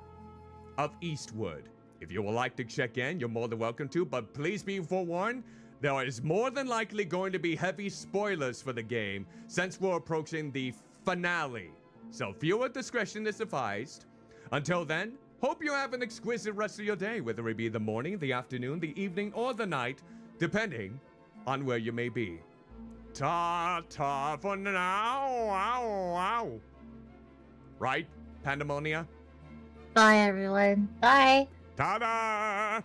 [SPEAKER 1] of Eastwood. If you would like to check in, you're more than welcome to, but please be forewarned, there is more than likely going to be heavy spoilers for the game since we're approaching the finale. So viewer discretion is advised. Until then, hope you have an exquisite rest of your day, whether it be the morning, the afternoon, the evening, or the night, depending on where you may be. Ta-ta for now. Ow, ow. Right, Pandaemonia?
[SPEAKER 2] Bye, everyone. Bye.
[SPEAKER 1] Ta-da!